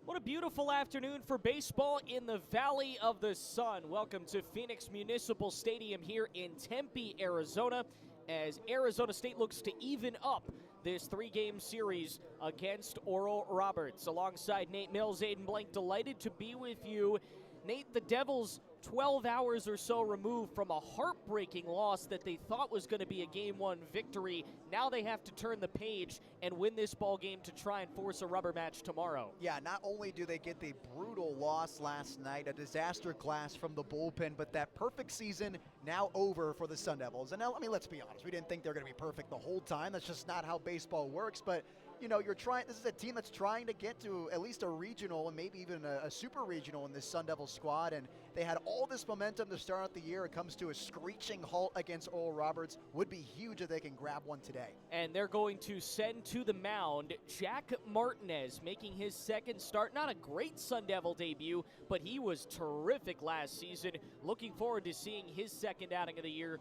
What a beautiful afternoon for baseball in the Valley of the Sun. Welcome to Phoenix Municipal Stadium here in Tempe, Arizona, as Arizona State looks to even up this three-game series against Oral Roberts. Alongside Nate Mills, Aiden Blanc, delighted to be with you. Nate, the Devils 12 hours or so removed from a heartbreaking loss that they thought was going to be a Game 1 victory. Now they have to turn the page and win this ball game to try and force a rubber match tomorrow. Yeah, not only do they get the brutal loss last night, a disaster class from the bullpen, but that perfect season now over for the Sun Devils. And now, let's be honest, we didn't think they were going to be perfect the whole time. That's just not how baseball works. But this is a team that's trying to get to at least a regional and maybe even a super regional in this Sun Devil squad. And they had all this momentum to start out the year. It comes to a screeching halt against Oral Roberts. Would be huge if they can grab one today. And they're going to send to the mound Jack Martinez, making his second start. Not a great Sun Devil debut, but he was terrific last season. Looking forward to seeing his second outing of the year.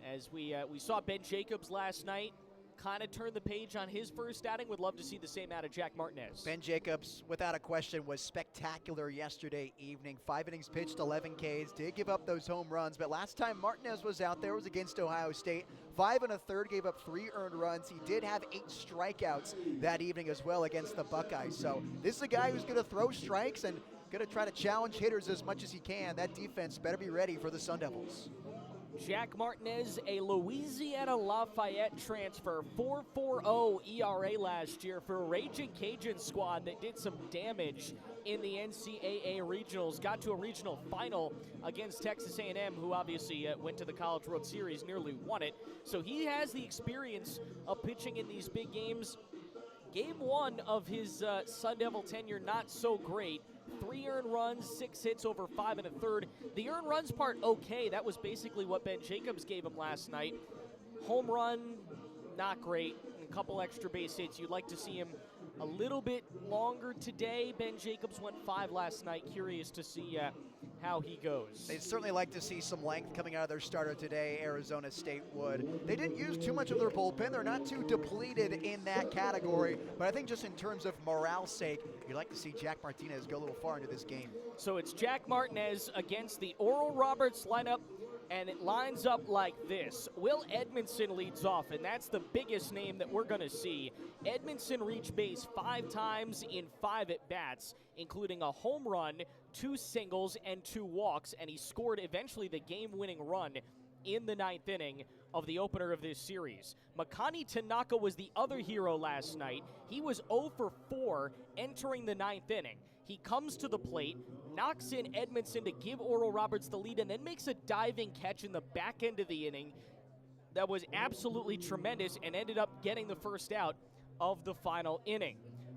As we saw Ben Jacobs last night kind of turn the page on his first outing. Would love to see the same out of Jack Martinez. Ben Jacobs, without a question, was spectacular yesterday evening. 5 innings pitched, 11 Ks, did give up those home runs, but last time Martinez was out there was against Ohio State. 5 1/3, gave up 3 earned runs. He did have 8 strikeouts that evening as well against the Buckeyes. So this is a guy who's going to throw strikes and going to try to challenge hitters as much as he can. That defense better be ready for the Sun Devils. Jack Martinez, a Louisiana Lafayette transfer, 4.40 ERA last year for a Raging Cajun squad that did some damage in the NCAA regionals. Got to a regional final against Texas A&M, who obviously went to the College World Series, nearly won it. So he has the experience of pitching in these big games. Game 1 of his Sun Devil tenure, not so great. 3 earned runs, 6 hits over 5 1/3. The earned runs part, okay. That was basically what Ben Jacobs gave him last night. Home run, not great. And a couple extra base hits. You'd like to see him a little bit longer today. Ben Jacobs went 5 last night. Curious to see how he goes. They'd certainly like to see some length coming out of their starter today, Arizona State would. They didn't use too much of their bullpen. They're not too depleted in that category. But I think just in terms of morale's sake, you'd like to see Jack Martinez go a little far into this game. So it's Jack Martinez against the Oral Roberts lineup, and it lines up like this. Will Edmondson leads off, and that's the biggest name that we're going to see. Edmondson reached base 5 times in 5 at-bats, including a home run, 2 singles, and 2 walks, and he scored eventually the game-winning run in the 9th inning of the opener of this series. Makani Tanaka was the other hero last night. He was 0 for 4 entering the 9th inning. He comes to the plate, knocks in Edmondson to give Oral Roberts the lead, and then makes a diving catch in the back end of the inning that was absolutely tremendous and ended up getting the first out of the final inning.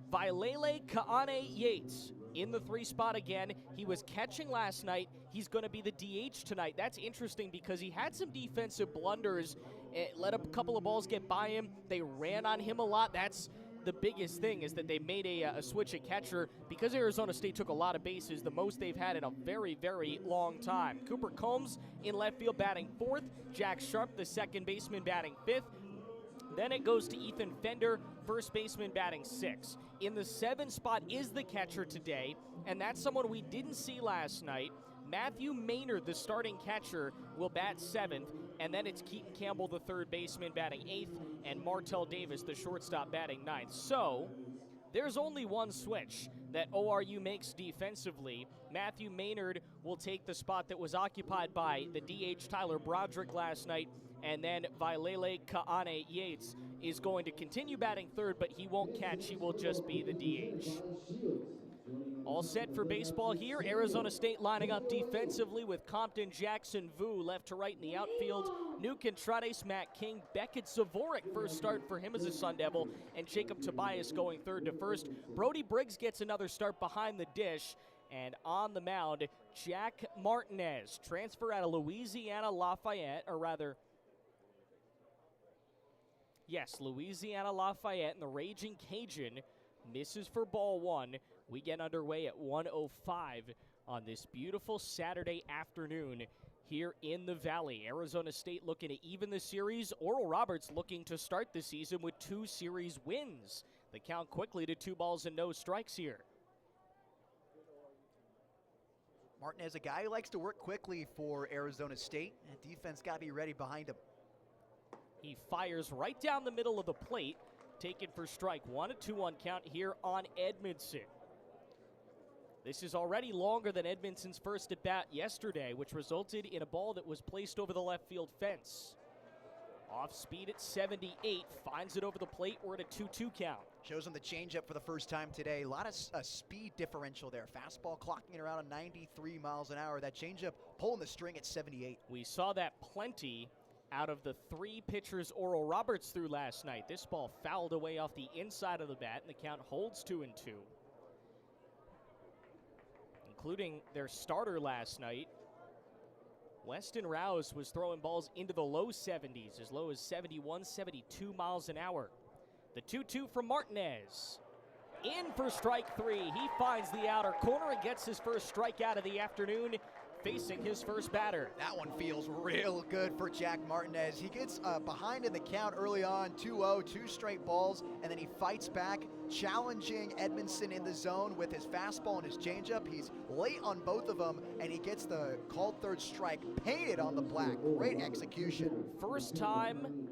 Vailele Kaane Yates in the 3 spot again. He was catching last night. He's going to be the DH tonight. That's interesting because he had some defensive blunders. Let a couple of balls get by him. They ran on him a lot. That's the biggest thing, is that they made a switch at catcher because Arizona State took a lot of bases, the most they've had in a very, very long time. Cooper Combs in left field batting 4th. Jack Sharp, the second baseman, batting 5th. Then it goes to Ethan Fender, first baseman, batting 6th. In the 7 spot is the catcher today, and that's someone we didn't see last night. Matthew Maynard, the starting catcher, will bat 7th, and then it's Keaton Campbell, the third baseman, batting 8th, and Martell Davis, the shortstop, batting 9th. So there's only one switch that ORU makes defensively. Matthew Maynard will take the spot that was occupied by the DH Tyler Broderick last night, and then Vailele Kaane Yates is going to continue batting 3rd, but he won't catch. He will just be the DH. All set for baseball here. Arizona State lining up defensively with Compton, Jackson, Vu left to right in the outfield. Nuke Antrades, Matt King, Beckett Zavorik, first start for him as a Sun Devil, and Jacob Tobias going 3rd to 1st. Brody Briggs gets another start behind the dish. And on the mound, Jack Martinez, transfer out of Louisiana Lafayette, or rather, yes, Louisiana Lafayette, and the Raging Cajun misses for ball 1. We get underway at 1:05 on this beautiful Saturday afternoon here in the Valley. Arizona State looking to even the series. Oral Roberts looking to start the season with 2 series wins. The count quickly to 2 balls and no strikes here. Martinez, a guy who likes to work quickly for Arizona State, and defense got to be ready behind him. He fires right down the middle of the plate, taken for strike. 1-2-1 count here on Edmondson. This is already longer than Edmondson's first at bat yesterday, which resulted in a ball that was placed over the left field fence. Off speed at 78, finds it over the plate. We're at a 2-2 count. Shows him the changeup for the first time today. A lot of speed differential there. Fastball clocking it around 93 miles an hour. That changeup pulling the string at 78. We saw that plenty out of the 3 pitchers Oral Roberts threw last night. This ball fouled away off the inside of the bat, and the count holds 2-2. Including their starter last night. Weston Rouse was throwing balls into the low 70s, as low as 71, 72 miles an hour. The 2-2 from Martinez. In for strike 3. He finds the outer corner and gets his first strikeout of the afternoon, facing his first batter. That one feels real good for Jack Martinez. He gets behind in the count early on, 2-0, 2 straight balls, and then he fights back, challenging Edmondson in the zone with his fastball and his changeup. He's late on both of them, and he gets the called third strike painted on the black. Great execution. First time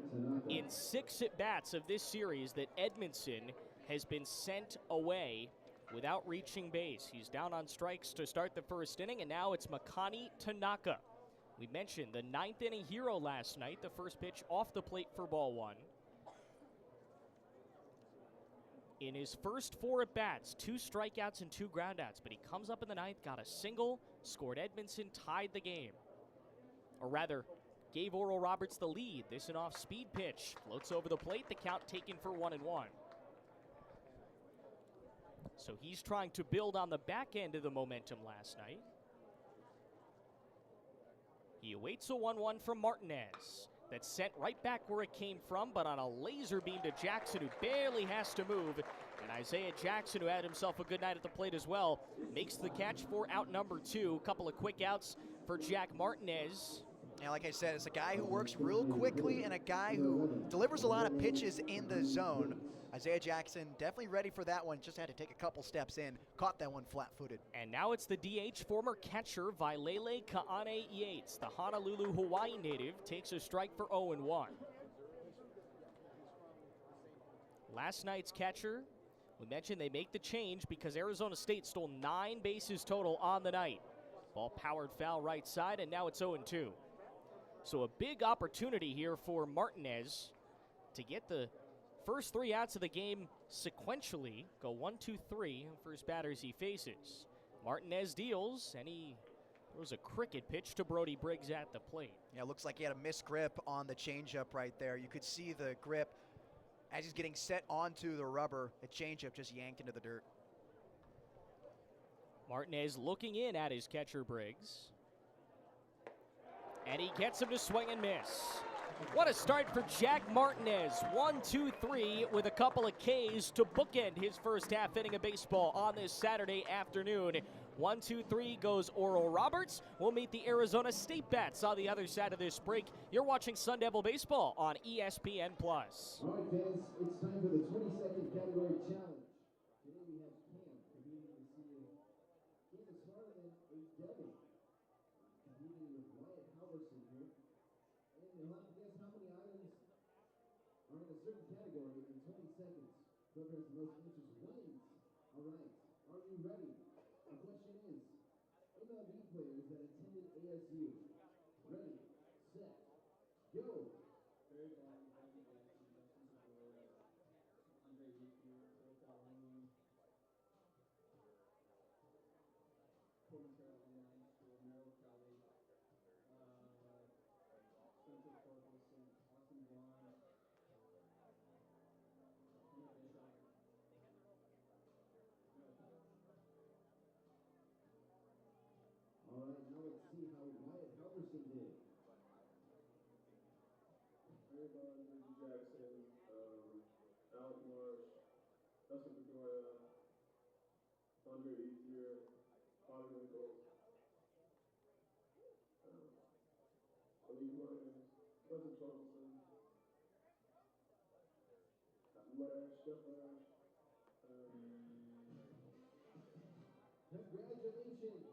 in 6 at-bats of this series that Edmondson has been sent away without reaching base. He's down on strikes to start the first inning, and now it's Makani Tanaka. We mentioned the 9th inning hero last night, the first pitch off the plate for ball 1. In his first 4 at-bats, 2 strikeouts and 2 groundouts, but he comes up in the 9th, got a single, scored Edmondson, tied the game. Or rather, gave Oral Roberts the lead. This an off-speed pitch, floats over the plate, the count taken for 1-1. So he's trying to build on the back end of the momentum last night. He awaits a 1-1 from Martinez. That's sent right back where it came from, but on a laser beam to Jackson, who barely has to move. And Isaiah Jackson, who had himself a good night at the plate as well, makes the catch for out number 2. A couple of quick outs for Jack Martinez. Yeah, like I said, it's a guy who works real quickly and a guy who delivers a lot of pitches in the zone. Isaiah Jackson definitely ready for that one. Just had to take a couple steps in. Caught that one flat-footed. And now it's the DH former catcher Vailele Ka'ane Yates. The Honolulu, Hawaii native takes a strike for 0-1. Last night's catcher, we mentioned they make the change because Arizona State stole 9 bases total on the night. Ball powered foul right side, and now it's 0-2. So a big opportunity here for Martinez to get the first 3 outs of the game sequentially. Go 1-2-3, first batters he faces. Martinez deals, and he throws a cricket pitch to Brody Briggs at the plate. Yeah, looks like he had a missed grip on the changeup right there. You could see the grip as he's getting set onto the rubber. The changeup just yanked into the dirt. Martinez looking in at his catcher Briggs. And he gets him to swing and miss. What a start for Jack Martinez. 1-2-3 with a couple of Ks to bookend his first half inning of baseball on this Saturday afternoon. 1-2-3 goes Oral Roberts. We'll meet the Arizona State Bats on the other side of this break. You're watching Sun Devil Baseball on ESPN+. All right, fans, it's time for the 22nd category challenge. Today we have Cam competing to see Cam is harder than a devil. Competing with Wyatt Halverson here. And you'll have to guess how many items are in a certain category in 20 seconds. Whoever has the most answers wins. All right, are you ready? The question is, MLB players that attended ASU. Ready, set, go. All right, now let's see how Wyatt Halverson did. Jackson, Alec Marsh, Dustin Pedroia, Andre Ethier, Bobby Winkle, Lee Williams, Quentin Torkelson, Jeff Lash, Congratulations!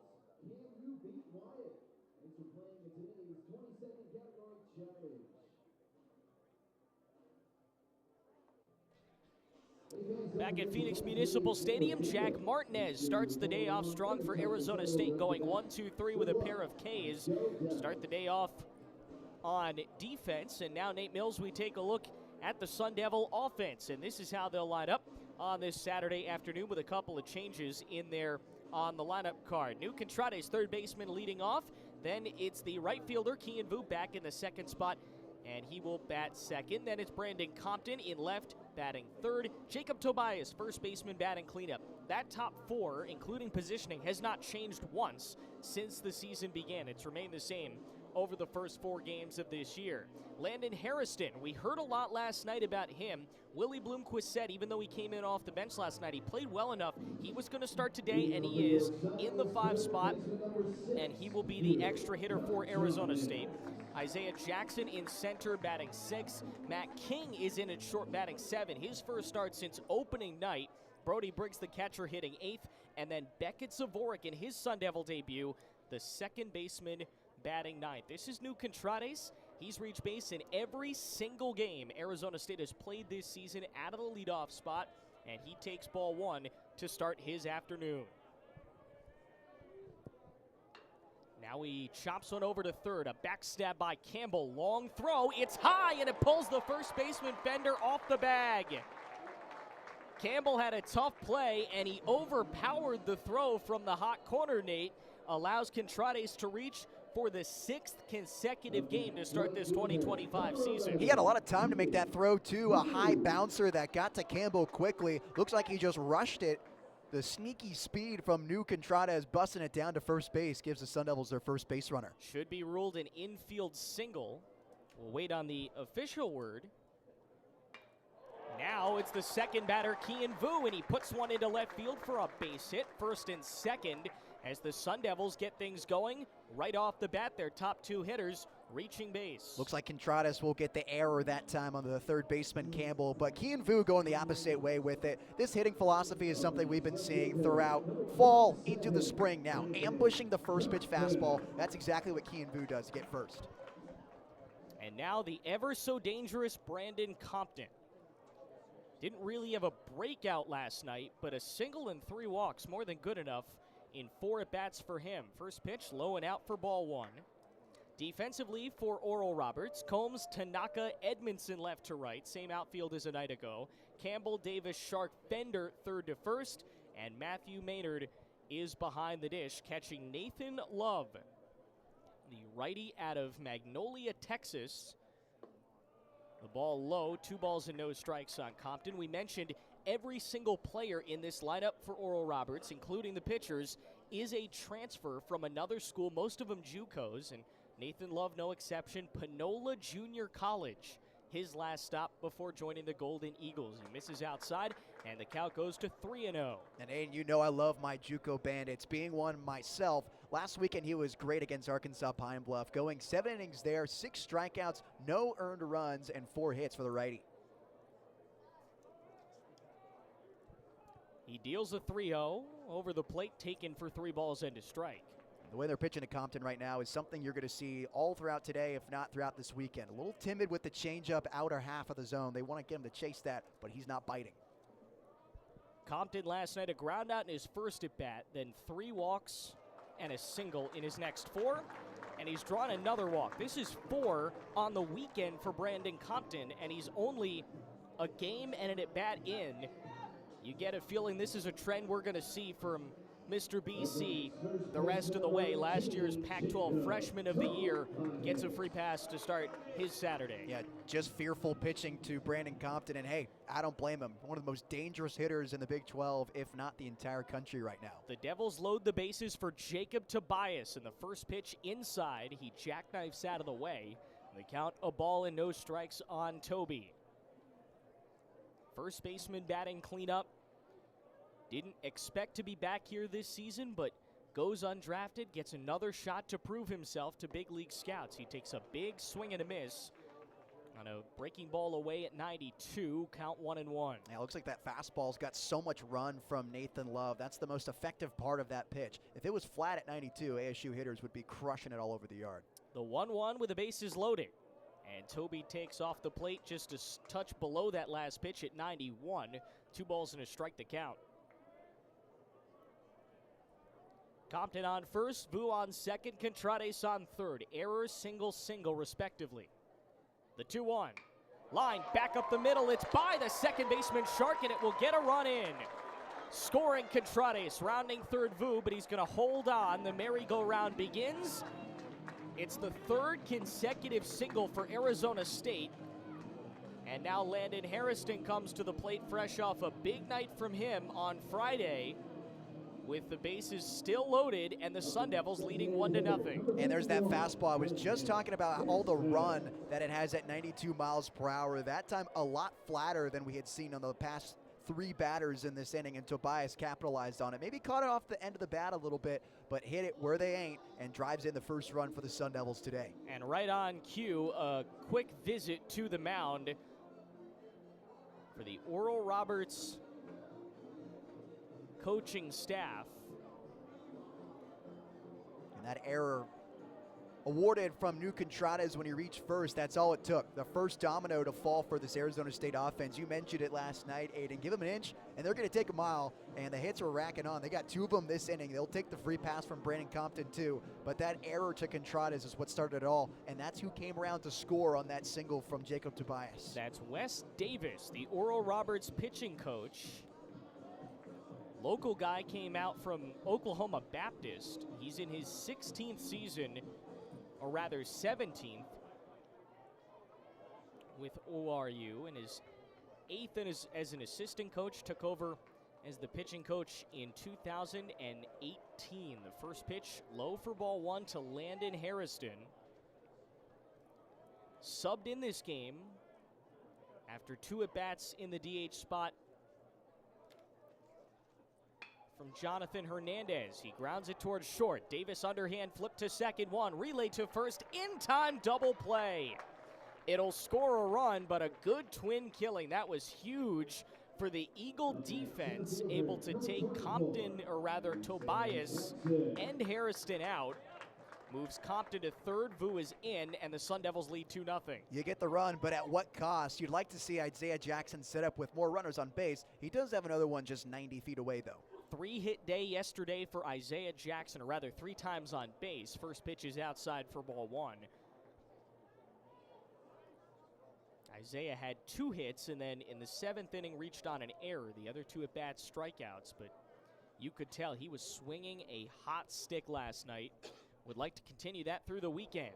Can you beat Wyatt? Thanks for playing in today's 22nd category challenge. Back at Phoenix Municipal Stadium, Jack Martinez starts the day off strong for Arizona State, going 1-2-3 with a pair of Ks. Start the day off on defense, and now Nate Mills, we take a look at the Sun Devil offense, and this is how they'll line up on this Saturday afternoon with a couple of changes in there on the lineup card. New Contrades, third baseman, leading off. Then it's the right fielder, Kian Vu, back in the second spot, and he will bat second. Then it's Brandon Compton in left, batting third. Jacob Tobias, first baseman, batting cleanup. That top four, including positioning, has not changed once since the season began. It's remained the same over the first 4 games of this year. Landon Harrison, we heard a lot last night about him. Willie Bloomquist said even though he came in off the bench last night, he played well enough. He was going to start today, and he is in the 5 spot, and he will be the extra hitter for Arizona State. Isaiah Jackson in center, batting 6. Matt King is in at short, batting 7. His first start since opening night. Brody Briggs, the catcher, hitting 8th. And then Beckett Zavorik in his Sun Devil debut, the second baseman, batting 9th. This is New Contrades. He's reached base in every single game Arizona State has played this season out of the leadoff spot, and he takes ball 1 to start his afternoon. Now he chops one over to third. A backstab by Campbell. Long throw. It's high, and it pulls the first baseman Fender off the bag. Campbell had a tough play, and he overpowered the throw from the hot corner, Nate. Allows Contrades to reach for the 6th consecutive game to start this 2025 season. He had a lot of time to make that throw, too. A high bouncer that got to Campbell quickly. Looks like he just rushed it. The sneaky speed from New Contrades busting it down to first base gives the Sun Devils their first base runner. Should be ruled an infield single. We'll wait on the official word. Now it's the second batter, Kian Vu, and he puts one into left field for a base hit, first and second, as the Sun Devils get things going right off the bat. Their top 2 hitters reaching base. Looks like Contrades will get the error that time on the third baseman Campbell, but Kian Vu going the opposite way with it. This hitting philosophy is something we've been seeing throughout fall into the spring now. Ambushing the first pitch fastball, that's exactly what Kian Vu does to get first. And now the ever so dangerous Brandon Compton. Didn't really have a breakout last night, but a single and 3 walks, more than good enough in 4 at-bats for him. First pitch, low and out for ball 1. Defensively for Oral Roberts, Combs, Tanaka, Edmondson left to right, same outfield as a night ago. Campbell, Davis, Shark, Fender third to first, and Matthew Maynard is behind the dish, catching Nathan Love, the righty out of Magnolia, Texas. The ball low, 2 balls and no strikes on Compton. We mentioned every single player in this lineup for Oral Roberts, including the pitchers, is a transfer from another school, most of them JUCOs, and Nathan Love no exception. Panola Junior College, his last stop before joining the Golden Eagles. He misses outside, and the count goes to 3-0. And Aiden, you know I love my JUCO Bandits. Being one myself, last weekend he was great against Arkansas Pine Bluff, going 7 innings there, 6 strikeouts, no earned runs, and 4 hits for the righty. He deals a 3-0 over the plate, taken for 3 balls and a strike. The way they're pitching to Compton right now is something you're going to see all throughout today, if not throughout this weekend. A little timid with the changeup outer half of the zone. They want to get him to chase that, but he's not biting. Compton last night, a ground out in his first at bat, then 3 walks and a single in his next 4, and he's drawn another walk. This is 4 on the weekend for Brandon Compton, and he's only a game and an at bat in. You get a feeling this is a trend we're going to see from Mr. BC the rest of the way. Last year's Pac-12 Freshman of the Year gets a free pass to start his Saturday. Yeah, just fearful pitching to Brandon Compton, and hey, I don't blame him. One of the most dangerous hitters in the Big 12, if not the entire country right now. The Devils load the bases for Jacob Tobias, and the first pitch inside, he jackknifes out of the way. The count, a ball and no strikes on Toby. First baseman batting cleanup. Didn't expect to be back here this season, but goes undrafted, gets another shot to prove himself to big league scouts. He takes a big swing and a miss on a breaking ball away at 92, count 1-1. Yeah, it looks like that fastball's got so much run from Nathan Love. That's the most effective part of that pitch. If it was flat at 92, ASU hitters would be crushing it all over the yard. The 1-1 with the bases loaded. And Toby takes off the plate just a touch below that last pitch at 91. 2 balls and a strike to count. Compton on first, Vu on second, Contrades on third. Error, single, single, respectively. The 2-1. Line back up the middle. It's by the second baseman, Shark, and it will get a run in. Scoring Contrades, rounding third Vu, but he's going to hold on. The merry-go-round begins. It's the third consecutive single for Arizona State. And now Landon Harrison comes to the plate fresh off a big night from him on Friday, with the bases still loaded and the Sun Devils leading 1-0. And there's that fastball. I was just talking about all the run that it has at 92 miles per hour. That time a lot flatter than we had seen on the past 3 batters in this inning, and Tobias capitalized on it. Maybe caught it off the end of the bat a little bit, but hit it where they ain't and drives in the first run for the Sun Devils today. And right on cue, a quick visit to the mound for the Oral Roberts coaching staff. And that error awarded from New Contrades when he reached first. That's all it took. The first domino to fall for this Arizona State offense. You mentioned it last night, Aiden. Give them an inch, and they're going to take a mile, and the hits are racking on. They got 2 of them this inning. They'll take the free pass from Brandon Compton, too. But that error to Contrades is what started it all, and that's who came around to score on that single from Jacob Tobias. That's Wes Davis, the Oral Roberts pitching coach. Local guy came out from Oklahoma Baptist. He's in his 16th season, or rather 17th, with ORU, and his 8th as an assistant coach. Took over as the pitching coach in 2018. The first pitch, low for ball 1 to Landon Harrison. Subbed in this game after 2 at-bats in the DH spot from Jonathan Hernandez. He grounds it towards short. Davis underhand flip to second, 1. Relay to first. In time, double play. It'll score a run, but a good twin killing. That was huge for the Eagle defense, able to take Compton, or rather Tobias and Harrison out. Moves Compton to third, Vu is in, and the Sun Devils lead 2-0. You get the run, but at what cost? You'd like to see Isaiah Jackson set up with more runners on base. He does have another one just 90 feet away, though. 3-hit day yesterday for Isaiah Jackson, or rather 3 times on base. First pitch is outside for ball 1. Isaiah had 2 hits, and then in the 7th inning reached on an error. The other 2 at-bats strikeouts, but you could tell he was swinging a hot stick last night. Would like to continue that through the weekend.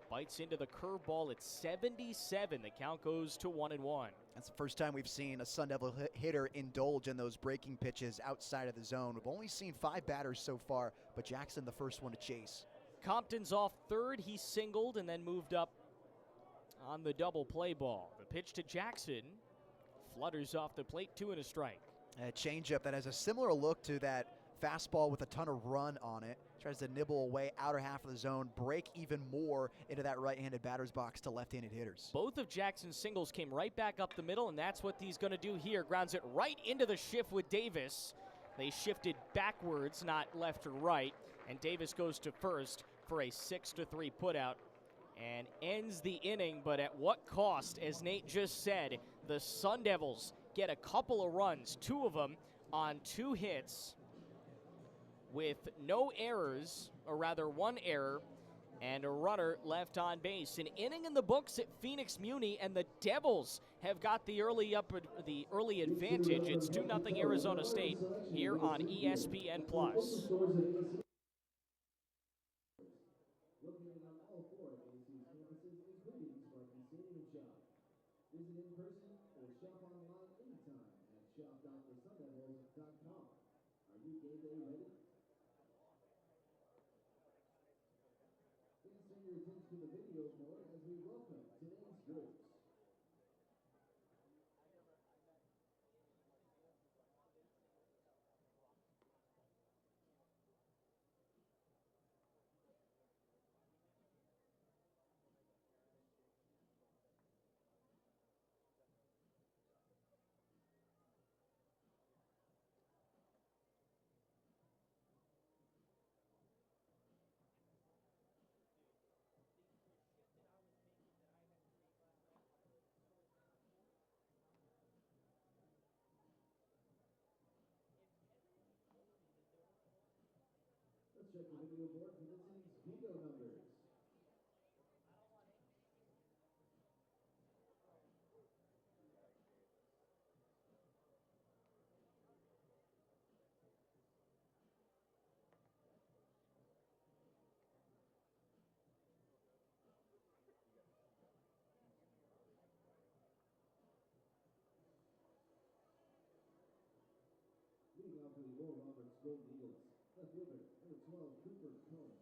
Bites into the curveball at 77. The count goes to 1-1. That's the first time we've seen a Sun Devil hitter indulge in those breaking pitches outside of the zone. We've only seen 5 batters so far, but Jackson the first one to chase. Compton's off third. He singled and then moved up on the double play ball. The pitch to Jackson flutters off the plate, 2 and a strike. A changeup that has a similar look to that fastball with a ton of run on it. Tries to nibble away outer half of the zone, break even more into that right-handed batter's box to left-handed hitters. Both of Jackson's singles came right back up the middle, and that's what he's going to do here. Grounds it right into the shift with Davis. They shifted backwards, not left or right, and Davis goes to first for a 6-3 putout and ends the inning, but at what cost? As Nate just said, the Sun Devils get a couple of runs, 2 of them on 2 hits, with no errors, or rather 1 error, and a runner left on base. An inning in the books at Phoenix Muni, and the Devils have got the early advantage. It's 2-0 Arizona State here on ESPN+. Located on all 4 of ASU's campuses, including Sparky Stadium Shop. Visit in person or shop online anytime at shop.thesundevils.com. Are you game day ready? Please turn your attention to the videos more as we welcome today's groups. check the video board for this inning's bingo numbers. Leading off for the Oral Roberts Golden Eagles, left fielder, number 12, Cooper Combs.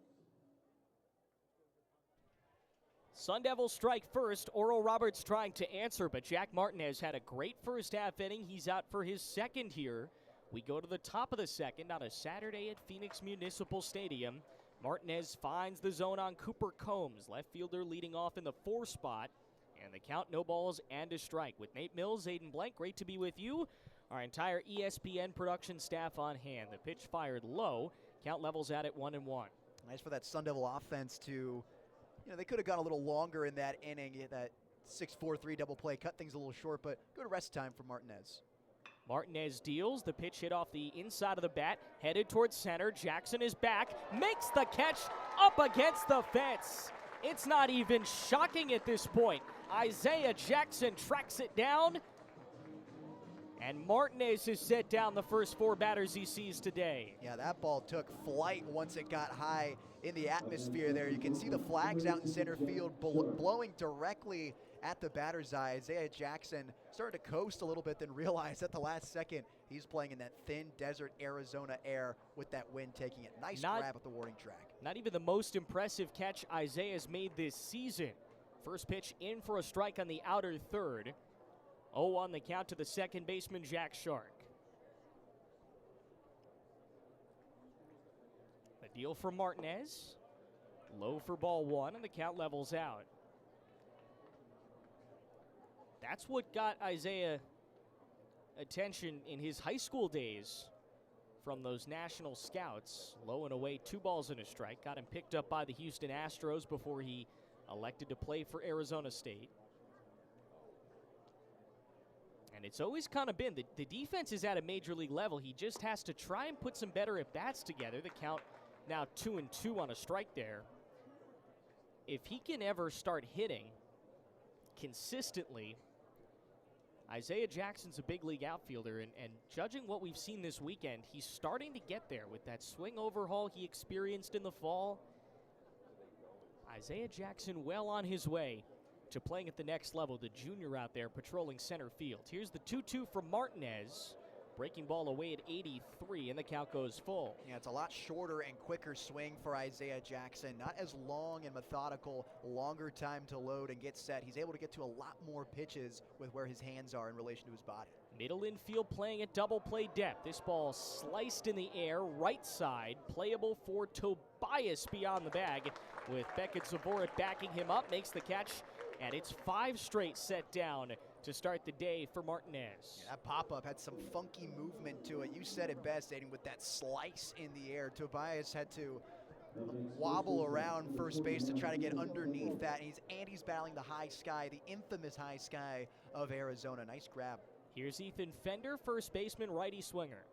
Sun Devils strike first. Oral Roberts trying to answer, but Jack Martinez had a great first half inning. He's out for his second here. We go to the top of the second on a Saturday at Phoenix Municipal Stadium. Martinez finds the zone on Cooper Combs, left fielder leading off in the 4 spot. And the count, no balls and a strike. With Nate Mills, Aiden Blanc, great to be with you. Our entire ESPN production staff on hand. The pitch fired low. Count levels out at 1-1. Nice for that Sun Devil offense to, they could have gone a little longer in that inning. That 6-4-3 double play cut things a little short, but good rest time for Martinez. Martinez deals. The pitch hit off the inside of the bat, headed towards center. Jackson is back, makes the catch up against the fence. It's not even shocking at this point. Isaiah Jackson tracks it down, and Martinez has set down the first 4 batters he sees today. Yeah, that ball took flight once it got high in the atmosphere there. You can see the flags out in center field blowing directly at the batter's eye. Isaiah Jackson started to coast a little bit, then realized at the last second he's playing in that thin desert Arizona air with that wind taking it. Nice grab at the warning track. Not even the most impressive catch Isaiah's made this season. First pitch in for a strike on the outer third. 0-1 the count to the second baseman, Jack Shark. The deal from Martinez. Low for ball 1, and the count levels out. That's what got Isaiah attention in his high school days from those national scouts. Low and away, 2 balls and a strike. Got him picked up by the Houston Astros before he elected to play for Arizona State. And it's always kind of been, the defense is at a major league level. He just has to try and put some better at-bats together. The count now 2-2 on a strike there. If he can ever start hitting consistently, Isaiah Jackson's a big league outfielder, and judging what we've seen this weekend, he's starting to get there with that swing overhaul he experienced in the fall. Isaiah Jackson well on his way to playing at the next level, the junior out there patrolling center field. Here's the 2-2 from Martinez. Breaking ball away at 83, and the count goes full. Yeah, it's a lot shorter and quicker swing for Isaiah Jackson. Not as long and methodical, longer time to load and get set. He's able to get to a lot more pitches with where his hands are in relation to his body. Middle infield playing at double play depth. This ball sliced in the air, right side, playable for Tobias beyond the bag, with Beckett Zavorit backing him up, makes the catch, and it's 5 straight set down to start the day for Martinez. Yeah, that pop-up had some funky movement to it. You said it best, Aiden, with that slice in the air. Tobias had to wobble around first base to try to get underneath that. And he's battling the high sky, the infamous high sky of Arizona. Nice grab. Here's Ethan Fender, first baseman, righty swinger.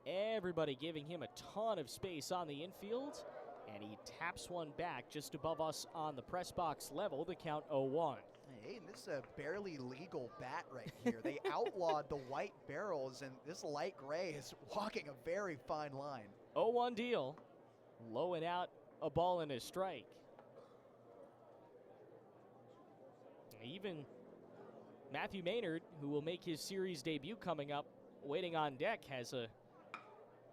Everybody giving him a ton of space on the infield, and he taps one back just above us on the press box level, the count 0-1. Hey, this is a barely legal bat right here. They outlawed the white barrels, and this light gray is walking a very fine line. 0-1 deal. Low and out, a ball and a strike. Even Matthew Maynard, who will make his series debut coming up, waiting on deck, has a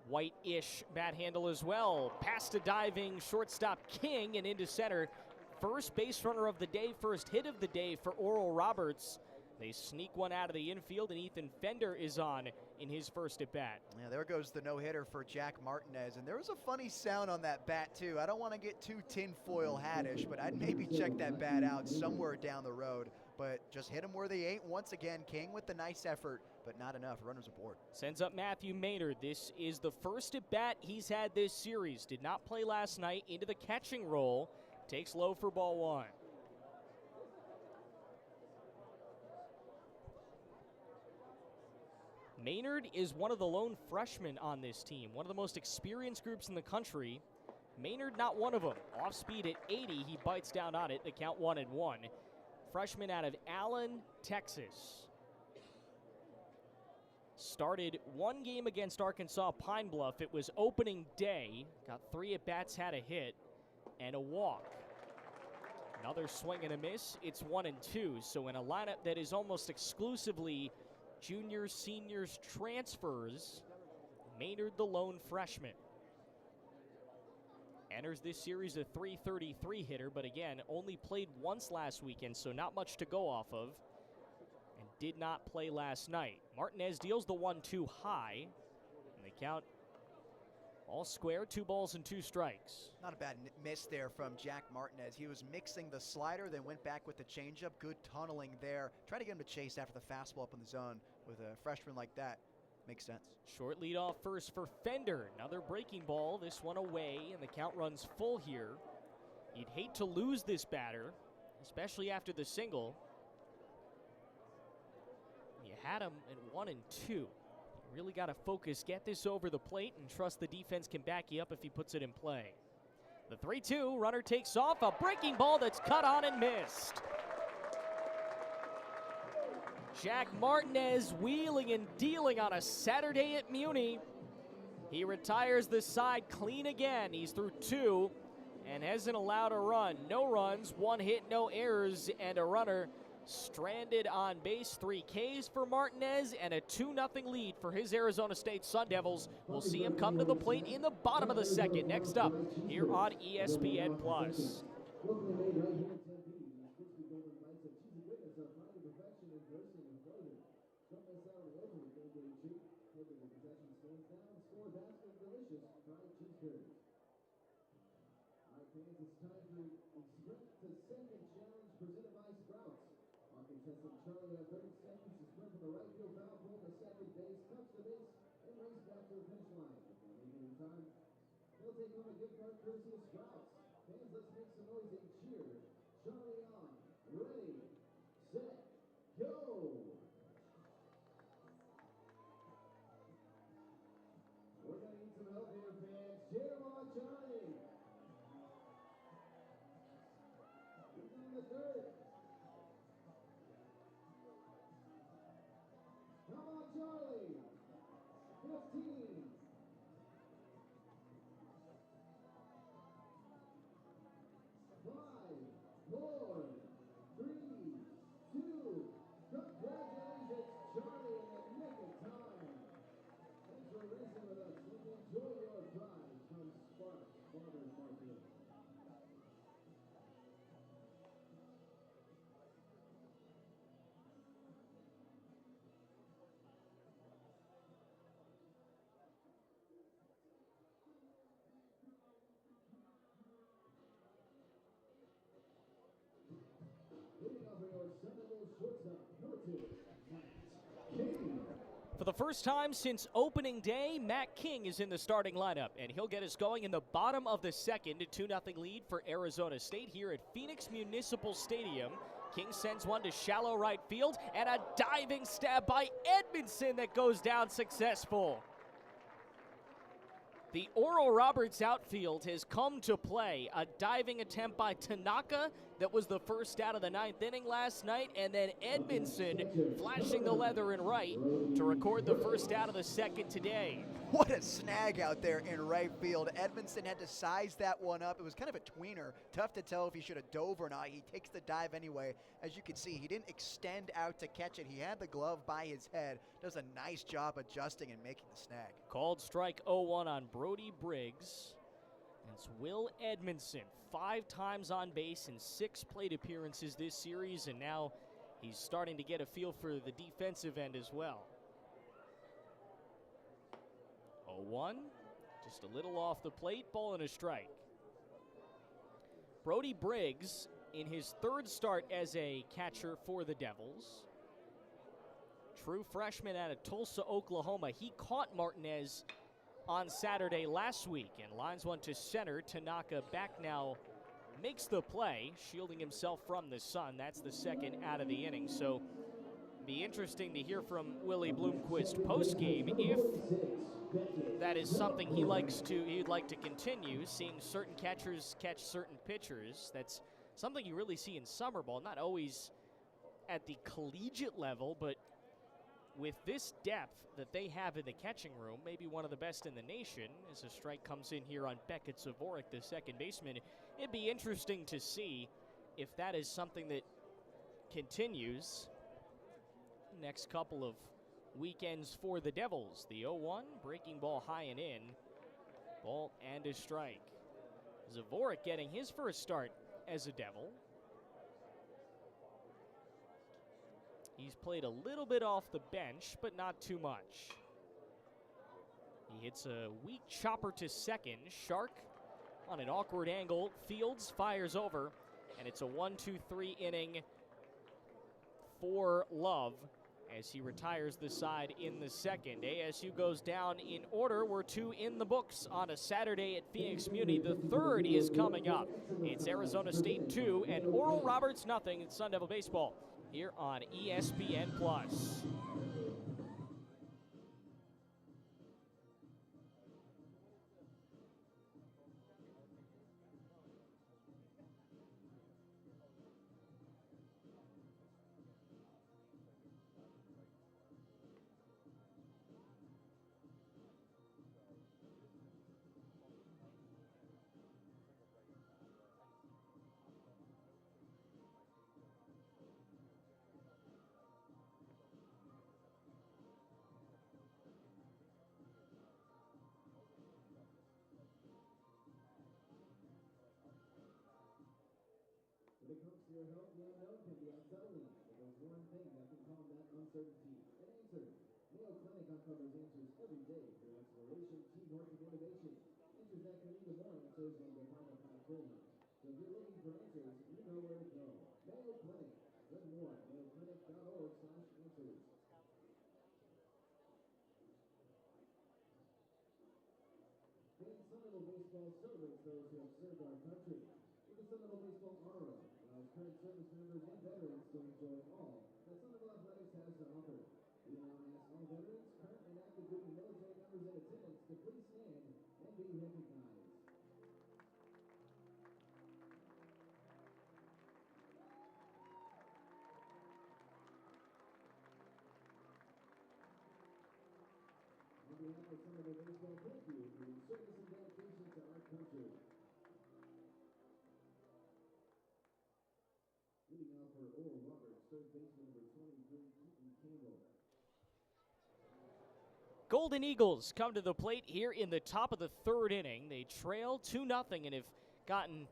white-ish bat handle as well. Past a diving shortstop King and into center. First base runner of the day, first hit of the day for Oral Roberts. They sneak one out of the infield, and Ethan Fender is on in his first at-bat. Yeah, there goes the no-hitter for Jack Martinez. And there was a funny sound on that bat, too. I don't want to get too tinfoil hat-ish, but I'd maybe check that bat out somewhere down the road. But just hit them where they ain't once again. King with the nice effort, but not enough. Runners aboard. Sends up Matthew Maynard. This is the first at-bat he's had this series. Did not play last night, into the catching role. Takes low for ball 1. Maynard is one of the lone freshmen on this team, one of the most experienced groups in the country. Maynard not one of them. Off speed at 80, he bites down on it. The count 1-1. Freshman out of Allen, Texas. Started one game against Arkansas Pine Bluff. It was opening day. Got 3 at-bats, had a hit, and a walk. Another swing and a miss. It's 1-2. So in a lineup that is almost exclusively juniors, seniors, transfers, Maynard the lone freshman. Enters this series a .333 hitter, but again, only played once last weekend, so not much to go off of. And did not play last night. Martinez deals the 1-2 high, and the count all square, 2 balls and 2 strikes. Not a bad miss there from Jack Martinez. He was mixing the slider, then went back with the changeup. Good tunneling there. Trying to get him to chase after the fastball up in the zone with a freshman like that. Makes sense. Short lead off first for Fender. Another breaking ball, this one away, and the count runs full here. You'd hate to lose this batter, especially after the single. You had him at 1-2. You really got to focus, get this over the plate, and trust the defense can back you up if he puts it in play. The 3-2, runner takes off, a breaking ball that's cut on and missed. Jack Martinez wheeling and dealing on a Saturday at Muni. He retires the side clean again. He's through 2 and hasn't allowed a run. No runs, 1 hit, no errors, and a runner stranded on base. 3 Ks for Martinez and a 2-0 lead for his Arizona State Sun Devils. We'll see him come to the plate in the bottom of the second. Next up here on ESPN+. It's time to sprint to second challenge presented by Sprouts. Our contestant Charlie has 30 seconds to sprint from the right field foul pole to second base, touch the base, and race back to the finish line. If they make it in time, he'll take home a gift card courtesy of Sprouts. Fans, let's make some noise and cheer Charlie on. Ready, set, go! We're going to need some help here, fans. Cheer him on, Charlie! The third. Come on, Charlie. 15. 5, 4, 3, 2. Congratulations, Charlie, in the nick of time. Thanks for racing with us. Enjoy your prize from Sparks Farmers Market. For the first time since opening day, Matt King is in the starting lineup, and he'll get us going in the bottom of the second. A 2-0 lead for Arizona State here at Phoenix Municipal Stadium. King sends one to shallow right field, and a diving stab by Edmondson that goes down successful. The Oral Roberts outfield has come to play. A diving attempt by Tanaka that was the first out of the 9th inning last night, and then Edmondson flashing the leather in right to record the first out of the second today. What a snag out there in right field. Edmondson had to size that one up. It was kind of a tweener. Tough to tell if he should have dove or not. He takes the dive anyway. As you can see, he didn't extend out to catch it. He had the glove by his head. Does a nice job adjusting and making the snag. Called strike 0-1 on Brody Briggs. It's Will Edmondson, 5 times on base in 6 plate appearances this series, and now he's starting to get a feel for the defensive end as well. 0-1, just a little off the plate, ball and a strike. Brody Briggs in his 3rd start as a catcher for the Devils. True freshman out of Tulsa, Oklahoma. He caught Martinez on Saturday last week and lines one to center. Tanaka back now, makes the play, shielding himself from the sun. That's the second out of the inning. So Be interesting to hear from Willie Bloomquist postgame if that is something he'd like to continue, seeing certain catchers catch certain pitchers. That's something you really see in summer ball, not always at the collegiate level, but with this depth that they have in the catching room, maybe one of the best in the nation. As a strike comes in here on Beckett Zavorik, the second baseman, it'd be interesting to see if that is something that continues next couple of weekends for the Devils. The 0-1, breaking ball high and in. Ball and a strike. Zavorik getting his first start as a Devil. He's played a little bit off the bench, but not too much. He hits a weak chopper to second. Shark on an awkward angle. Fields fires over, and it's a 1-2-3 inning for Love as he retires the side in the second. ASU goes down in order. We're 2 in the books on a Saturday at Phoenix Muni. The third is coming up. It's Arizona State 2 and Oral Roberts nothing in Sun Devil Baseball here on ESPN+. When it comes to your health, the unknown can be unsettling. But there's one thing that can calm that uncertainty. An answer. Mayo Clinic uncovers answers every day through exploration, teamwork, and innovation. Answers that can lead to more answers when the final path forward. So if you're looking for answers, you know where to go. Mayo Clinic. Learn more at mayoclinic.org/answers. Fan Sun Devil Baseball celebrates those who have served our country. With the Sun Devil Baseball Honor Roll, allows current service members and veterans to enjoy all that Sun Devil Athletics has to offer. We now ask all veterans, current and active duty military members in attendance to please stand and be recognized. On behalf of Sun Devil Baseball, thank you for your service and dedication to our country. Leading off for Oral Roberts, third baseman number 23, Keaton Campbell. Golden Eagles come to the plate here in the top of the third inning. They trail 2-0 and have gotten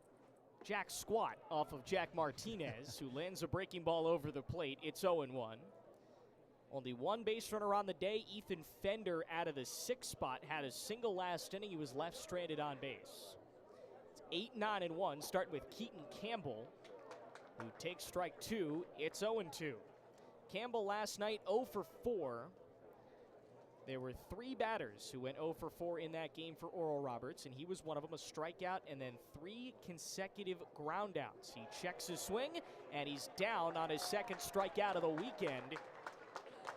Jack Squat off of Jack Martinez, who lands a breaking ball over the plate. It's 0-1. Only one base runner on the day. Ethan Fender out of the 6th spot had a single last inning. He was left stranded on base. It's 8-9-1, starting with Keaton Campbell, who takes strike 2. It's 0-2. Campbell last night 0 for 4. There were 3 batters who went 0 for 4 in that game for Oral Roberts, and he was one of them, a strikeout, and then 3 consecutive groundouts. He checks his swing, and he's down on his second strikeout of the weekend.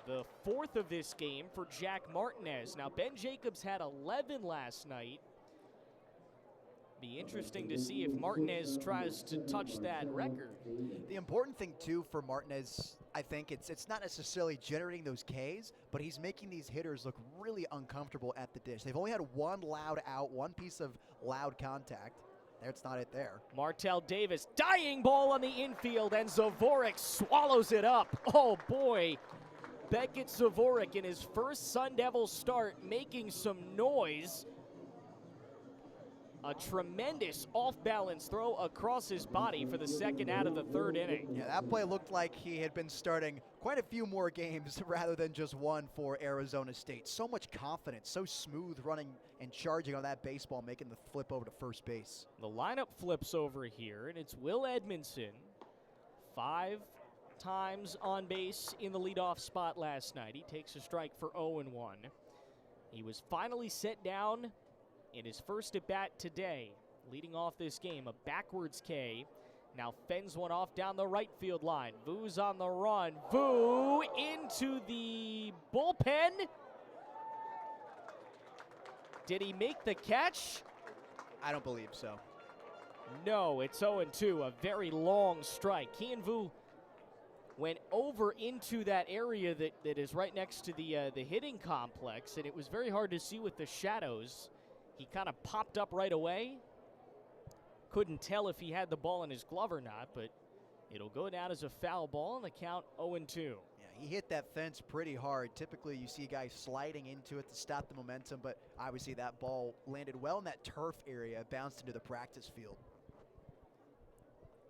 The 4th of this game for Jack Martinez. Now, Ben Jacobs had 11 last night. Be interesting to see if Martinez tries to touch that record. The important thing, too, for Martinez, I think, it's not necessarily generating those Ks, but he's making these hitters look really uncomfortable at the dish. They've only had one loud out, one piece of loud contact. That's not it there. Martell Davis, dying ball on the infield, and Zavorik swallows it up. Oh, boy. Beckett Zavorik in his first Sun Devil start making some noise. A tremendous off-balance throw across his body for the second out of the third inning. Yeah, that play looked like he had been starting quite a few more games rather than just one for Arizona State. So much confidence, so smooth running and charging on that baseball, making the flip over to first base. The lineup flips over here, and it's Will Edmondson. 5 times on base in the leadoff spot last night. He takes a strike for 0-1. He was finally set down in his first at bat today, leading off this game, a backwards K Now fends one off down the right field line. Vu's on the run. Vu into the bullpen. Did he make the catch? I don't believe so. No, it's 0-2, a very long strike. Kian Vu went over into that area that is right next to the hitting complex, and it was very hard to see with the shadows. He kind of popped up right away. Couldn't tell if he had the ball in his glove or not, but it'll go down as a foul ball, and the count 0-2. Yeah, he hit that fence pretty hard. Typically, you see guys sliding into it to stop the momentum, but obviously that ball landed well in that turf area. It bounced into the practice field.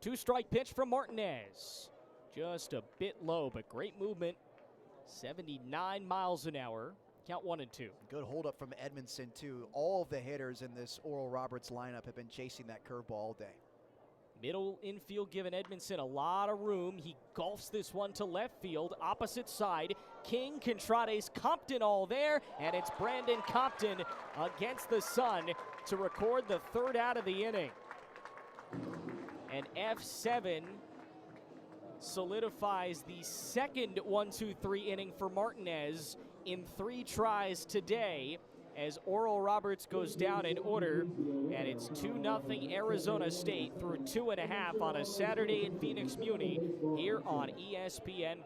2-strike pitch from Martinez. Just a bit low, but great movement. 79 miles an hour. Count 1-2. Good holdup from Edmondson, too. All of the hitters in this Oral Roberts lineup have been chasing that curveball all day. Middle infield giving Edmondson a lot of room. He golfs this one to left field, opposite side. King, Contrades, Compton all there, and it's Brandon Compton against the sun to record the third out of the inning. And F7 solidifies the second 1-2-3 inning for Martinez in 3 tries today as Oral Roberts goes down in order, and it's 2-0 Arizona State through 2.5 on a Saturday in Phoenix Muni here on ESPN+.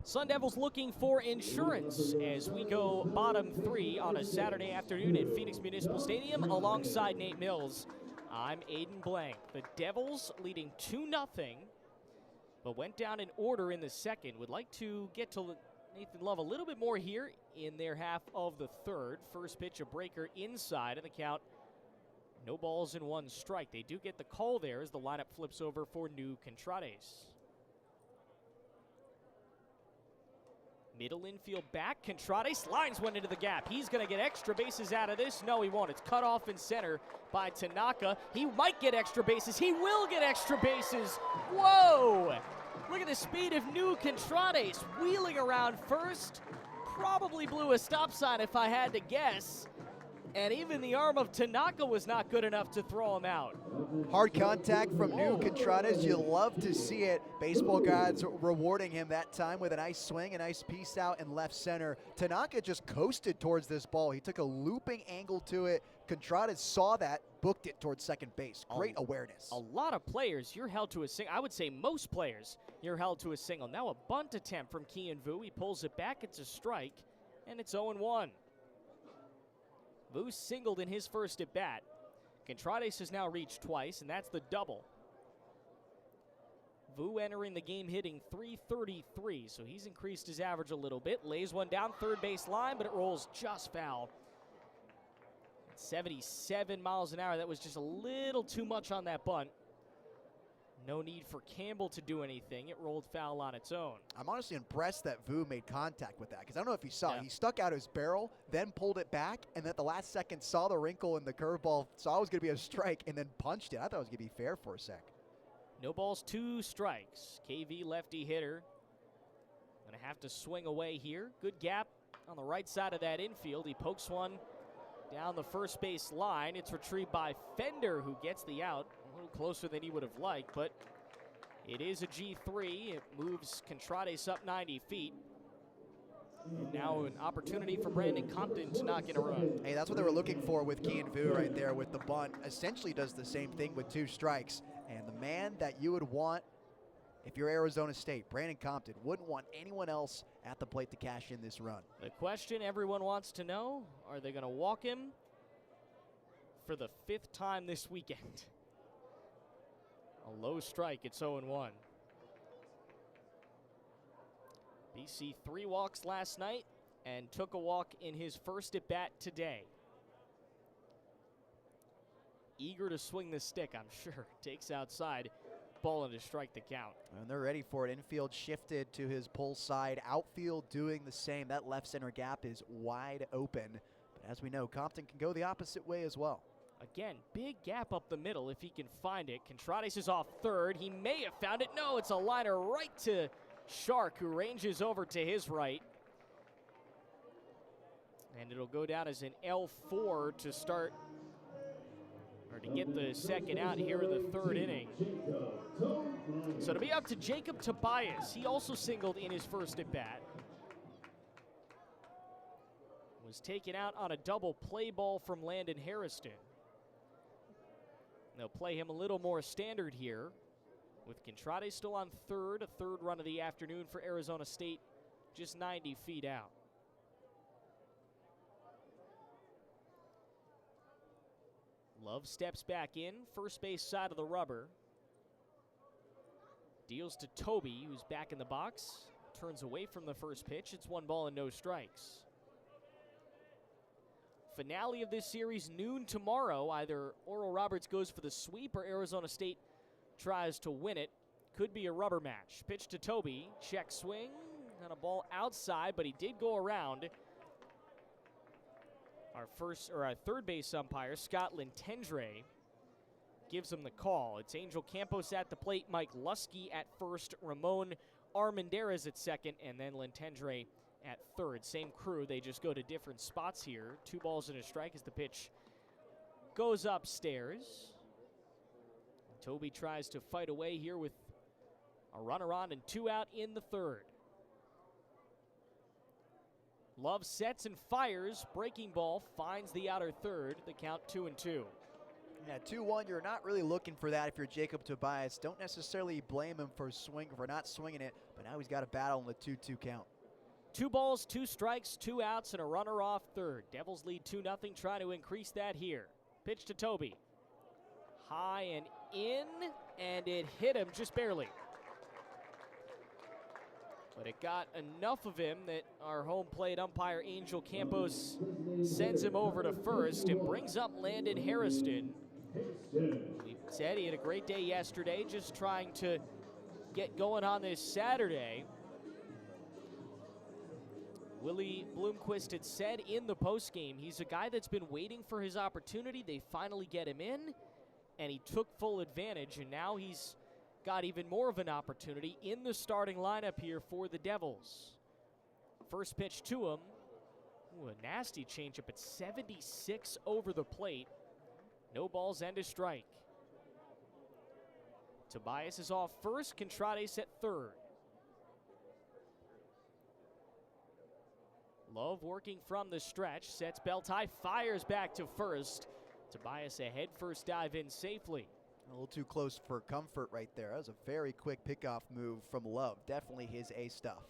Sun Devils looking for insurance as we go bottom 3 on a Saturday afternoon at Phoenix Municipal Stadium alongside Nate Mills. I'm Aiden Blanc. The Devils leading 2-0, but went down in order in the second. Would like to get to Nathan Love a little bit more here in their half of the third. First pitch, a breaker inside, and the count, no balls and 1 strike. They do get the call there as the lineup flips over for New Contrades. Middle infield back. Contrades lines one into the gap. He's going to get extra bases out of this. No, he won't. It's cut off in center by Tanaka. He might get extra bases. He will get extra bases. Whoa! Look at the speed of New Contrades. Wheeling around first. Probably blew a stop sign if I had to guess. And even the arm of Tanaka was not good enough to throw him out. Hard contact from New Contrades. You love to see it. Baseball gods rewarding him that time with a nice swing, a nice piece out in left center. Tanaka just coasted towards this ball. He took a looping angle to it. Contrades saw that, booked it towards second base. Great awareness. A lot of players, you're held to a single. I would say most players, you're held to a single. Now a bunt attempt from Kian Vu. He pulls it back. It's a strike, and it's 0-1. Vu singled in his first at bat. Contrades has now reached twice, and that's the double. Vu entering the game hitting .333, so he's increased his average a little bit. Lays one down third base line, but it rolls just foul. 77 miles an hour. That was just a little too much on that bunt. No need for Campbell to do anything. It rolled foul on its own. I'm honestly impressed that Vu made contact with that, because I don't know if you saw, Yeah. he stuck out his barrel, then pulled it back, and then at the last second saw the wrinkle in the curveball, saw it was going to be a strike, and then punched it. I thought it was going to be fair for a sec. No balls, 2 strikes. KV lefty hitter. Gonna have to swing away here. Good gap on the right side of that infield. He pokes one down the first base line. It's retrieved by Fender, who gets the out. A little closer than he would have liked, but it is a G3. It moves Contrades up 90 feet. And now an opportunity for Brandon Compton to knock in a run. Hey, that's what they were looking for with Kian Vu right there with the bunt. Essentially does the same thing with 2 strikes. And the man that you would want if you're Arizona State, Brandon Compton, wouldn't want anyone else at the plate to cash in this run. The question everyone wants to know, are they going to walk him for the 5th time this weekend? A low strike, it's 0-1. BC 3 walks last night and took a walk in his first at bat today. Eager to swing the stick, I'm sure. Takes outside, ball in to strike the count. And they're ready for it. Infield shifted to his pull side. Outfield doing the same. That left center gap is wide open. But as we know, Compton can go the opposite way as well. Again, big gap up the middle if he can find it. Contrades is off third. He may have found it. No, it's a liner right to Shark, who ranges over to his right. And it'll go down as an L4 to start, or to get the second out here in the 3rd inning. So to be up to Jacob Tobias. He also singled in his first at bat. Was taken out on a double play ball from Landon Harrison. They'll play him a little more standard here, with Contrades still on third, a 3rd run of the afternoon for Arizona State, just 90 feet out. Love steps back in, first base side of the rubber. Deals to Toby, who's back in the box. Turns away from the first pitch. It's 1 ball and no strikes. Finale of this series noon tomorrow. Either Oral Roberts goes for the sweep or Arizona State tries to win it. Could be a rubber match. Pitch to Toby. Check swing. And a ball outside, but he did go around. Our third base umpire, Scott Lintendre, gives him the call. It's Angel Campos at the plate, Mike Lusky at first, Ramon Armendariz at second, and then Lintendre at third. Same crew, they just go to different spots here. 2 balls and a strike as the pitch goes upstairs. Toby tries to fight away here with a runner on and 2 out in the 3rd. Love sets and fires. Breaking ball finds the outer 3rd. The count 2-2. Yeah, 2-1, you're not really looking for that if you're Jacob Tobias. Don't necessarily blame him for not swinging it, but now he's got a battle in the 2-2 count. 2 balls, 2 strikes, 2 outs, and a runner off third. Devils lead 2-0, trying to increase that here. Pitch to Toby. High and in, and it hit him just barely. But it got enough of him that our home plate umpire, Angel Campos, sends him over to first and brings up Landon Harrison. We said he had a great day yesterday, just trying to get going on this Saturday. Willie Bloomquist had said in the postgame he's a guy that's been waiting for his opportunity. They finally get him in, and he took full advantage, and now he's got even more of an opportunity in the starting lineup here for the Devils. First pitch to him. Ooh, a nasty changeup at 76 over the plate. No balls and a strike. Tobias is off first. Contrades at third. Love working from the stretch. Sets belt high. Fires back to first. Tobias a head first dive in safely. A little too close for comfort right there. That was a very quick pickoff move from Love. Definitely his A stuff.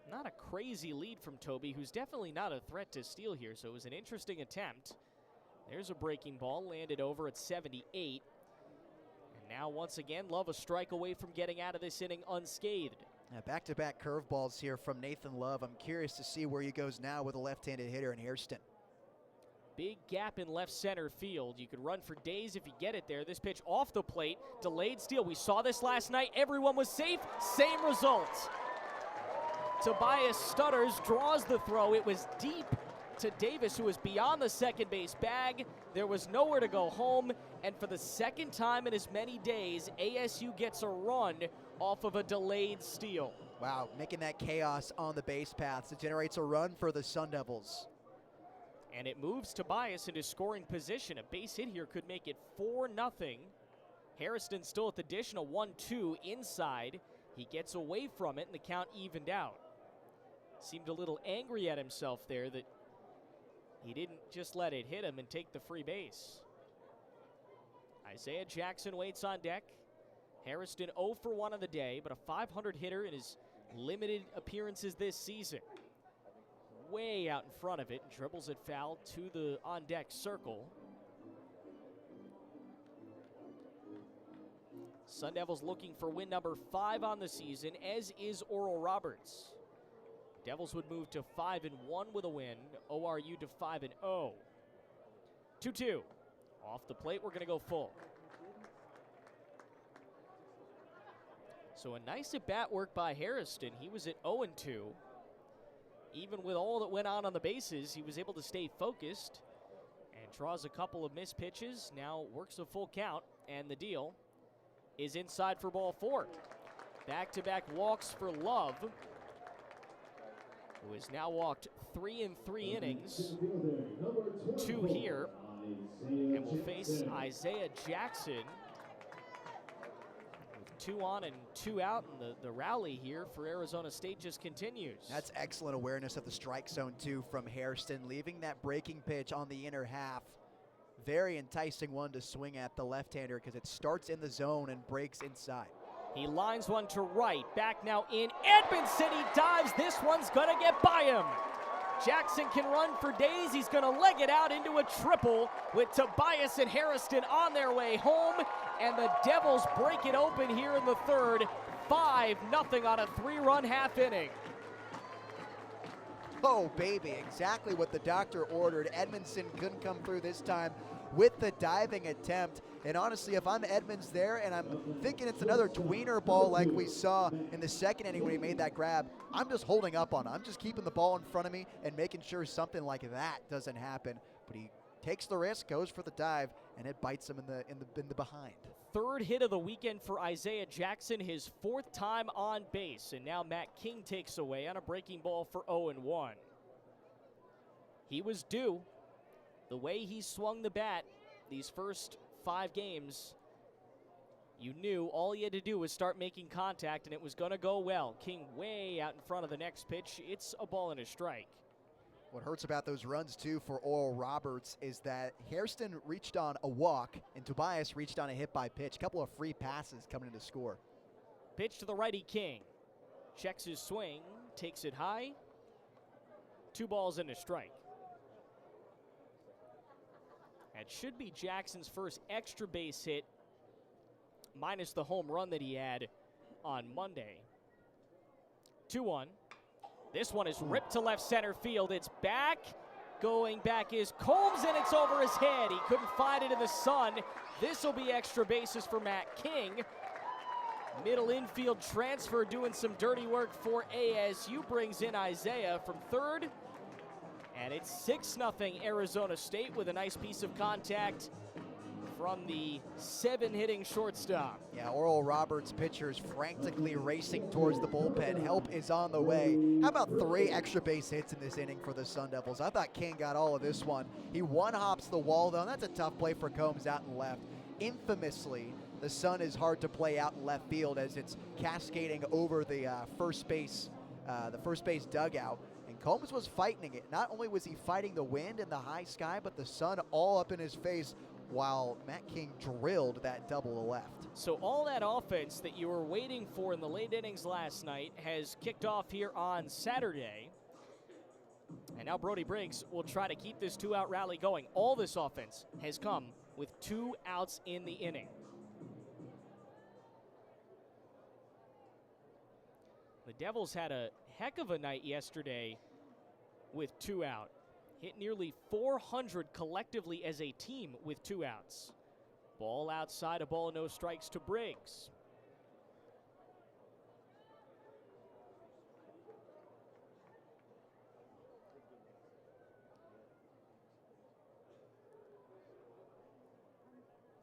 Not a crazy lead from Toby, who's definitely not a threat to steal here, so it was an interesting attempt. There's a breaking ball, landed over at 78. And now once again, Love a strike away from getting out of this inning unscathed. Back-to-back curveballs here from Nathan Love. I'm curious to see where he goes now with a left-handed hitter in Hairston. Big gap in left center field. You could run for days if you get it there. This pitch off the plate, delayed steal. We saw this last night. Everyone was safe. Same result. Tobias stutters, draws the throw. It was deep to Davis, who was beyond the second base bag. There was nowhere to go home. And for the second time in as many days, ASU gets a run off of a delayed steal. Wow, making that chaos on the base paths. It generates a run for the Sun Devils. And it moves Tobias into scoring position. A base hit here could make it 4-0. Harrison still at the dish and a 1-2 inside. He gets away from it and the count evened out. Seemed a little angry at himself there that he didn't just let it hit him and take the free base. Isaiah Jackson waits on deck. Harrison 0 for 1 on the day, but a 500 hitter in his limited appearances this season. Way out in front of it, dribbles it foul to the on-deck circle. Sun Devils looking for win number 5 on the season, as is Oral Roberts. Devils would move to 5-1 with a win. ORU to 5-0. 2-2. Off the plate, we're going to go full. So a nice at-bat work by Harrison. He was at 0-2. Even with all that went on the bases, he was able to stay focused and draws a couple of missed pitches. Now works a full count, and the deal is inside for ball 4. Back-to-back walks for Love, who has now walked 3 in 3 innings. 2 here, and will face Isaiah Jackson. 2 on and 2 out, and the rally here for Arizona State just continues. That's excellent awareness of the strike zone, too, from Hairston, leaving that breaking pitch on the inner half. Very enticing one to swing at the left-hander because it starts in the zone and breaks inside. He lines one to right, back now in Edmondson. He dives. This one's going to get by him. Jackson can run for days. He's going to leg it out into a triple with Tobias and Harrison on their way home. And the Devils break it open here in the third. 5-0 on a 3-run half inning. Oh, baby, exactly what the doctor ordered. Edmondson couldn't come through this time with the diving attempt. And honestly, if I'm Edmonds there and I'm thinking it's another tweener ball like we saw in the second inning when he made that grab, I'm just holding up on it. I'm just keeping the ball in front of me and making sure something like that doesn't happen. But he takes the risk, goes for the dive, and it bites him in the behind. Third hit of the weekend for Isaiah Jackson, his 4th time on base. And now Matt King takes away on a breaking ball for 0-1. He was due. The way he swung the bat these first 5 games, you knew all he had to do was start making contact, and it was going to go well. King way out in front of the next pitch. It's a ball and a strike. What hurts about those runs, too, for Oral Roberts is that Hairston reached on a walk and Tobias reached on a hit by pitch. A couple of free passes coming in to score. Pitch to the righty King. Checks his swing, takes it high. 2 balls and a strike. That should be Jackson's first extra base hit, minus the home run that he had on Monday. 2-1. This one is ripped to left center field. It's back. Going back is Combs, and it's over his head. He couldn't find it in the sun. This will be extra bases for Matt King. Middle infield transfer doing some dirty work for ASU. Brings in Isaiah from third. And it's 6-0 Arizona State with a nice piece of contact from the 7-hitting shortstop. Yeah, Oral Roberts pitchers frantically racing towards the bullpen. Help is on the way. How about 3 extra base hits in this inning for the Sun Devils? I thought King got all of this one. He one-hops the wall, though. That's a tough play for Combs out in left. Infamously, the Sun is hard to play out in left field as it's cascading over the first base dugout. Combs was fighting it. Not only was he fighting the wind and the high sky, but the sun all up in his face while Matt King drilled that double to left. So all that offense that you were waiting for in the late innings last night has kicked off here on Saturday. And now Brody Briggs will try to keep this 2-out rally going. All this offense has come with 2 outs in the inning. The Devils had a heck of a night yesterday with 2 out. hit nearly 400 collectively as a team with 2 outs. Ball outside, a ball, no strikes to Briggs.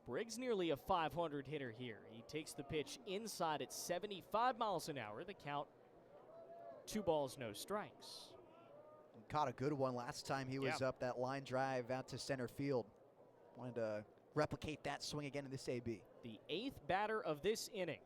Briggs nearly a 500 hitter here. He takes the pitch inside at 75 miles an hour. The count, 2 balls, no strikes. Caught a good one last time he was up, that line drive out to center field. Wanted to replicate that swing again in this AB. The 8th batter of this inning.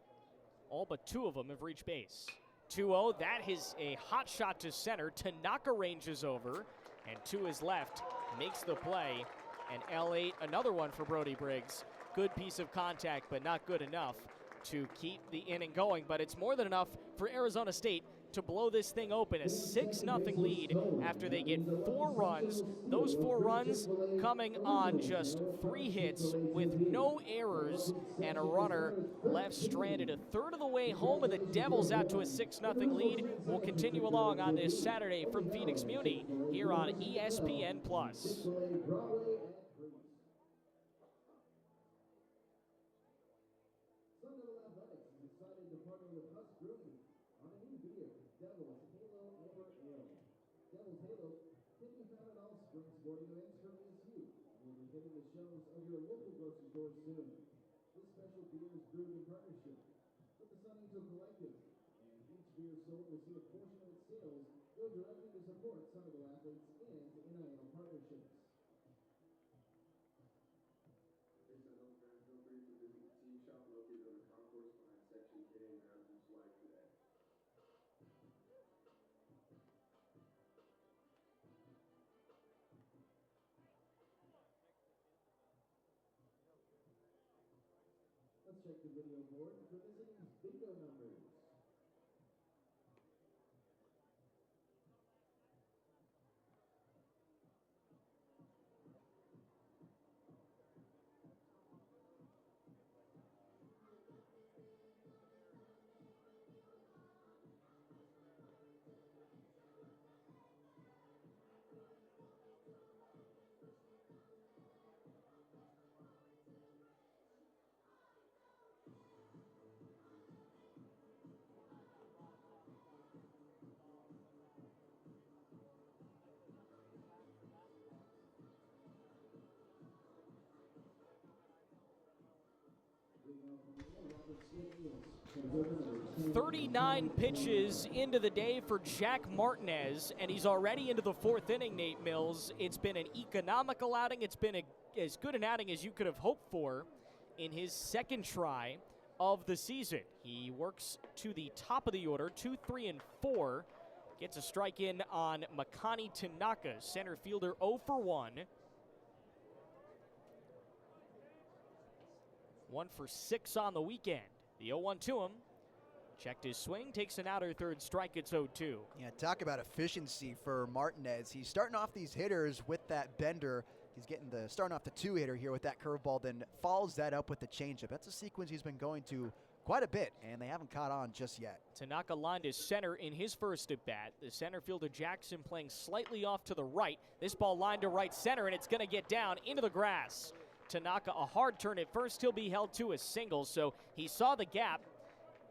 All but 2 of them have reached base. 2-0, that is a hot shot to center. Tanaka ranges over, and to his left, makes the play. And L8, another one for Brody Briggs. Good piece of contact, but not good enough to keep the inning going. But it's more than enough for Arizona State to blow this thing open. A 6-0 lead after they get 4 runs. Those 4 runs coming on just 3 hits with no errors and a runner left stranded a third of the way home, and the Devils out to a 6-0 lead. We'll continue along on this Saturday from Phoenix Muni here on ESPN+. Devil's Halo can be found at all spring sporting events from ESU. We'll be hitting the shelves of your local grocery stores soon. This special beer is brewed in partnership with the Sun Angel Collective, and each beer sold will see a portion of its sales go directly to support Sun Angel athletes and NIL partnerships. Based on Health Brand, feel free to visit the team shop located on the concourse behind Section K and grab some swag today. Let's check the video board for this inning's bingo numbers. Leading 39 pitches into the day for Jack Martinez, and he's already into the 4th inning, Nate Mills. It's been an economical outing. It's been as good an outing as you could have hoped for in his 2nd try of the season. He works to the top of the order, 2, 3, and 4. Gets a strike in on Makani Tanaka, center fielder, 0 for 1. 1 for 6 on the weekend. The 0-1 to him. Checked his swing, takes an outer third strike. It's 0-2. Yeah, talk about efficiency for Martinez. He's starting off these hitters with that bender. He's getting starting off the 2-hitter here with that curveball, then follows that up with the changeup. That's a sequence he's been going to quite a bit, and they haven't caught on just yet. Tanaka lined his center in his first at bat. The center fielder Jackson playing slightly off to the right. This ball lined to right center, and it's going to get down into the grass. Tanaka, a hard turn at first. He'll be held to a single, so he saw the gap,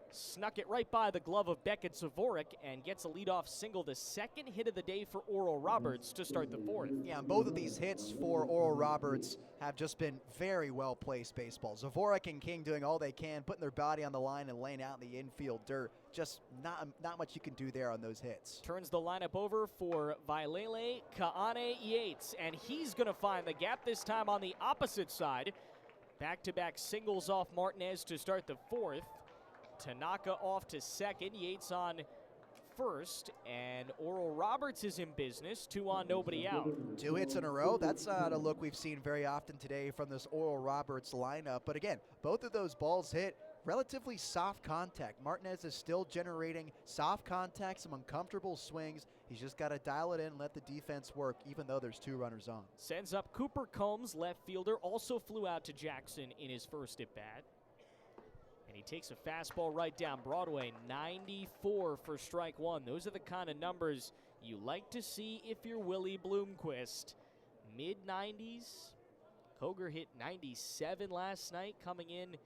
snuck it right by the glove of Beckett Zavorik, and gets a leadoff single, the 2nd hit of the day for Oral Roberts to start the 4th. Yeah, and both of these hits for Oral Roberts have just been very well-placed baseballs. Zavorik and King doing all they can, putting their body on the line and laying out in the infield dirt. Just not much you can do there on those hits. Turns the lineup over for Vailele Kaane Yates, and he's going to find the gap this time on the opposite side. Back-to-back singles off Martinez to start the 4th. Tanaka off to 2nd, Yates on 1st, and Oral Roberts is in business, 2 on, nobody out. 2 hits in a row. That's not a look we've seen very often today from this Oral Roberts lineup. But again, both of those balls hit relatively soft contact. Martinez is still generating soft contact, some uncomfortable swings. He's just got to dial it in and let the defense work, even though there's 2 runners on. Sends up Cooper Combs, left fielder, also flew out to Jackson in his first at bat. And he takes a fastball right down Broadway, 94 for strike 1. Those are the kind of numbers you like to see if you're Willie Bloomquist. Mid-90s. Koger hit 97 last night, coming in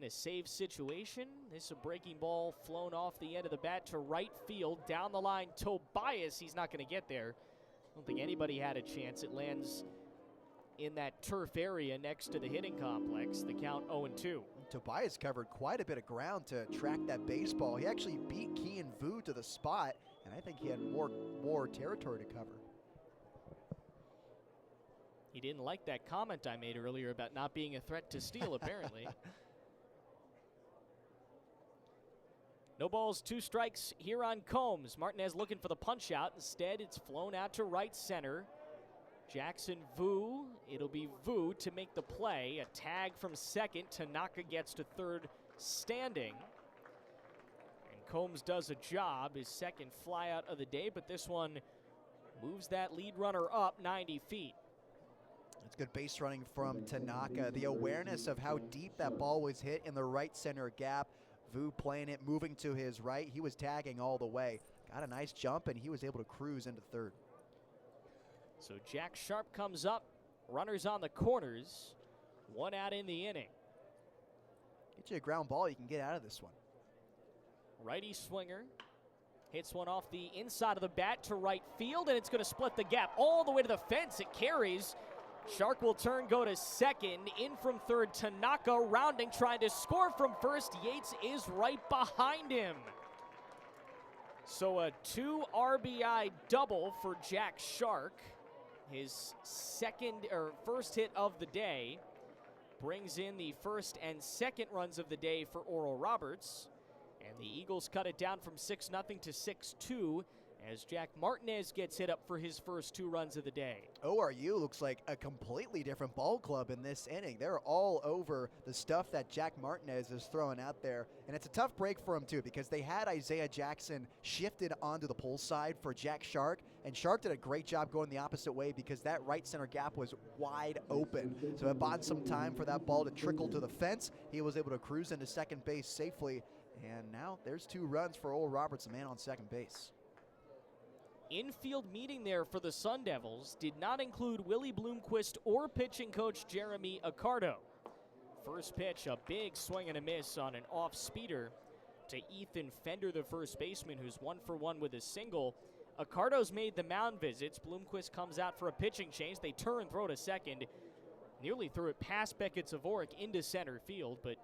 a save situation. This is a breaking ball flown off the end of the bat to right field. Down the line, Tobias. He's not going to get there. I don't think anybody had a chance. It lands in that turf area next to the hitting complex. The count 0-2. Tobias covered quite a bit of ground to track that baseball. He actually beat Key and Vu to the spot, and I think he had more territory to cover. He didn't like that comment I made earlier about not being a threat to steal, apparently. No balls, 2 strikes here on Combs. Martinez looking for the punch out. Instead, it's flown out to right center. Jackson Vu, it'll be Vu to make the play. A tag from second. Tanaka gets to third standing. And Combs does a job, his second flyout of the day, but this one moves that lead runner up 90 feet. That's good base running from Tanaka. The awareness of how deep that ball was hit in the right center gap. Vu playing it, moving to his right. He was tagging all the way. Got a nice jump, and he was able to cruise into third. So Jack Sharp comes up. Runners on the corners. 1 out in the inning. Get you a ground ball, you can get out of this one. Righty swinger. Hits one off the inside of the bat to right field, and it's going to split the gap all the way to the fence. It carries. Shark will turn, go to second. In from third, Tanaka rounding, trying to score from first. Yates is right behind him. So a 2 RBI double for Jack Shark. His first hit of the day brings in the first and second runs of the day for Oral Roberts. And the Eagles cut it down from 6-0 to 6-2 as Jack Martinez gets hit up for his first 2 runs of the day. ORU looks like a completely different ball club in this inning. They're all over the stuff that Jack Martinez is throwing out there. And it's a tough break for him, too, because they had Isaiah Jackson shifted onto the pull side for Jack Shark. And Shark did a great job going the opposite way because that right center gap was wide open. So it bought some time for that ball to trickle to the fence. He was able to cruise into second base safely. And now there's 2 runs for Oral Roberts, the man on second base. Infield meeting there for the Sun Devils did not include Willie Bloomquist or pitching coach Jeremy Accardo. First pitch, a big swing and a miss on an off-speeder to Ethan Fender, the first baseman, who's 1 for 1 with a single. Accardo's made the mound visits. Bloomquist comes out for a pitching change. They turn, throw to second. Nearly threw it past Beckett Zavorik into center field, but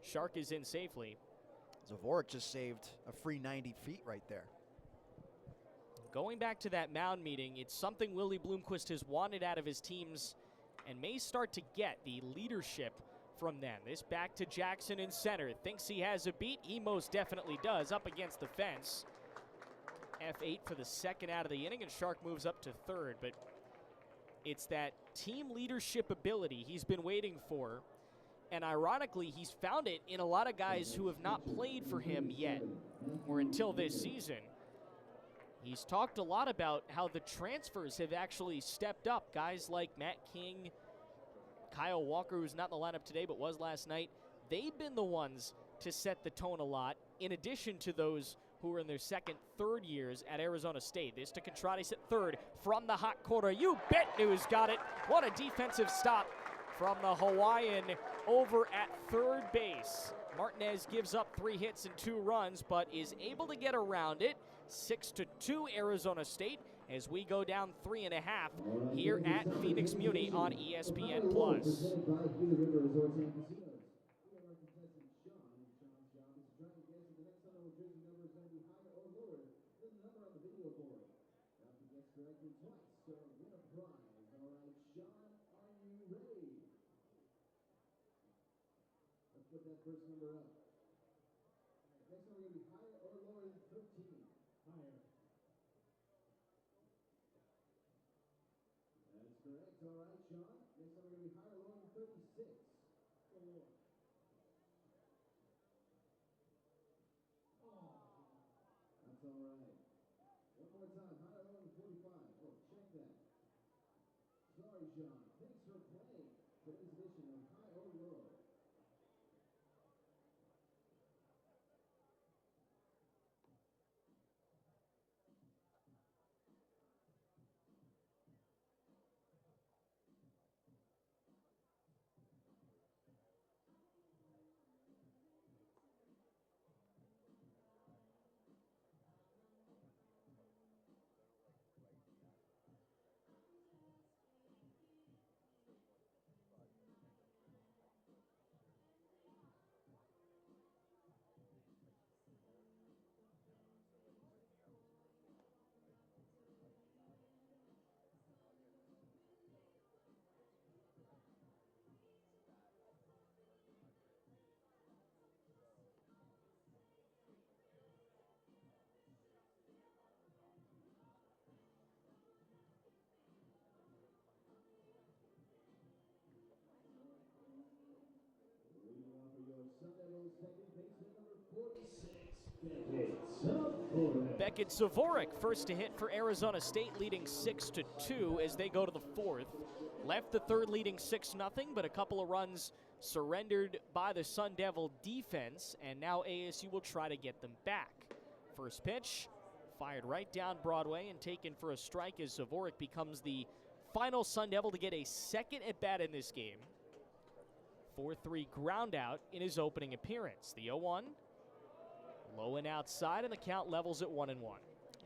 Shark is in safely. Zavorik just saved a free 90 feet right there. Going back to that mound meeting, it's something Willie Bloomquist has wanted out of his teams and may start to get the leadership from them. This back to Jackson in center. Thinks he has a beat. He most definitely does. Up against the fence. F8 for the second out of the inning, and Shark moves up to third. But it's that team leadership ability he's been waiting for. And ironically, he's found it in a lot of guys who have not played for him yet, or until this season. He's talked a lot about how the transfers have actually stepped up. Guys like Matt King, Kyle Walker, who's not in the lineup today but was last night, they've been the ones to set the tone a lot, in addition to those who are in their second, third years at Arizona State. This to Contrades at third from the hot corner. You bet News got it. What a defensive stop from the Hawaiian over at third base. Martinez gives up 3 hits and 2 runs, but is able to get around it. 6-2 Arizona State as we go down 3.5 here at Phoenix Muni on ESPN+. Put that first number up. Next one, we're going to be higher or lower than 13. Higher. That's correct. All right, Sean. Next one, we're going to be higher or lower than 36. Go lower. Oh. That's all right. One more time. Higher or lower than 45. Oh, check that. Sorry, Sean. Thanks for playing today's edition of High or Low. Sun Devils second baseman number 46, Beckett Zavorik, first to hit for Arizona State, leading 6-2 as they go to the fourth. Left the third leading 6-0, but a couple of runs surrendered by the Sun Devil defense, and now ASU will try to get them back. First pitch, fired right down Broadway and taken for a strike as Zavorik becomes the final Sun Devil to get a second at-bat in this game. 4-3 ground out in his opening appearance. The 0-1, low and outside, and the count levels at 1-1.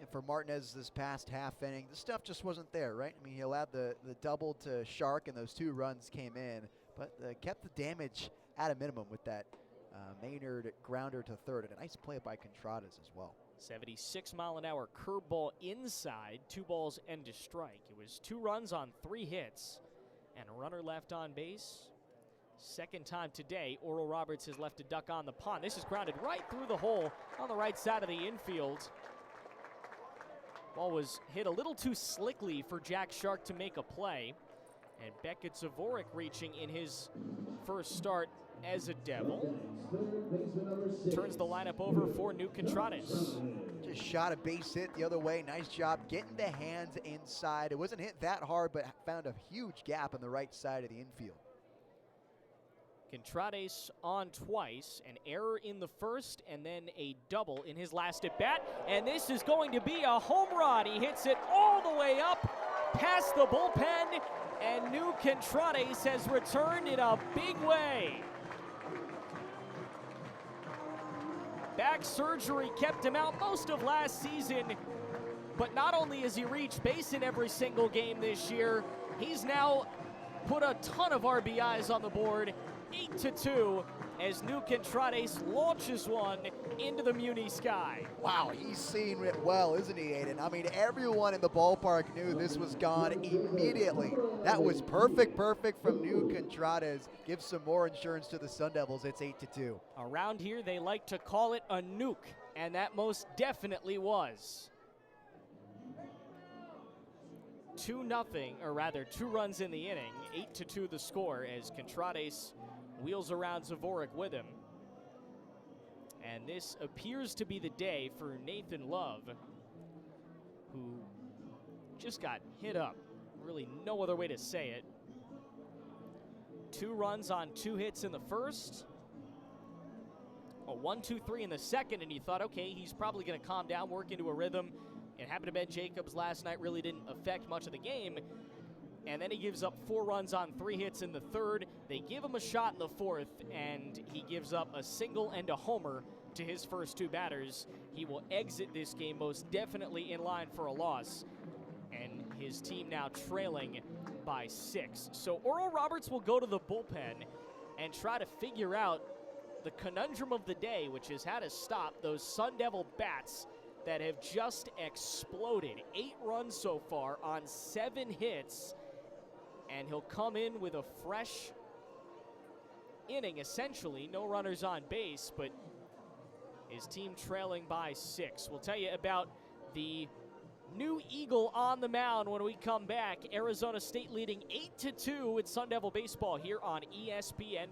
And for Martinez this past half inning, the stuff just wasn't there, right? I mean, he allowed the double to Shark, and those 2 runs came in, but kept the damage at a minimum with that Maynard grounder to third, and a nice play by Contradas as well. 76-mile-an-hour curveball inside, 2 balls and a strike. It was 2 runs on 3 hits, and a runner left on base. Second time today, Oral Roberts has left a duck on the pond. This is grounded right through the hole on the right side of the infield. Ball was hit a little too slickly for Jack Shark to make a play. And Beckett Zavorik reaching in his first start as a Devil. Turns the lineup over for Nuke Contradas. Just shot a base hit the other way. Nice job getting the hands inside. It wasn't hit that hard, but found a huge gap on the right side of the infield. Contradas on twice, an error in the first, and then a double in his last at-bat. And this is going to be a home run. He hits it all the way up past the bullpen, and Nuke Contradas has returned in a big way. Back surgery kept him out most of last season, but not only has he reached base in every single game this year, he's now put a ton of RBIs on the board. 8-2 as Nuke Contradas launches one into the Muni sky. Wow, he's seeing it well, isn't he, Aiden? I mean, everyone in the ballpark knew this was gone immediately. That was perfect from Nuke Contradas. Gives some more insurance to the Sun Devils. It's 8-2. Around here, they like to call it a nuke, and that most definitely was. 2-0, or rather 2 runs in the inning. 8-2 the score as Contradas wheels around Zavorik with him. And this appears to be the day for Nathan Love, who just got hit up. Really no other way to say it. 2 runs on 2 hits in the first. A 1-2-3 in the second, and you thought, okay, he's probably going to calm down, work into a rhythm. It happened to Ben Jacobs last night, really didn't affect much of the game. And then he gives up 4 runs on 3 hits in the third. They give him a shot in the fourth, and he gives up a single and a homer to his first 2 batters. He will exit this game most definitely in line for a loss, and his team now trailing by 6. So Oral Roberts will go to the bullpen and try to figure out the conundrum of the day, which is how to stop those Sun Devil bats that have just exploded. 8 runs so far on 7 hits. And he'll come in with a fresh inning, essentially. No runners on base, but his team trailing by 6. We'll tell you about the new Eagle on the mound when we come back. Arizona State leading 8-2 with Sun Devil baseball here on ESPN+.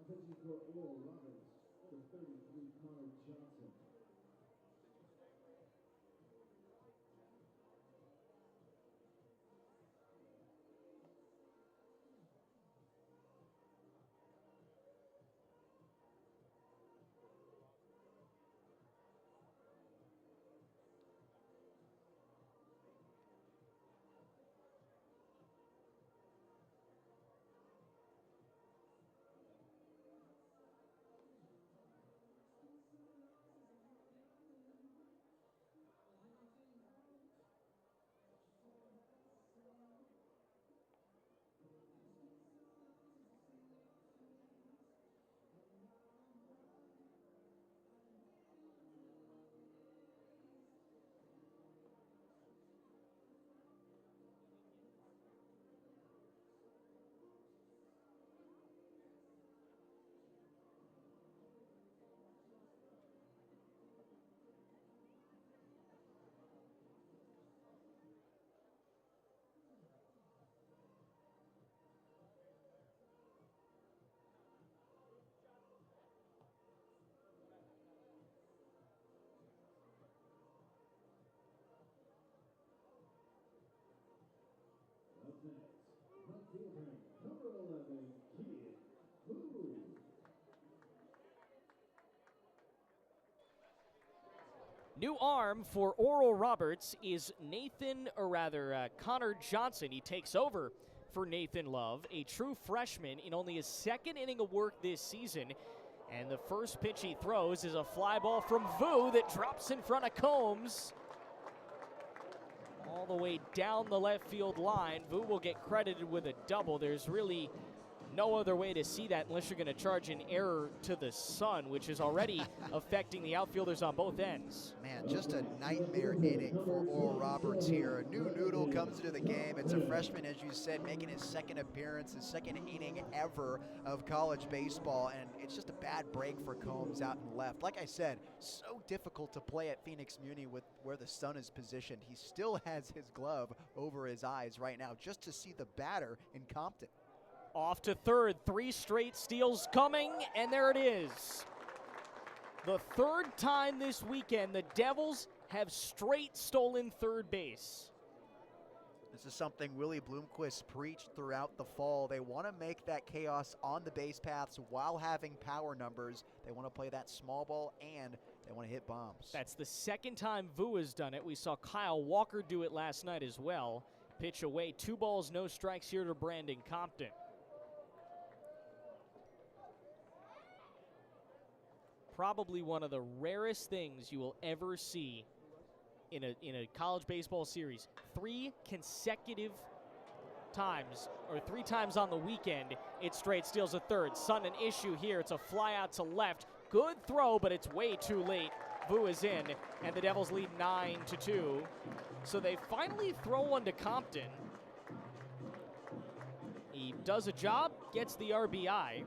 pitching for Oral Roberts, number 33, Connor Johnson. New arm for Oral Roberts is Connor Johnson. He takes over for Nathan Love, a true freshman in only his second inning of work this season. And the first pitch he throws is a fly ball from Vu that drops in front of Combs. All the way down the left field line. Vu will get credited with a double. There's really no other way to see that unless you're going to charge an error to the sun, which is already affecting the outfielders on both ends. Man, just a nightmare inning for Oral Roberts here. A new noodle comes into the game. It's a freshman, as you said, making his second appearance, his second inning ever of college baseball, and it's just a bad break for Combs out and left. Like I said, so difficult to play at Phoenix Muni with where the sun is positioned. He still has his glove over his eyes right now just to see the batter in Compton. Off to third, 3 straight steals coming, and there it is. The third time this weekend the Devils have straight stolen third base. This is something Willie Bloomquist preached throughout the fall. They want to make that chaos on the base paths while having power numbers. They want to play that small ball, and they want to hit bombs. That's the second time Vu has done it. We saw Kyle Walker do it last night as well. Pitch away, 2 balls, no strikes here to Brandon Compton. Probably one of the rarest things you will ever see in a college baseball series. 3 consecutive times, or 3 times on the weekend, it straight steals a third. Sun an issue here. It's a fly out to left. Good throw, but it's way too late. Vu is in, and the Devils lead 9-2. So they finally throw one to Compton. He does a job, gets the RBI.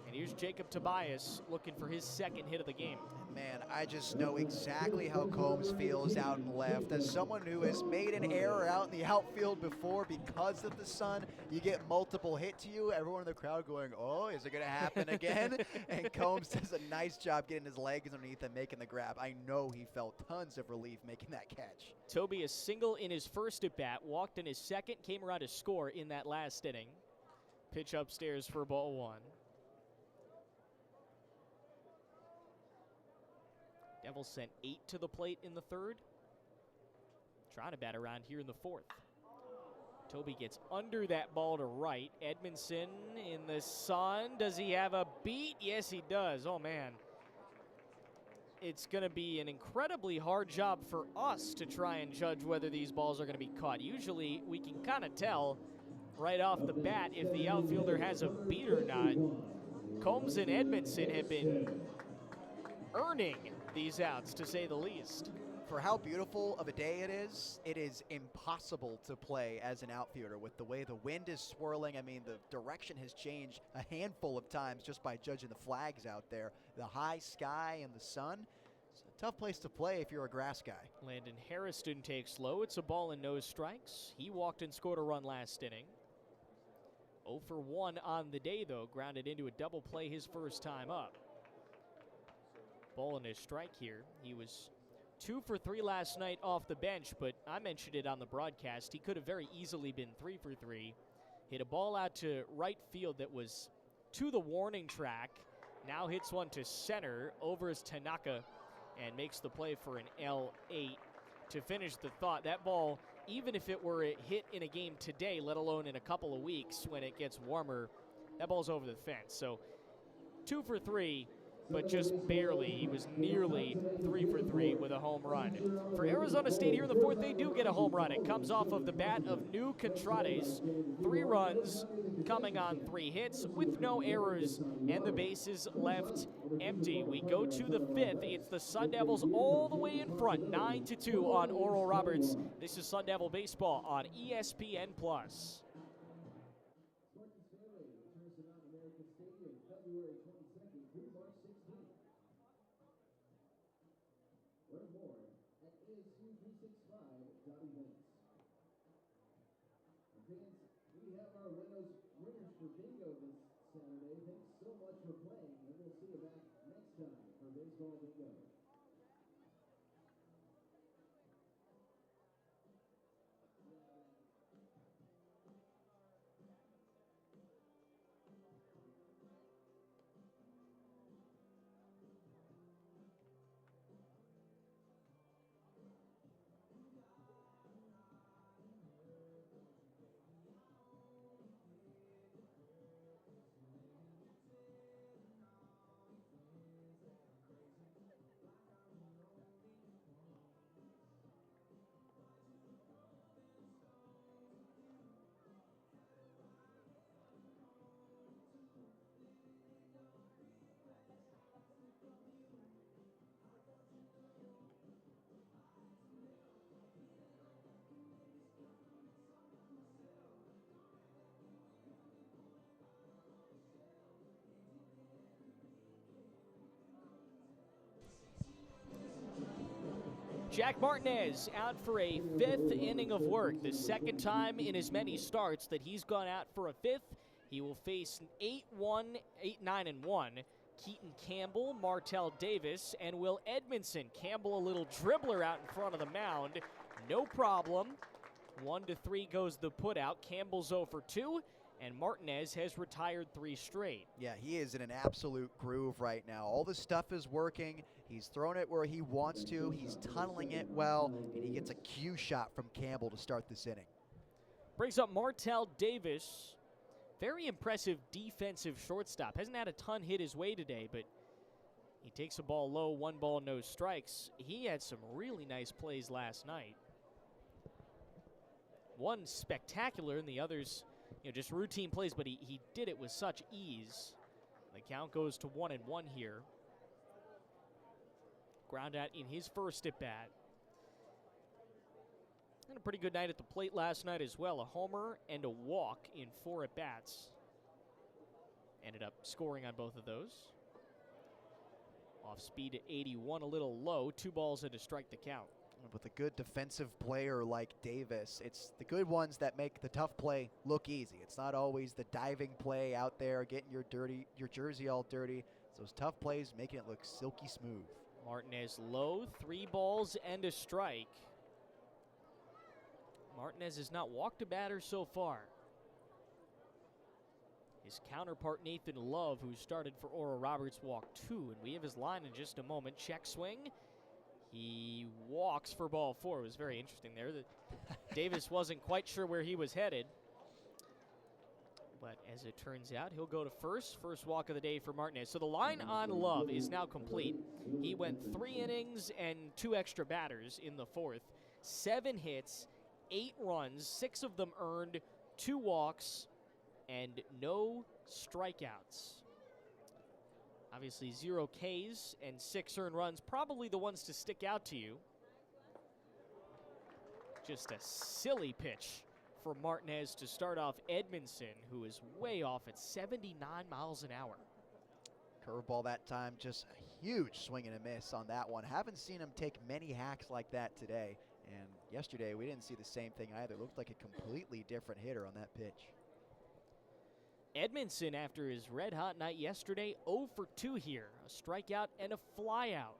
And here's Jacob Tobias looking for his second hit of the game. Man, I just know exactly how Combs feels out and left. As someone who has made an error out in the outfield before because of the sun, you get multiple hit to you. Everyone in the crowd going, oh, is it going to happen again? And Combs does a nice job getting his legs underneath and making the grab. I know he felt tons of relief making that catch. Toby, a single in his first at-bat, walked in his second, came around to score in that last inning. Pitch upstairs for ball 1. Devils sent 8 to the plate in the third. Trying to bat around here in the fourth. Toby gets under that ball to right. Edmondson in the sun. Does he have a beat? Yes, he does. Oh, man. It's going to be an incredibly hard job for us to try and judge whether these balls are going to be caught. Usually, we can kind of tell right off the bat if the outfielder has a beat or not. Combs and Edmondson have been earning these outs, to say the least. For how beautiful of a day it is impossible to play as an outfielder with the way the wind is swirling. I mean, the direction has changed a handful of times just by judging the flags out there. The high sky and the sun, it's a tough place to play if you're a grass guy. Landon Harrison takes low. It's a ball and no strikes. He walked and scored a run last inning. 0 for 1 on the day, though. Grounded into a double play his first time up. Ball and a strike here. He was 2 for 3 last night off the bench, but I mentioned it on the broadcast. He could have very easily been 3 for 3. Hit a ball out to right field that was to the warning track. Now hits one to center over his Tanaka and makes the play for an L8. To finish the thought, that ball, even if it were a hit in a game today, let alone in a couple of weeks when it gets warmer, that ball's over the fence. So 2 for 3. But just barely. He was nearly 3 for 3 with a home run. For Arizona State here in the fourth, they do get a home run. It comes off of the bat of New Contrades. 3 runs coming on 3 hits with no errors, and the bases left empty. We go to the 5th. It's the Sun Devils all the way in front, 9-2 on Oral Roberts. This is Sun Devil Baseball on ESPN+. We have our winners for bingo this Saturday. Thanks so much for playing, and we'll see you back next time for baseball bingo. Jack Martinez out for a 5th inning of work, the second time in as many starts that he's gone out for a 5th. He will face 8-9-1 Keaton Campbell, Martell Davis, and Will Edmondson. Campbell, a little dribbler out in front of the mound. No problem. 1-3 goes the put out. Campbell's 0 for 2, and Martinez has retired 3 straight. Yeah, he is in an absolute groove right now. All the stuff is working. He's throwing it where he wants to. He's tunneling it well, and he gets a cue shot from Campbell to start this inning. Brings up Martell Davis. Very impressive defensive shortstop. Hasn't had a ton hit his way today, but he takes a ball low, 1 ball, no strikes. He had some really nice plays last night. One spectacular, and the others, just routine plays, but he did it with such ease. The count goes to 1-1 here. Ground out in his first at bat. And a pretty good night at the plate last night as well. A homer and a walk in 4 at-bats. Ended up scoring on both of those. Off speed at 81, a little low. 2 balls and a strike to count. With a good defensive player like Davis, it's the good ones that make the tough play look easy. It's not always the diving play out there, getting your jersey all dirty. It's those tough plays making it look silky smooth. Martinez low, 3 balls and a strike. Martinez has not walked a batter so far. His counterpart, Nathan Love, who started for Oral Roberts, walked 2, and we have his line in just a moment. Check swing. He walks for ball 4. It was very interesting there that Davis wasn't quite sure where he was headed. But as it turns out, he'll go to first walk of the day for Martinez. So the line on Love is now complete. He went 3 innings and 2 extra batters in the 4th. 7 hits, 8 runs, 6 of them earned, 2 walks, and no strikeouts. Obviously 0 Ks and 6 earned runs, probably the ones to stick out to you. Just a silly pitch for Martinez to start off Edmondson, who is way off at 79 miles an hour. Curveball that time, just a huge swing and a miss on that one. Haven't seen him take many hacks like that today. And yesterday we didn't see the same thing either. Looked like a completely different hitter on that pitch. Edmondson, after his red-hot night yesterday, 0 for 2 here. A strikeout and a flyout.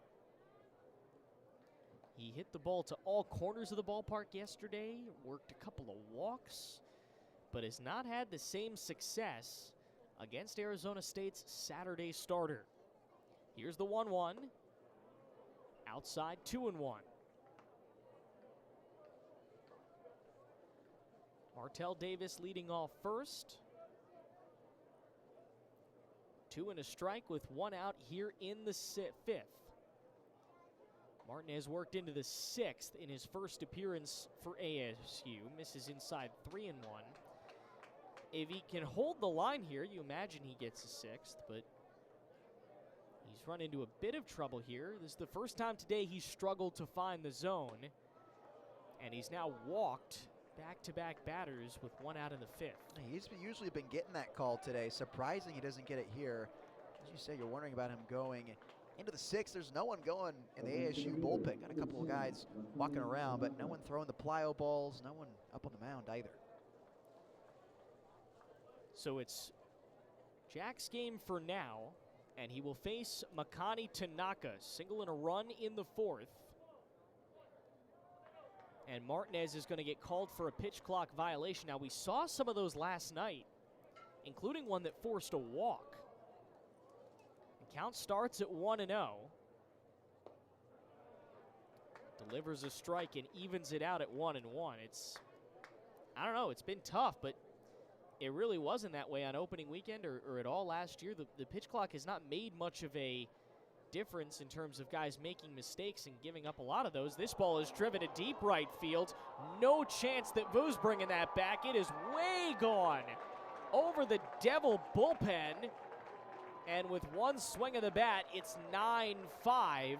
He hit the ball to all corners of the ballpark yesterday, worked a couple of walks, but has not had the same success against Arizona State's Saturday starter. Here's the 1-1. Outside, 2-1. Martell Davis leading off first. 2 and a strike with 1 out here in the 5th. Martinez worked into the 6th in his first appearance for ASU. Misses inside 3-1. If he can hold the line here, you imagine he gets a 6th, but he's run into a bit of trouble here. This is the first time today he's struggled to find the zone, and he's now walked back-to-back batters with 1 out in the 5th. He's usually been getting that call today. Surprising he doesn't get it here. As you say, you're wondering about him going into the 6th. There's no one going in the ASU bullpen. Got a couple of guys walking around, but no one throwing the plyo balls, no one up on the mound either. So it's Jack's game for now, and he will face Makani Tanaka. Single and a run in the 4th. And Martinez is going to get called for a pitch clock violation. Now, we saw some of those last night, including one that forced a walk. The count starts at 1-0. Delivers a strike and evens it out at 1-1. I don't know, it's been tough, but it really wasn't that way on opening weekend or at all last year. The pitch clock has not made much of a difference in terms of guys making mistakes and giving up a lot of those. This ball is driven to deep right field. No chance that Vu's bringing that back. It is way gone over the Devil bullpen. And with one swing of the bat, it's 9-5.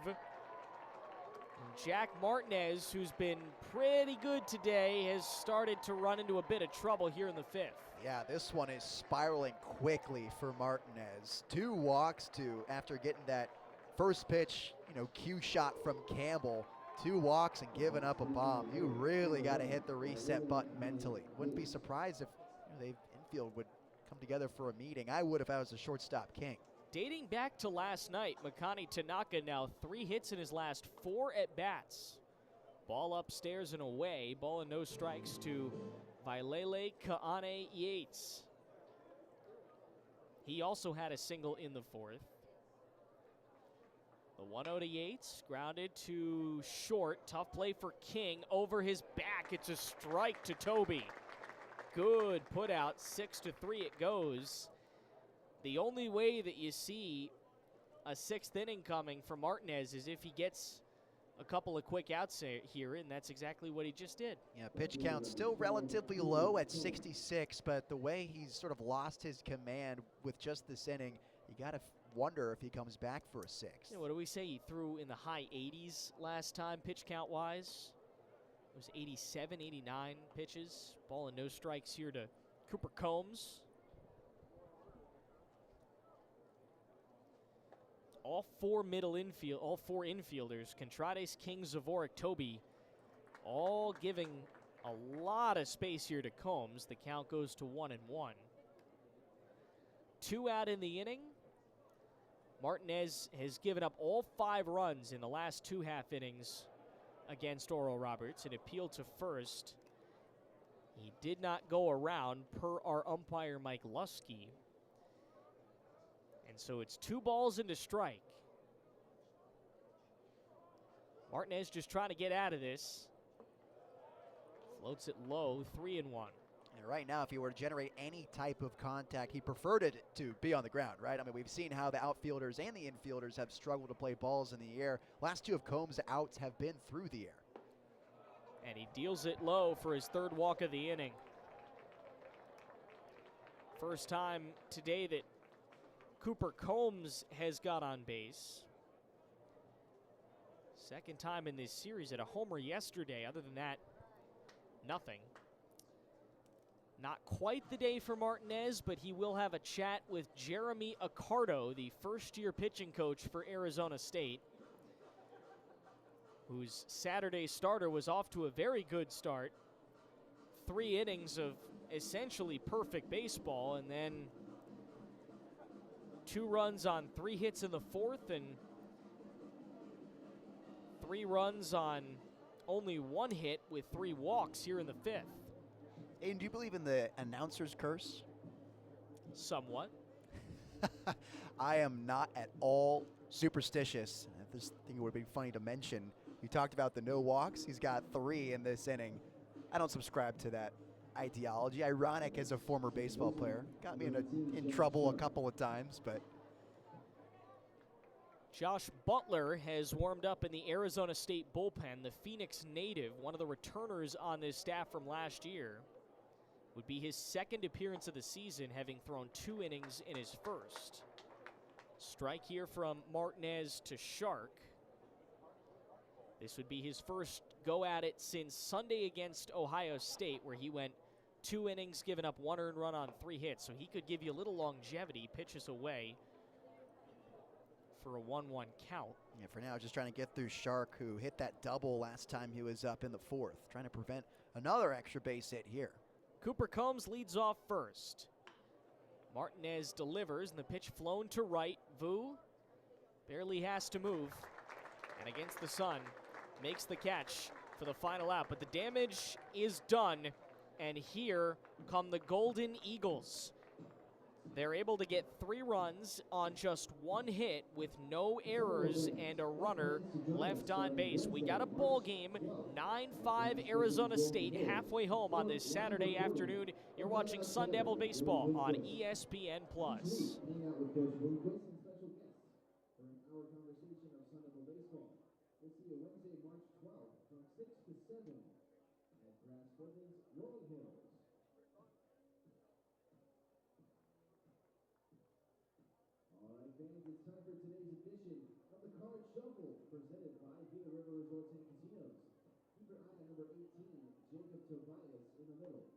Jack Martinez, who's been pretty good today, has started to run into a bit of trouble here in the 5th. Yeah, this one is spiraling quickly for Martinez. 2 walks after getting that first pitch, cue shot from Campbell. 2 walks and giving up a bomb. You really got to hit the reset button mentally. Wouldn't be surprised if they infield would come together for a meeting. I would if I was the shortstop king. Dating back to last night, Makani Tanaka now 3 hits in his last 4 at-bats. Ball upstairs and away. Ball and no strikes to Vailele Kaane Yates. He also had a single in the 4th. The 1-0 to Yates, grounded to short. Tough play for King. Over his back, it's a strike to Toby. Good put out, 6-3 it goes. The only way that you see a 6th inning coming for Martinez is if he gets a couple of quick outs here, and that's exactly what he just did. Yeah, pitch count still relatively low at 66, but the way he's sort of lost his command with just this inning, you got to wonder if he comes back for a 6th. Yeah, what do we say? He threw in the high 80s last time, pitch count-wise. It was 87, 89 pitches. Ball and no strikes here to Cooper Combs. All 4 infielders, Contrades, King, Zavorik, Toby, all giving a lot of space here to Combs. The count goes to 1-1. 2 out in the inning. Martinez has given up all 5 runs in the last 2 half innings against Oral Roberts. An appeal to first. He did not go around per our umpire Mike Lusky. And so it's 2 balls and a strike. Martinez just trying to get out of this. Floats it low, 3-1. And right now, if he were to generate any type of contact, he preferred it to be on the ground, right? I mean, we've seen how the outfielders and the infielders have struggled to play balls in the air. Last 2 of Combs' outs have been through the air. And he deals it low for his 3rd walk of the inning. First time today that Cooper Combs has got on base. Second time in this series, at a homer yesterday. Other than that, nothing. Not quite the day for Martinez, but he will have a chat with Jeremy Accardo, the first-year pitching coach for Arizona State, whose Saturday starter was off to a very good start. 3 innings of essentially perfect baseball, and then 2 runs on 3 hits in the 4th, and 3 runs on only 1 hit with 3 walks here in the 5th. Aiden, do you believe in the announcer's curse? Somewhat. I am not at all superstitious. I just think it would be funny to mention. You talked about the no walks. He's got 3 in this inning. I don't subscribe to that ideology. Ironic as a former baseball player. Got me in trouble a couple of times, but. Josh Butler has warmed up in the Arizona State bullpen. The Phoenix native, one of the returners on this staff from last year, would be his 2nd appearance of the season, having thrown 2 innings in his 1st. Strike here from Martinez to Shark. This would be his first go at it since Sunday against Ohio State, where he went 2 innings, giving up 1 earned run on 3 hits. So he could give you a little longevity, pitches away for a 1-1 count. Yeah, for now, just trying to get through Shark, who hit that double last time he was up in the 4th. Trying to prevent another extra base hit here. Cooper Combs leads off first. Martinez delivers, and the pitch flown to right. Vu barely has to move, and against the sun, makes the catch for the final out. But the damage is done, and here come the Golden Eagles. They're able to get 3 runs on just 1 hit with no errors and a runner left on base. We got a ball game, 9-5 Arizona State, halfway home on this Saturday afternoon. You're watching Sun Devil Baseball on ESPN+. Hang out with Coach Blue, with some special guests for an hour conversation of Sun Devil Baseball. We'll see you Wednesday, March 12th from 6 to 7 at Grass Brothers, Rolling Hills. All right, fans, it's time for today's edition of the Card Shuffle, presented by Gila River Resorts and Casinos. Keep your eye on number 18, Jacob Tobias, in the middle.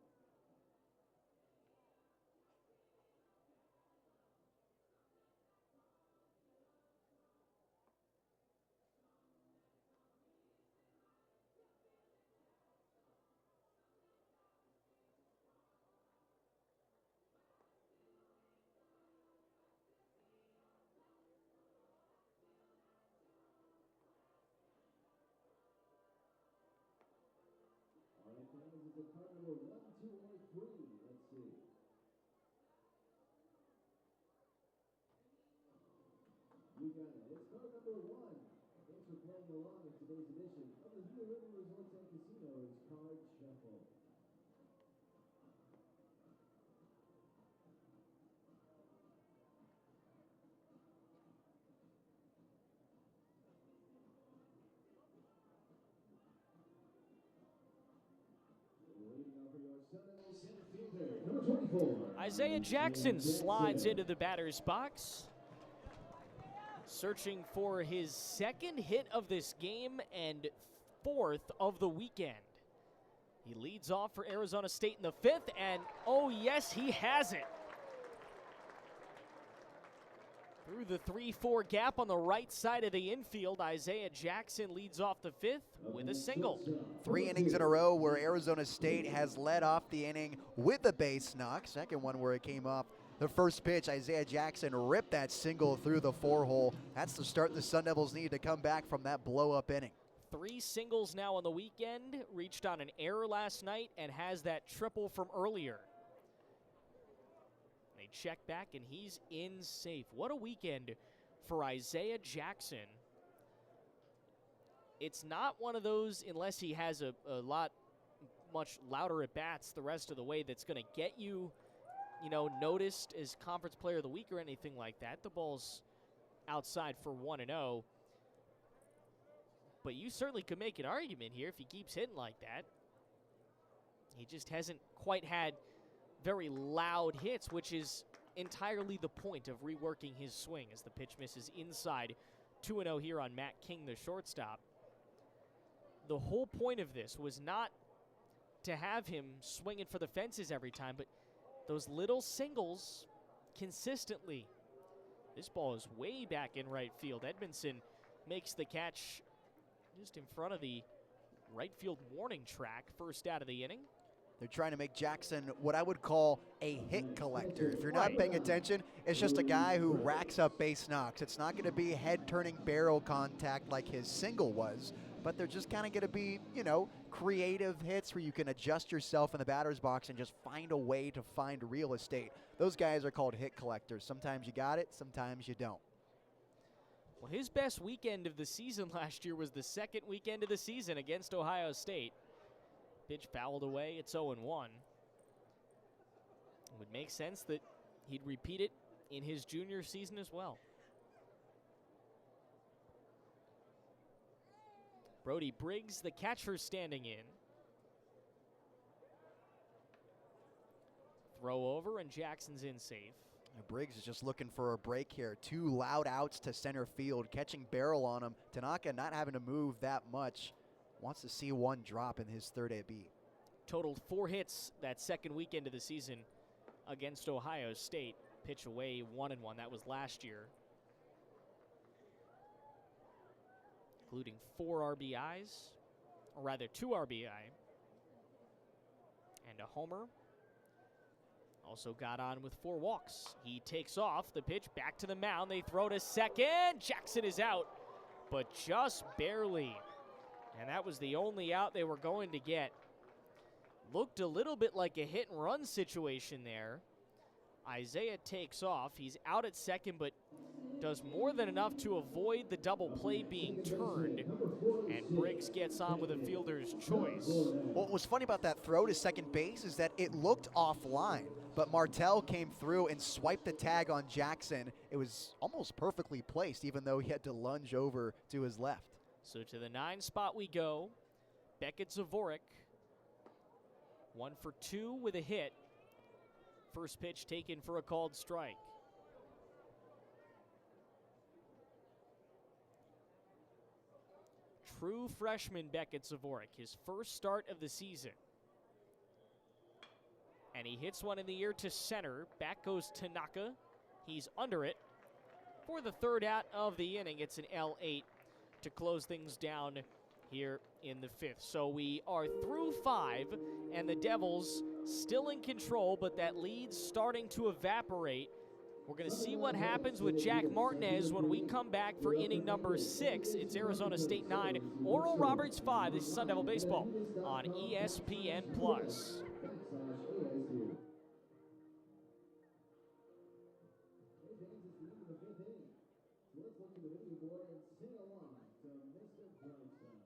the card number 1283. Let's see. You got it. It's card number 1. Thanks for playing along in today's edition of the Gila River Resorts and Casinos Card Shuffle. Number 24. Isaiah Jackson slides into the batter's box, searching for his second hit of this game and fourth of the weekend. He leads off for Arizona State in the 5th, and oh yes, he has it. Through the 3-4 gap on the right side of the infield, Isaiah Jackson leads off the 5th with a single. 3 innings in a row where Arizona State has led off the inning with a base knock. Second one where it came off the first pitch. Isaiah Jackson ripped that single through the 4-hole. That's the start the Sun Devils need to come back from that blow-up inning. 3 singles now on the weekend, reached on an error last night and has that triple from earlier. They check back and he's in safe. What a weekend for Isaiah Jackson. It's not one of those, unless he has a much louder at bats the rest of the way, that's going to get you, noticed as Conference Player of the Week or anything like that. The ball's outside for 1-0. But you certainly could make an argument here if he keeps hitting like that. He just hasn't quite had very loud hits, which is entirely the point of reworking his swing, as the pitch misses inside. 2-0 here on Matt King, the shortstop. The whole point of this was not to have him swinging for the fences every time, but those little singles consistently. This ball is way back in right field. Edmondson makes the catch just in front of the right field warning track, first out of the inning. They're trying to make Jackson what I would call a hit collector. If you're not paying attention, it's just a guy who racks up base knocks. It's not going to be head-turning barrel contact like his single was, but they're just kind of going to be, creative hits where you can adjust yourself in the batter's box and just find a way to find real estate. Those guys are called hit collectors. Sometimes you got it, sometimes you don't. Well, his best weekend of the season last year was the second weekend of the season against Ohio State. Pitch fouled away, it's 0-1. It would make sense that he'd repeat it in his junior season as well. Brody Briggs, the catcher, standing in. Throw over, and Jackson's in safe. Briggs is just looking for a break here. 2 loud outs to center field, catching barrel on him. Tanaka not having to move that much. Wants to see 1 drop in his third AB. Totaled 4 hits that second weekend of the season against Ohio State. Pitch away 1-1. That was last year. Including 4 RBIs, or rather 2 RBI, and a homer. Also got on with 4 walks. He takes off. The pitch back to the mound. They throw to second. Jackson is out, but just barely. And that was the only out they were going to get. Looked a little bit like a hit and run situation there. Isaiah takes off. He's out at second, but does more than enough to avoid the double play being turned. And Briggs gets on with a fielder's choice. What was funny about that throw to second base is that it looked offline, but Martell came through and swiped the tag on Jackson. It was almost perfectly placed, even though he had to lunge over to his left. So to the 9 spot we go. Beckett Zavorik, 1 for 2 with a hit. First pitch taken for a called strike. True freshman Beckett Zavorik, his first start of the season. And he hits one in the air to center. Back goes Tanaka. He's under it. For the third out of the inning, it's an L8 to close things down here in the 5th. So we are through 5, and the Devils still in control, but that lead's starting to evaporate We're going to see what happens with Jack Martinez when we come back for inning number 6. It's Arizona State 9, Oral Roberts 5. This is Sun Devil Baseball on ESPN+. Let's look at the video board and sing along to Mr. Brightside.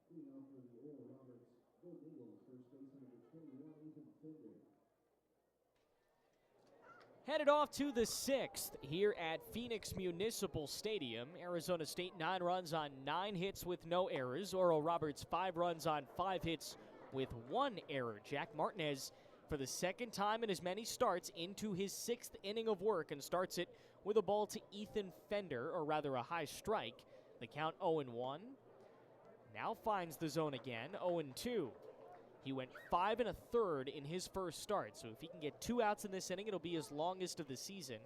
Leading off for the Oral Roberts Golden Eagles, first baseman number 21, Aiden Fender. Headed off to the 6th here at Phoenix Municipal Stadium. Arizona State 9 runs on 9 hits with no errors. Oral Roberts 5 runs on 5 hits with 1 error. Jack Martinez, for the second time in as many starts, into his 6th inning of work and starts it with a ball to Ethan Fender, or rather a high strike. The count 0-1. Now finds the zone again, 0-2. He went 5 1/3 in his first start, so if he can get 2 outs in this inning, it'll be his longest of the season,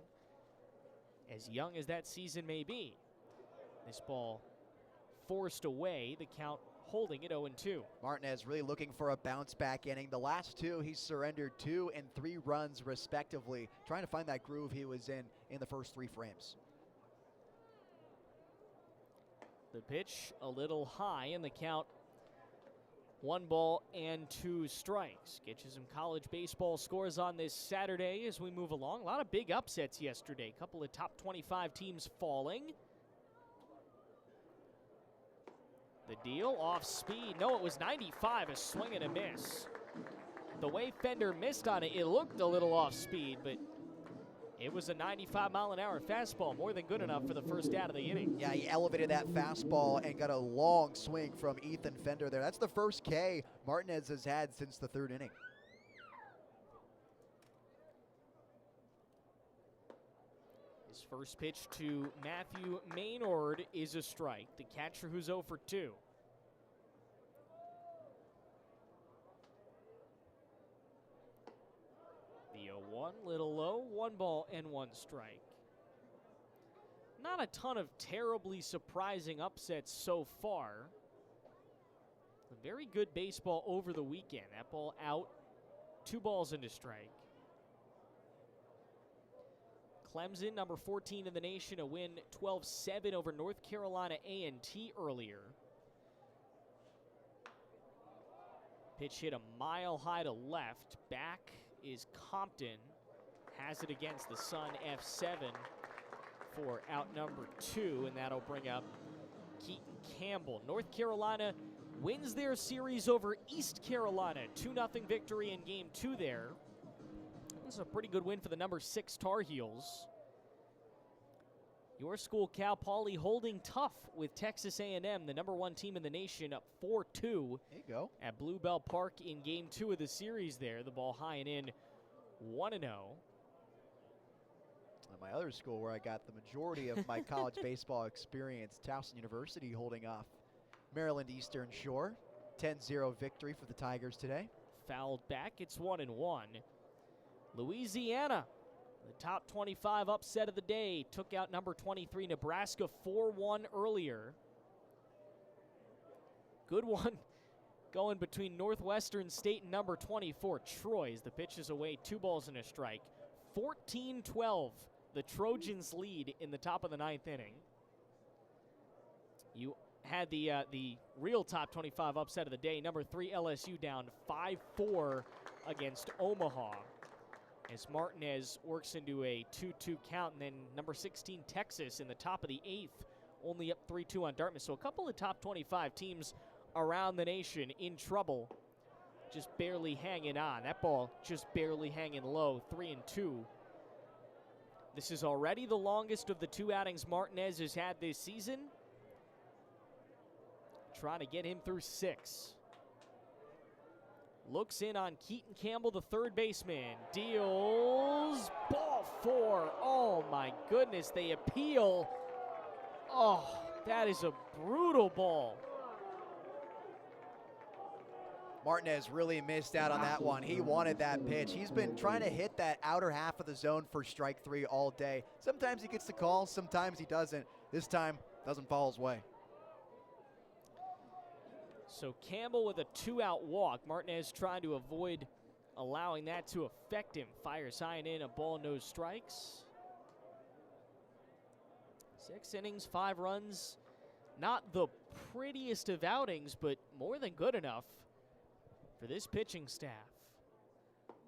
as young as that season may be. This ball forced away, the count holding at 0-2. Martinez really looking for a bounce-back inning. The last 2, he surrendered 2 and 3 runs respectively, trying to find that groove he was in the first 3 frames. The pitch a little high, and the count 1-2 strikes. Get you some college baseball scores on this Saturday as we move along. A lot of big upsets yesterday. A couple of top 25 teams falling. The deal off speed. No, it was 95, a swing and a miss. The way Fender missed on it, it looked a little off speed, but it was a 95-mile-an-hour fastball, more than good enough for the first out of the inning. Yeah, he elevated that fastball and got a long swing from Ethan Fender there. That's the first K Martinez has had since the 3rd inning. His first pitch to Matthew Maynard is a strike. The catcher who's 0 for 2. The 0-1, little low, 1-1 strike. Not a ton of terribly surprising upsets so far. A very good baseball over the weekend. That ball out, 2 balls into strike. Clemson, number 14 in the nation, a win 12-7 over North Carolina A&T earlier. Pitch hit a mile high to left. Back is Compton. Has it against the Sun, F7 for out number 2, and that'll bring up Keaton Campbell. North Carolina wins their series over East Carolina. 2-0 victory in game 2 there. This is a pretty good win for the number 6 Tar Heels. Your school, Cal Poly, holding tough with Texas A&M, the number 1 team in the nation, up 4-2. There you go. At Bluebell Park in game 2 of the series there. The ball high and in, 1-0. My other school where I got the majority of my college baseball experience, Towson University, holding off Maryland Eastern Shore. 10-0 victory for the Tigers today. Fouled back, it's 1-1. Louisiana, the top 25 upset of the day, took out number 23 Nebraska 4-1 earlier. Good one going between Northwestern State and number 24, Troy's. The pitch is away, 2 balls and a strike. 14-12, the Trojans lead in the top of the 9th inning. You had the real top 25 upset of the day. Number 3 LSU down 5-4 against Omaha, as Martinez works into a 2-2 count. And then number 16 Texas in the top of the 8th, only up 3-2 on Dartmouth. So a couple of top 25 teams around the nation in trouble, just barely hanging on. That ball just barely hanging low, 3-2. This is already the longest of the 2 outings Martinez has had this season. Trying to get him through 6. Looks in on Keaton Campbell, the third baseman. Deals. Ball 4. Oh, my goodness. They appeal. Oh, that is a brutal ball. Martinez really missed out on that one. He wanted that pitch. He's been trying to hit that outer half of the zone for strike 3 all day. Sometimes he gets the call, sometimes he doesn't. This time, doesn't fall his way. So Campbell with a 2-out walk. Martinez trying to avoid allowing that to affect him. Fires high and in, a ball, no strikes. 6 innings, 5 runs. Not the prettiest of outings, but more than good enough for this pitching staff.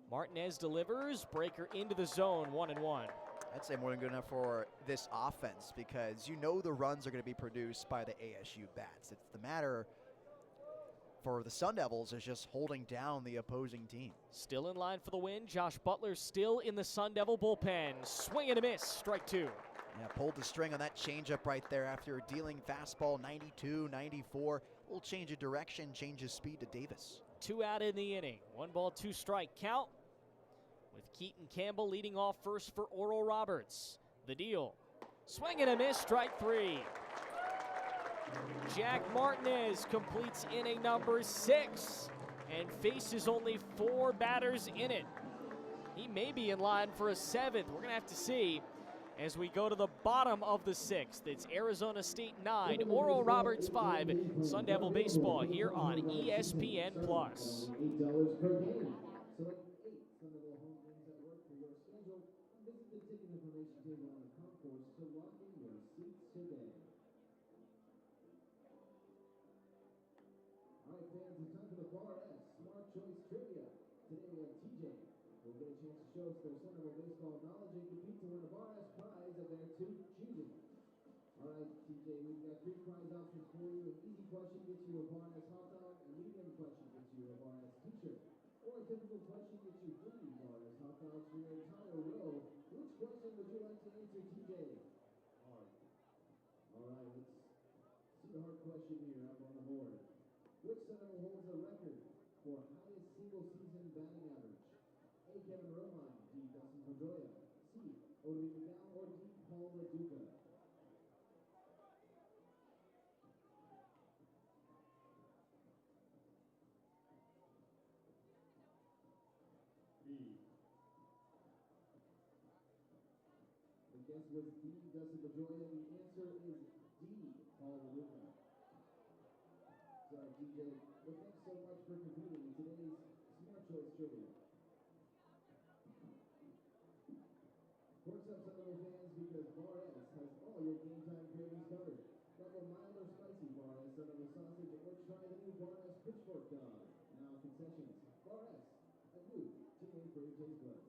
Martinez delivers, breaker into the zone, 1-1. I'd say more than good enough for this offense, because you know the runs are going to be produced by the ASU bats. It's the matter for the Sun Devils is just holding down the opposing team. Still in line for the win. Josh Butler still in the Sun Devil bullpen. Swing and a miss, strike 2. Yeah, pulled the string on that changeup right there after dealing fastball 92, 94. A little change of direction, changes speed to Davis. 2 out in the inning. 1 ball, 2 strike count, with Keaton Campbell leading off first for Oral Roberts. The deal. Swing and a miss, strike 3. Jack Martinez completes inning number 6 and faces only 4 batters in it. He may be in line for a 7th. We're going to have to see as we go to the bottom of the 6th. It's Arizona State 9, Oral Roberts 5, Sun Devil Baseball here on ESPN+. $8 per game. Select 8 Sun Devil home games at work for your schedule. Visit the ticket information table on the concourse to lock in your seats today. All right, fans, it's time for the Bar S Smart Choice Trivia. Today we have TJ, who will get a chance to show us their Sun Devil baseball knowledge and compete to win a Bar S prize of their choosing. All right, TJ, we've got 3 prize options for you. An easy question gets you a Bar S hot dog. A medium question gets you a Bar S t-shirt. Or a difficult question gets you 3 Bar S hot dogs for your entire row. Which question would you like to answer, TJ? Hard. All right, let's see the hard question here up on the board. Which Sun Devil holds the record for highest single-season batting average? A. Kevin Roman, D. Dustin Pedroia, C. Odie McDowell, or D. Paul LaDuca? The guess was D. Dustin Pedroia. The answer is D. Paul LaDuca. So, DJ, well, thanks so much for competing in today's Smart Choice Trivia. Works up, Sun Devil fans, because Bar S has all your game time cravings covered. Grab a mild or spicy Bar S Sun Devil sausage, or try the new Bar S pitchfork dog. Now concessions. Bar S, a new team for your taste buds.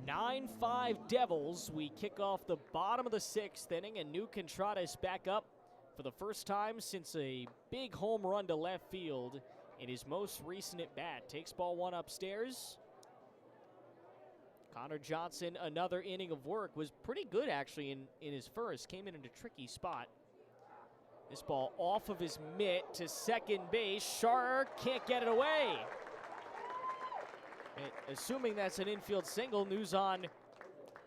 9-5 Devils. We kick off the bottom of the 6th inning, and New Contreras back up for the first time since a big home run to left field in his most recent at bat. Takes ball 1 upstairs. Connor Johnson, another inning of work, was pretty good actually in his first. Came in a tricky spot. This ball off of his mitt to second base. Shark can't get it away. Assuming that's an infield single, News on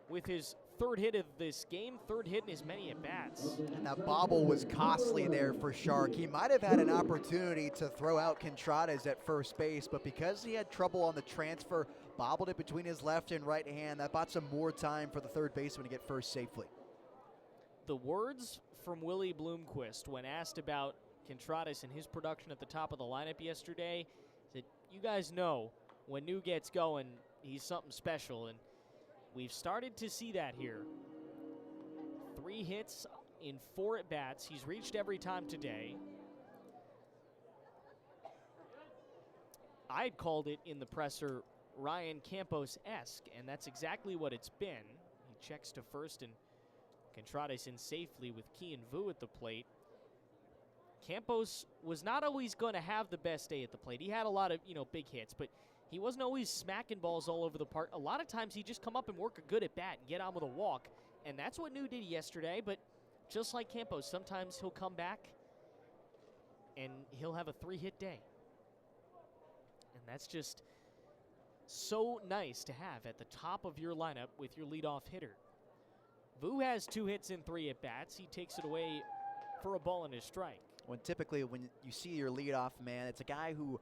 with his 3rd hit of this game, 3rd hit in as many at-bats. And that bobble was costly there for Shark. He might have had an opportunity to throw out Contreras at first base, but because he had trouble on the transfer, bobbled it between his left and right hand, that bought some more time for the 3rd baseman to get first safely. The words from Willie Bloomquist when asked about Contreras and his production at the top of the lineup yesterday, that you guys know when New gets going, he's something special, and we've started to see that here. 3 hits in 4 at-bats. He's reached every time today. I'd called it in the presser Ryan Campos-esque, and that's exactly what it's been. He checks to first, and Contreras in safely with Kian Vu at the plate. Campos was not always going to have the best day at the plate. He had a lot of, big hits, but he wasn't always smacking balls all over the park. A lot of times he'd just come up and work a good at bat and get on with a walk, and that's what New did yesterday. But just like Campos, sometimes he'll come back and he'll have a 3-hit day. And that's just so nice to have at the top of your lineup with your leadoff hitter. Vu has 2 hits in 3 at-bats. He takes it away for a ball and a strike. When typically when you see your leadoff man, it's a guy who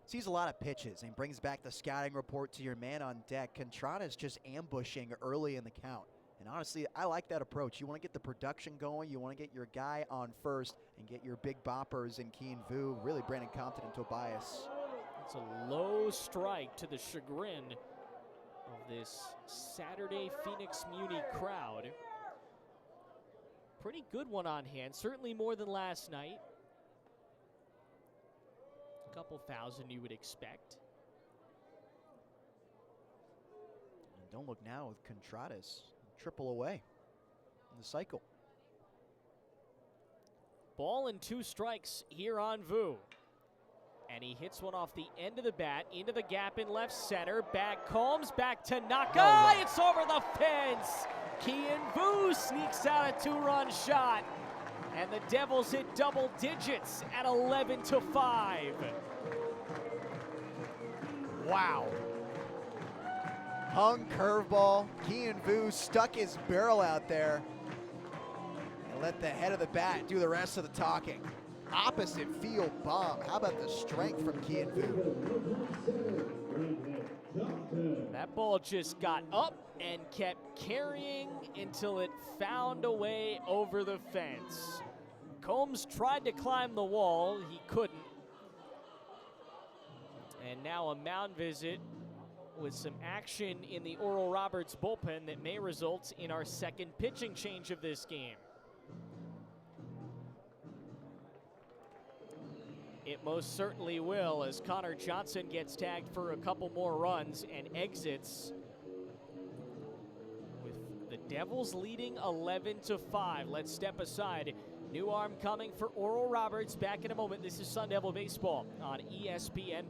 sees a lot of pitches and brings back the scouting report to your man on deck. Contreras just ambushing early in the count. And honestly, I like that approach. You want to get the production going. You want to get your guy on first and get your big boppers in Kian Vu, really Brandon Compton and Tobias. It's a low strike to the chagrin of this Saturday Phoenix Muni crowd. Pretty good one on hand, certainly more than last night. A couple thousand you would expect. And don't look now with Contreras, triple away in the cycle. Ball and 2 strikes here on Vu. And he hits one off the end of the bat, into the gap in left center. Back Combs, back to Naka. It's over the fence. Kian Vu sneaks out a 2-run shot. And the Devils hit double digits at 11-5. Wow. Hung curveball. Kian Vu stuck his barrel out there and let the head of the bat do the rest of the talking. Opposite field bomb. How about the strength from Kian Vu? That ball just got up and kept carrying until it found a way over the fence. Combs tried to climb the wall. He couldn't. And now a mound visit with some action in the Oral Roberts bullpen that may result in our second pitching change of this game. It most certainly will, as Connor Johnson gets tagged for a couple more runs and exits, with the Devils leading 11-5. Let's step aside. New arm coming for Oral Roberts. Back in a moment. This is Sun Devil Baseball on ESPN+.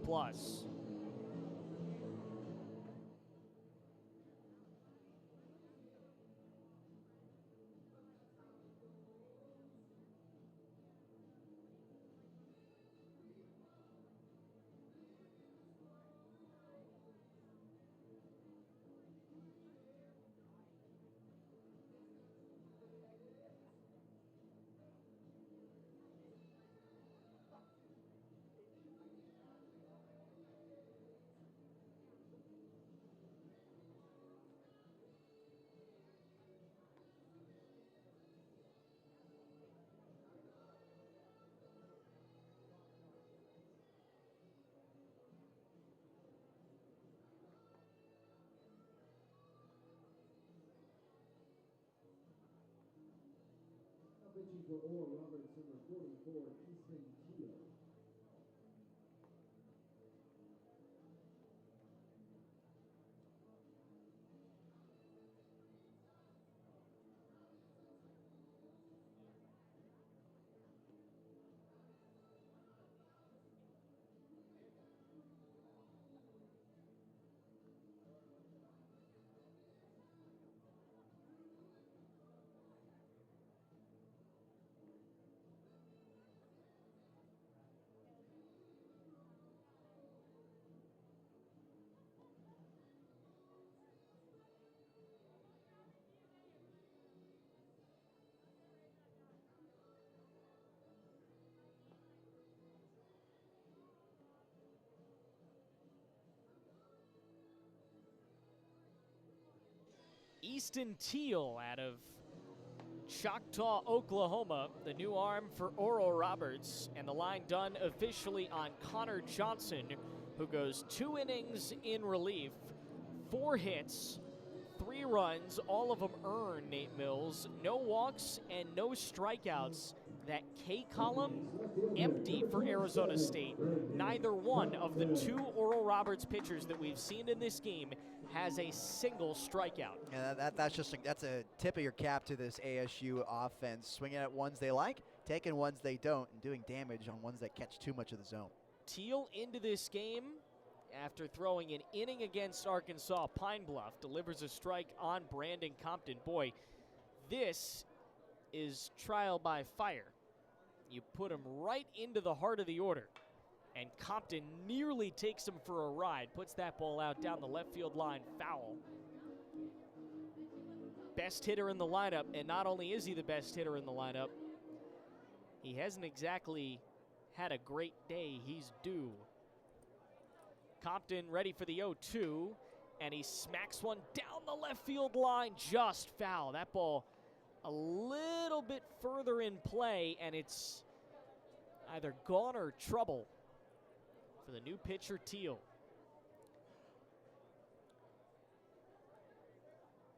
Pitching for Oral Roberts, number 44, Easton Teal. Easton Teal out of Choctaw, Oklahoma, the new arm for Oral Roberts, and the line done officially on Connor Johnson, who goes 2 innings in relief, 4 hits, 3 runs, all of them earned, Nate Mills, no walks and no strikeouts. That K column empty for Arizona State. Neither one of the 2 Oral Roberts pitchers that we've seen in this game has a single strikeout. Yeah, that's a tip of your cap to this ASU offense. Swinging at ones they like, taking ones they don't, and doing damage on ones that catch too much of the zone. Teal into this game after throwing an inning against Arkansas. Pine Bluff delivers a strike on Brandon Compton. Boy, this is trial by fire. You put him right into the heart of the order, and Compton nearly takes him for a ride, puts that ball out down the left field line, foul. Best hitter in the lineup, and not only is he the best hitter in the lineup, he hasn't exactly had a great day. He's due. Compton ready for the 0-2, and he smacks one down the left field line, just foul. That ball a little bit further in play, and it's either gone or trouble for the new pitcher, Teal.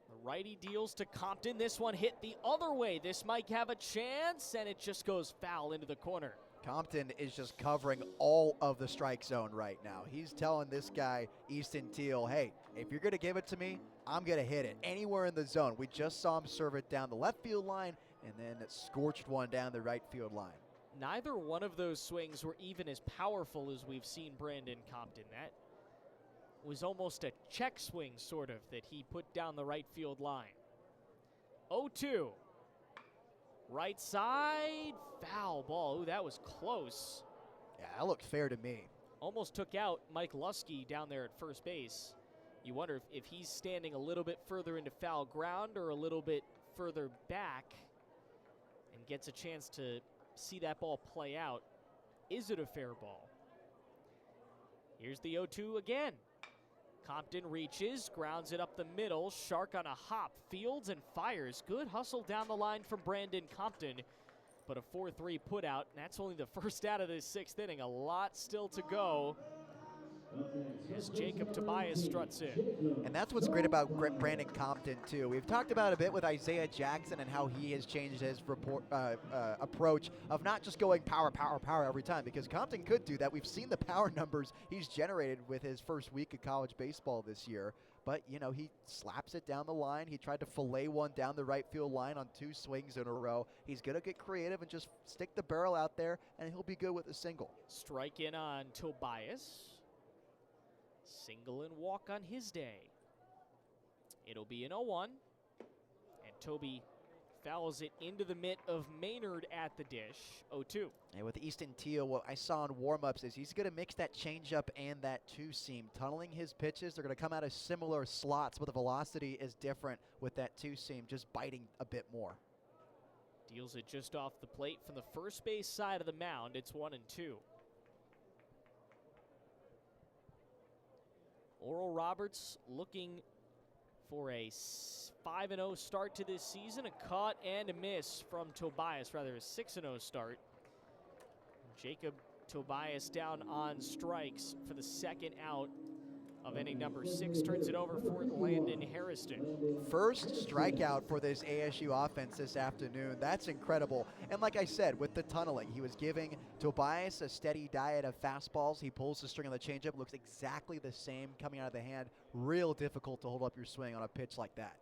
The righty deals to Compton. This one hit the other way. This might have a chance, and it just goes foul into the corner. Compton is just covering all of the strike zone right now. He's telling this guy, Easton Teal, hey, if you're going to give it to me, I'm going to hit it anywhere in the zone. We just saw him serve it down the left field line and then it scorched one down the right field line. Neither one of those swings were even as powerful as we've seen Brandon Compton. That was almost a check swing, sort of, that he put down the right field line. 0-2. Right side, foul ball. Ooh, that was close. Yeah, that looked fair to me. Almost took out Mike Lusky down there at first base. You wonder if he's standing a little bit further into foul ground or a little bit further back and gets a chance to see that ball play out. Is it a fair ball? Here's the 0-2 again. Compton reaches, grounds it up the middle. Shark on a hop, fields and fires. Good hustle down the line from Brandon Compton, but a 4-3 put out, and that's only the first out of this 6th inning. A lot still to go as Jacob Tobias struts in. And that's what's great about Brandon Compton, too. We've talked about a bit with Isaiah Jackson and how he has changed his approach of not just going power, power, power every time, because Compton could do that. We've seen the power numbers he's generated with his first week of college baseball this year. But, you know, he slaps it down the line. He tried to fillet one down the right field line on 2 swings in a row. He's going to get creative and just stick the barrel out there, and he'll be good with a single. Strike in on Tobias. Single and walk on his day. It'll be an 0-1, and Toby fouls it into the mitt of Maynard at the dish. 0-2. And with Easton Teal, what I saw in warm-ups is he's going to mix that changeup and that 2-seam. Tunneling his pitches, they're going to come out of similar slots, but the velocity is different with that 2-seam, just biting a bit more. Deals it just off the plate from the first base side of the mound. It's 1-2. Oral Roberts looking for a 5-0 start to this season. A caught and a miss from Tobias, rather a 6-0 start. Jacob Tobias down on strikes for the 2nd out of inning number 6. Turns it over for Landon Harrison. First strikeout for this ASU offense this afternoon. That's incredible. And like I said, with the tunneling, he was giving Tobias a steady diet of fastballs. He pulls the string on the changeup. Looks exactly the same coming out of the hand. Real difficult to hold up your swing on a pitch like that.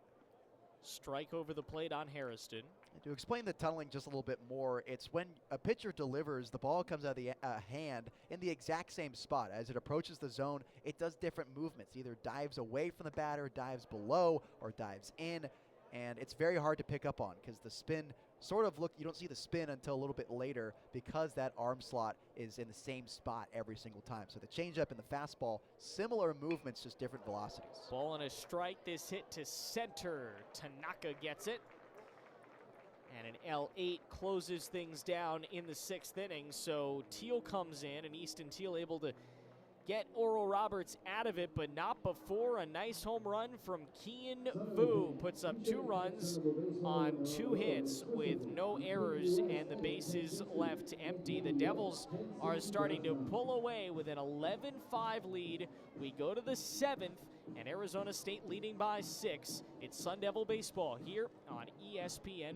Strike over the plate on Harrison. And to explain the tunneling just a little bit more, it's when a pitcher delivers, the ball comes out of the hand in the exact same spot. As it approaches the zone, it does different movements. Either dives away from the batter, dives below, or dives in. And it's very hard to pick up on because the spin sort of you don't see the spin until a little bit later because that arm slot is in the same spot every single time. So the changeup and the fastball, similar movements, just different velocities. Ball and a strike. This hit to center. Tanaka gets it. And an L8 closes things down in the 6th inning. So Teal comes in, and Easton Teal able to get Oral Roberts out of it, but not before a nice home run from Kian Vu. Puts up 2 runs on 2 hits with no errors and the bases left empty. The Devils are starting to pull away with an 11-5 lead. We go to the 7th, and Arizona State leading by 6. It's Sun Devil baseball here on ESPN+.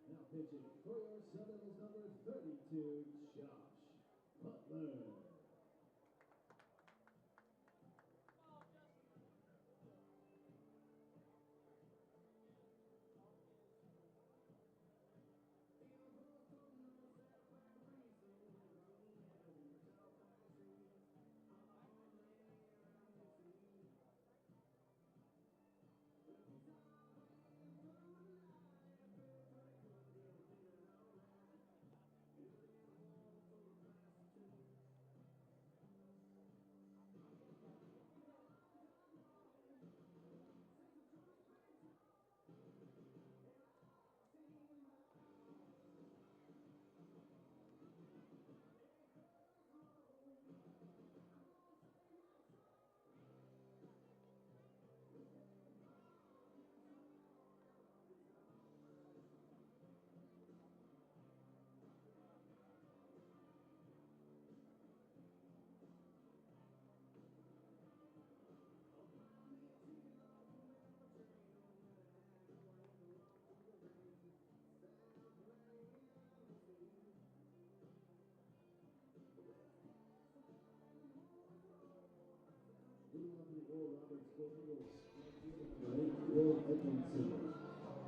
Now pitching for your Sun Devils, number 32, Josh Butler.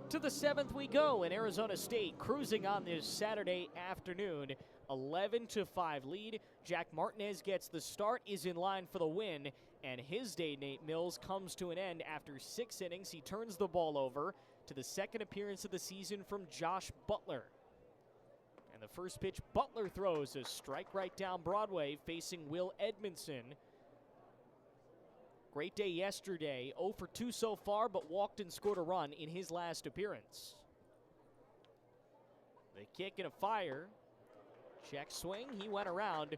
To the 7th we go, and Arizona State cruising on this Saturday afternoon. 11-5 lead. Jack Martinez gets the start, is in line for the win, and his day, Nate Mills, comes to an end after 6 innings. He turns the ball over to the second appearance of the season from Josh Butler. And the first pitch, Butler throws a strike right down Broadway, facing Will Edmondson. Great day yesterday, 0 for 2 so far, but walked and scored a run in his last appearance. The kick and a fire. Check swing, he went around.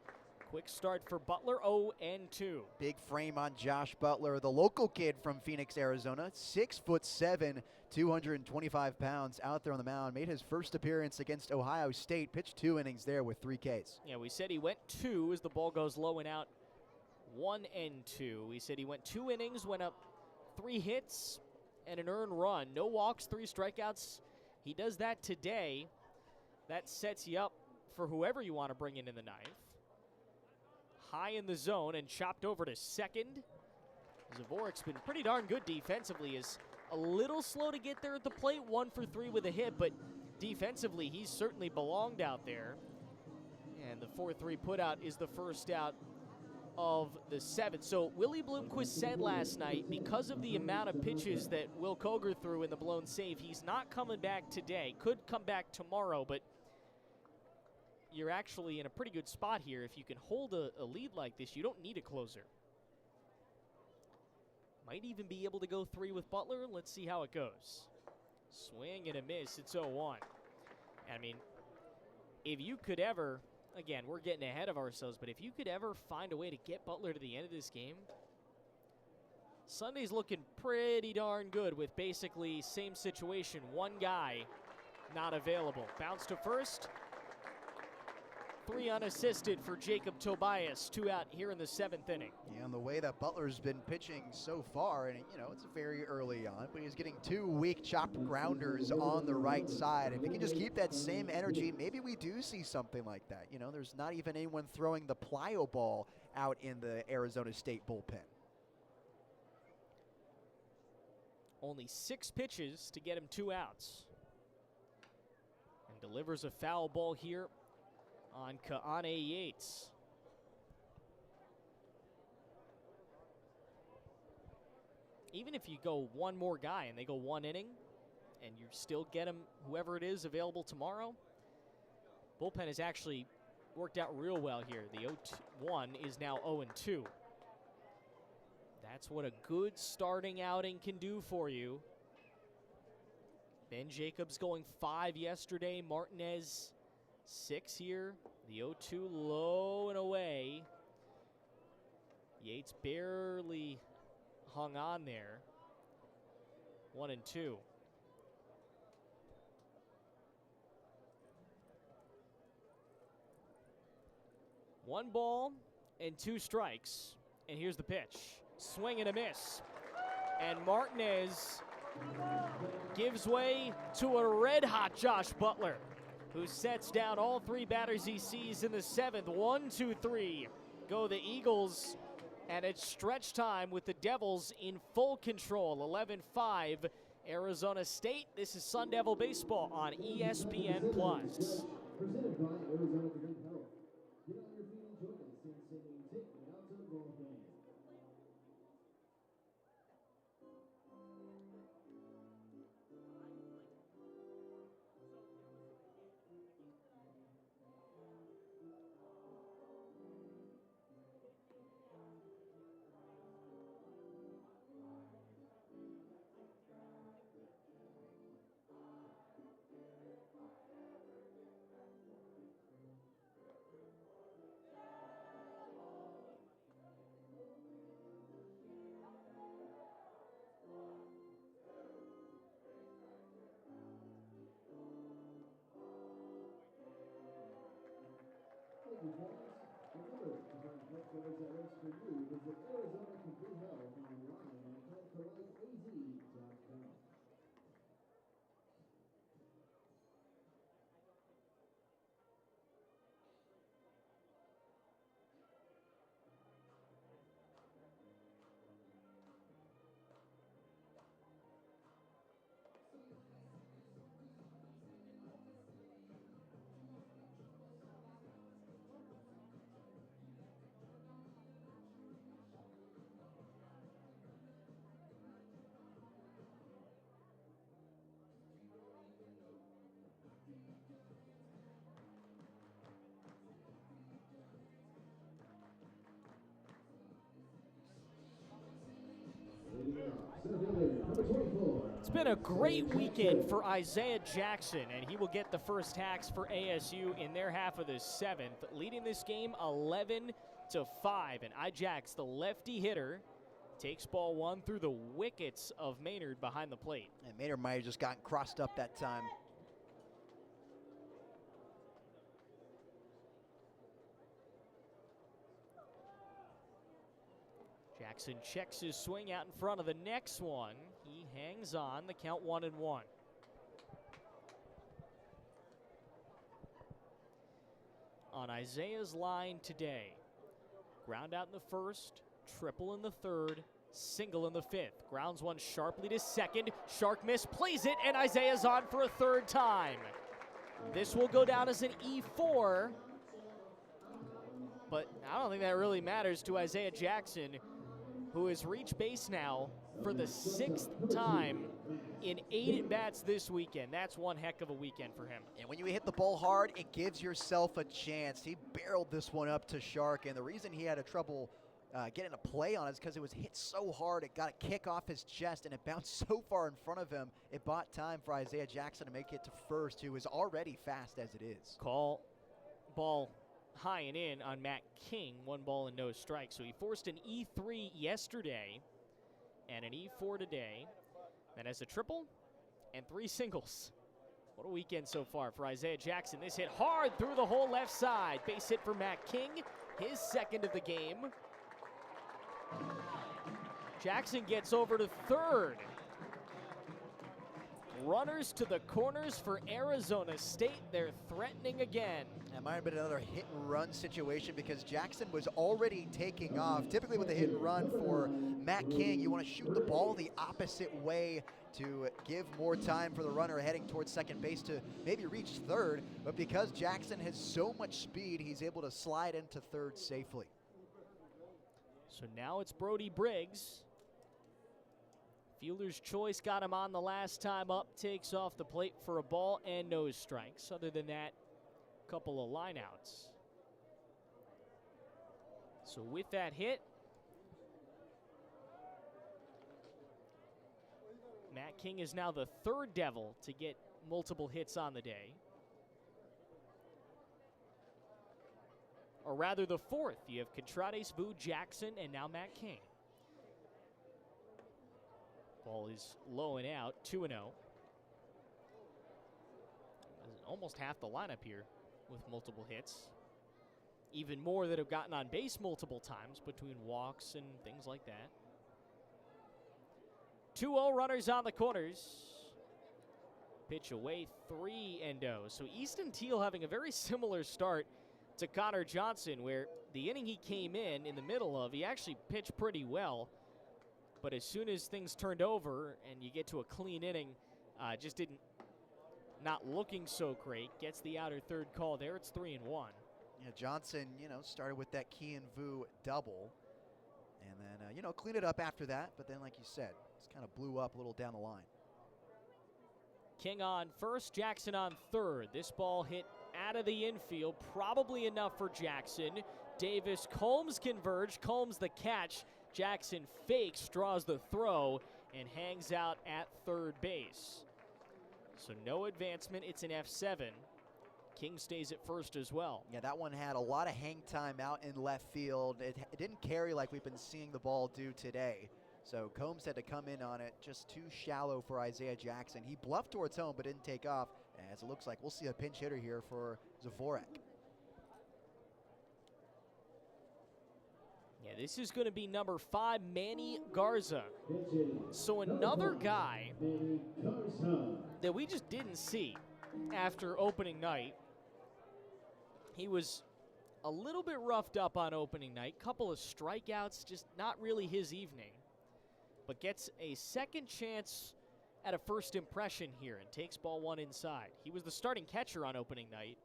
Quick start for Butler, 0-2. Big frame on Josh Butler, the local kid from Phoenix, Arizona. 6'7", 225 pounds out there on the mound. Made his first appearance against Ohio State. Pitched 2 innings there with 3 Ks. Yeah, we said he went 2 as the ball goes low and out. 1-2. We said he went 2 innings, went up 3 hits and an earned run. No walks, 3 strikeouts. He does that today. That sets you up for whoever you want to bring in the 9th. High in the zone and chopped over to second. Zavorek's been pretty darn good defensively. Is a little slow to get there at the plate. 1 for 3 with a hit, but defensively he's certainly belonged out there. And the 4-3 putout is the first out of the 7th. So Willie Bloomquist said last night, because of the amount of pitches that Will Koger threw in the blown save, he's not coming back today. Could come back tomorrow, but you're actually in a pretty good spot here. If you can hold a lead like this, you don't need a closer. Might even be able to go 3 with Butler. Let's see how it goes. Swing and a miss. It's 0-1. I mean, if you could ever, again, we're getting ahead of ourselves, but if you could ever find a way to get Butler to the end of this game, Sunday's looking pretty darn good with basically same situation. One guy not available. Bounce to first. 3 unassisted for Jacob Tobias. 2 out here in the 7th inning. Yeah, and the way that Butler's been pitching so far, and you know, it's very early on, but he's getting 2 weak chopped grounders on the right side. If he can just keep that same energy, maybe we do see something like that. You know, there's not even anyone throwing the plyo ball out in the Arizona State bullpen. Only 6 pitches to get him 2 outs. And delivers a foul ball here on Kaane Yates. Even if you go one more guy and they go one inning and you still get him, whoever it is available tomorrow, bullpen has actually worked out real well here. The 0-1 is now 0-2. That's what a good starting outing can do for you. Ben Jacobs going 5 yesterday. Martinez 6 here. The 0-2 low and away. Yates barely hung on there. 1-2. One ball and 2 strikes. And here's the pitch. Swing and a miss. And Martinez gives way to a red-hot Josh Butler, who sets down all 3 batters he sees in the 7th. 1-2-3 go the Eagles, and it's stretch time with the Devils in full control. 11-5 Arizona State. This is Sun Devil Baseball on ESPN+. Presented by Arizona Green Health. Get on your feet and join us in singing Take Me Out to the Ball Game. Remember to find health coverage that works for you. Visit Arizona Complete Health online at healthforlifeaz.com. It's been a great weekend for Isaiah Jackson, and he will get the first hacks for ASU in their half of the 7th, leading this game 11-5. And Ijax, the lefty hitter, takes ball 1 through the wickets of Maynard behind the plate. And Maynard might have just gotten crossed up that time. Jackson checks his swing out in front of the next one. He hangs on, the count 1-1. On Isaiah's line today, ground out in the first, triple in the third, single in the 5th. Grounds one sharply to second. Shark miss, plays it, and Isaiah's on for a 3rd time. This will go down as an E4, but I don't think that really matters to Isaiah Jackson, who has reached base now for the 6th time in 8 at-bats this weekend. That's one heck of a weekend for him. And when you hit the ball hard, it gives yourself a chance. He barreled this one up to Shark, and the reason he had a trouble getting a play on it is because it was hit so hard, it got a kick off his chest, and it bounced so far in front of him, it bought time for Isaiah Jackson to make it to first, who is already fast as it is. Call ball high and in on Matt King, 1 ball and no strike. So he forced an E3 yesterday and an E4 today. That has a triple and 3 singles. What a weekend so far for Isaiah Jackson. This hit hard through the whole left side. Base hit for Matt King, his 2nd of the game. Jackson gets over to 3rd. Runners to the corners for Arizona State. They're threatening again. That might have been another hit and run situation because Jackson was already taking off. Typically with a hit and run for Matt King, you want to shoot the ball the opposite way to give more time for the runner heading towards second base to maybe reach third, but because Jackson has so much speed, he's able to slide into third safely. So now it's Brody Briggs. Fielder's choice got him on the last time up, takes off the plate for a ball and no strikes. Other than that, a couple of lineouts. So with that hit, Matt King is now the third Devil to get multiple hits on the day. Or rather the fourth. You have Contreras, Vu, Jackson, and now Matt King. Ball is low and out, 2-0. Almost half the lineup here with multiple hits. Even more that have gotten on base multiple times between walks and things like that. 2-0 runners on the corners. Pitch away, 3-0. So Easton Teal having a very similar start to Connor Johnson, where the inning he came in the middle of, he actually pitched pretty well. But as soon as things turned over and you get to a clean inning, just not looking so great. Gets the outer third call there. It's 3-1. Yeah, Johnson, started with that Key and Vu double. And then, cleaned it up after that. But then, like you said, just kind of blew up a little down the line. King on first, Jackson on third. This ball hit out of the infield, probably enough for Jackson. Davis, Combs converge. Combs the catch. Jackson fakes, draws the throw, and hangs out at third base. So no advancement. It's an F7. King stays at first as well. Yeah, that one had a lot of hang time out in left field. It didn't carry like we've been seeing the ball do today. So Combs had to come in on it, just too shallow for Isaiah Jackson. He bluffed towards home but didn't take off, as it looks like we'll see a pinch hitter here for Zvorek. Yeah, this is going to be number 5, Manny Garza. So another guy that we just didn't see after opening night. He was a little bit roughed up on opening night. Couple of strikeouts, just not really his evening. But gets a second chance at a first impression here and takes ball 1 inside. He was the starting catcher on opening night,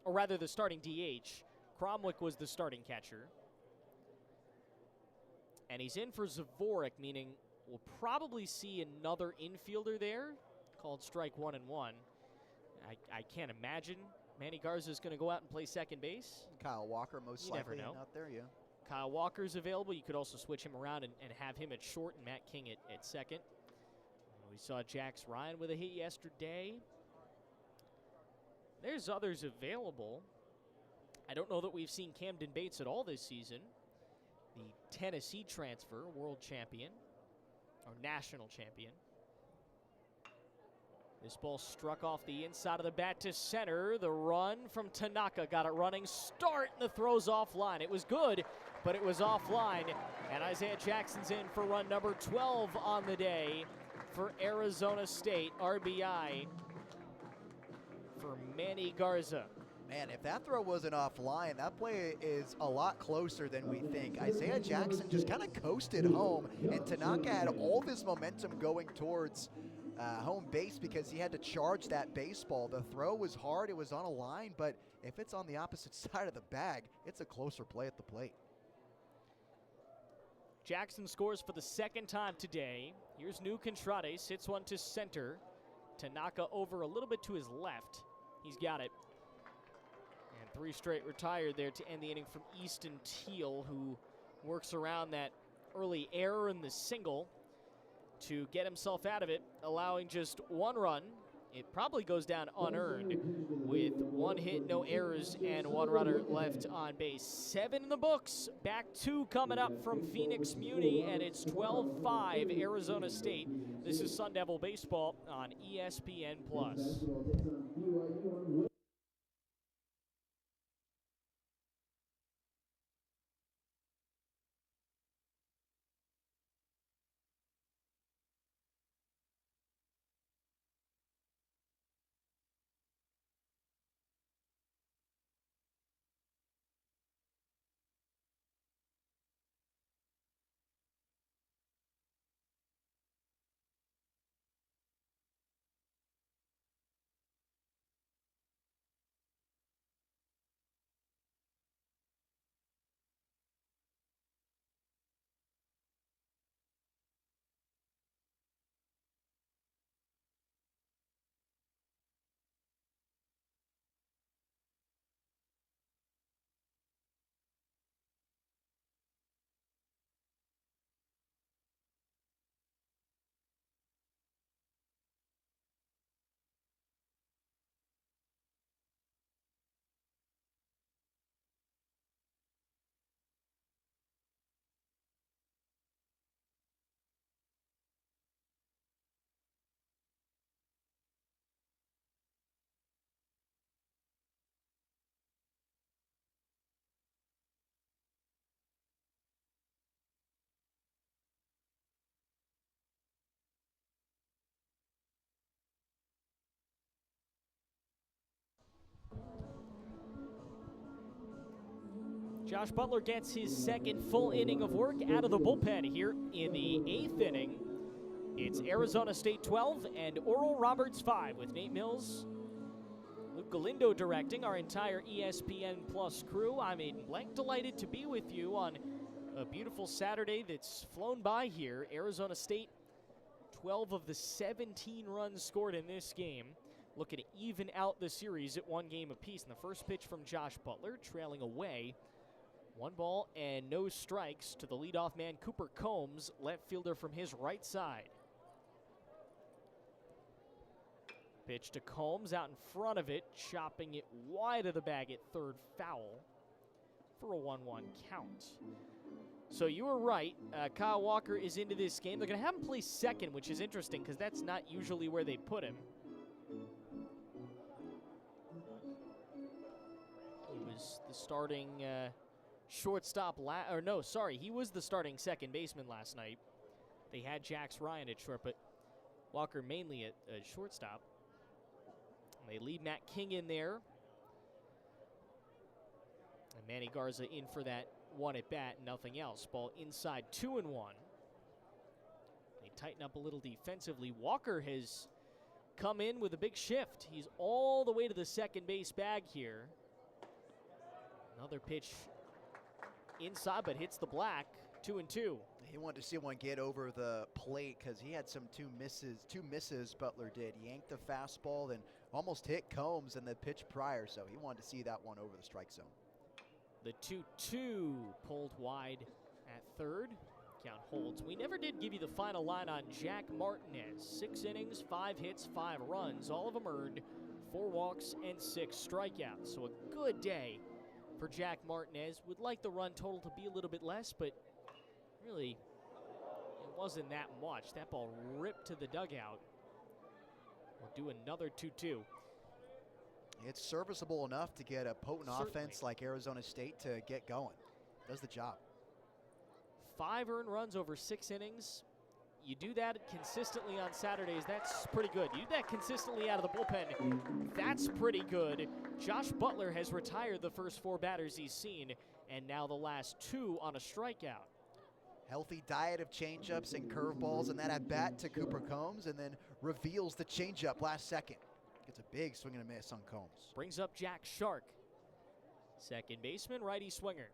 or rather the starting DH. Cromwick was the starting catcher. And he's in for Zvorek, meaning we'll probably see another infielder there, called strike 1 and 1. I can't imagine Manny Garza is going to go out and play second base. Kyle Walker most likely never know. out there, yeah. Kyle Walker's available. You could also switch him around and have him at short and Matt King at second. We saw Jax Ryan with a hit yesterday. There's others available. I don't know that we've seen Camden Bates at all this season. The Tennessee transfer, world champion, or national champion. This ball struck off the inside of the bat to center. The run from Tanaka got it running. Start, and the throw's offline. It was good, but it was offline. And Isaiah Jackson's in for run number 12 on the day for Arizona State. RBI for Manny Garza. Man, if that throw wasn't offline, that play is a lot closer than we think. Isaiah Jackson just kind of coasted home, and Tanaka had all this momentum going towards home base because he had to charge that baseball. The throw was hard, it was on a line, but if it's on the opposite side of the bag, it's a closer play at the plate. Jackson scores for the second time today. Here's New Contreras, hits one to center. Tanaka over a little bit to his left. He's got it. And 3 straight retired there to end the inning from Easton Teal, who works around that early error in the single to get himself out of it, allowing just 1 run. It probably goes down unearned with 1 hit, no errors, and 1 runner left on base. 7 in the books. Back 2 coming up from Phoenix Muni, and it's 12-5 Arizona State. This is Sun Devil Baseball on ESPN+. Josh Butler gets his second full inning of work out of the bullpen here in the 8th inning. It's Arizona State 12 and Oral Roberts 5 with Nate Mills, Luke Galindo directing, our entire ESPN Plus crew. I'm Aiden Blanc, delighted to be with you on a beautiful Saturday that's flown by here. Arizona State, 12 of the 17 runs scored in this game, looking to even out the series at 1 game apiece. And the first pitch from Josh Butler, trailing away. 1 ball and no strikes to the leadoff man, Cooper Combs, left fielder from his right side. Pitch to Combs out in front of it, chopping it wide of the bag at third, foul for a 1-1 count. So you were right. Kyle Walker is into this game. They're going to have him play second, which is interesting because that's not usually where they put him. He was the starting shortstop he was the starting second baseman last night. They had Jax Ryan at short, but Walker mainly at shortstop. They leave Matt King in there. And Manny Garza in for that 1 at bat, nothing else. Ball inside, 2-1. They tighten up a little defensively. Walker has come in with a big shift. He's all the way to the second base bag here. Another pitch inside, but hits the black. 2-2. He wanted to see one get over the plate because he had two misses Butler did. He yanked the fastball and almost hit Combs in the pitch prior, so he wanted to see that one over the strike zone. The 2-2 pulled wide at third. Count holds. We never did give you the final line on Jack Martinez. 6 innings, 5 hits, 5 runs, all of them earned, 4 walks and 6 strikeouts. So a good day for Jack Martinez. Would like the run total to be a little bit less, but really, it wasn't that much. That ball ripped to the dugout. We'll do another 2-2. It's serviceable enough to get a potent offense like Arizona State to get going. Does the job. 5 earned runs over 6 innings. You do that consistently on Saturdays, that's pretty good. You do that consistently out of the bullpen, that's pretty good. Josh Butler has retired the first 4 batters he's seen, and now the last 2 on a strikeout. Healthy diet of changeups and curveballs, and that at bat to Cooper Combs, and then reveals the changeup last second. Gets a big swing and a miss on Combs. Brings up Jack Shark, second baseman, righty swinger.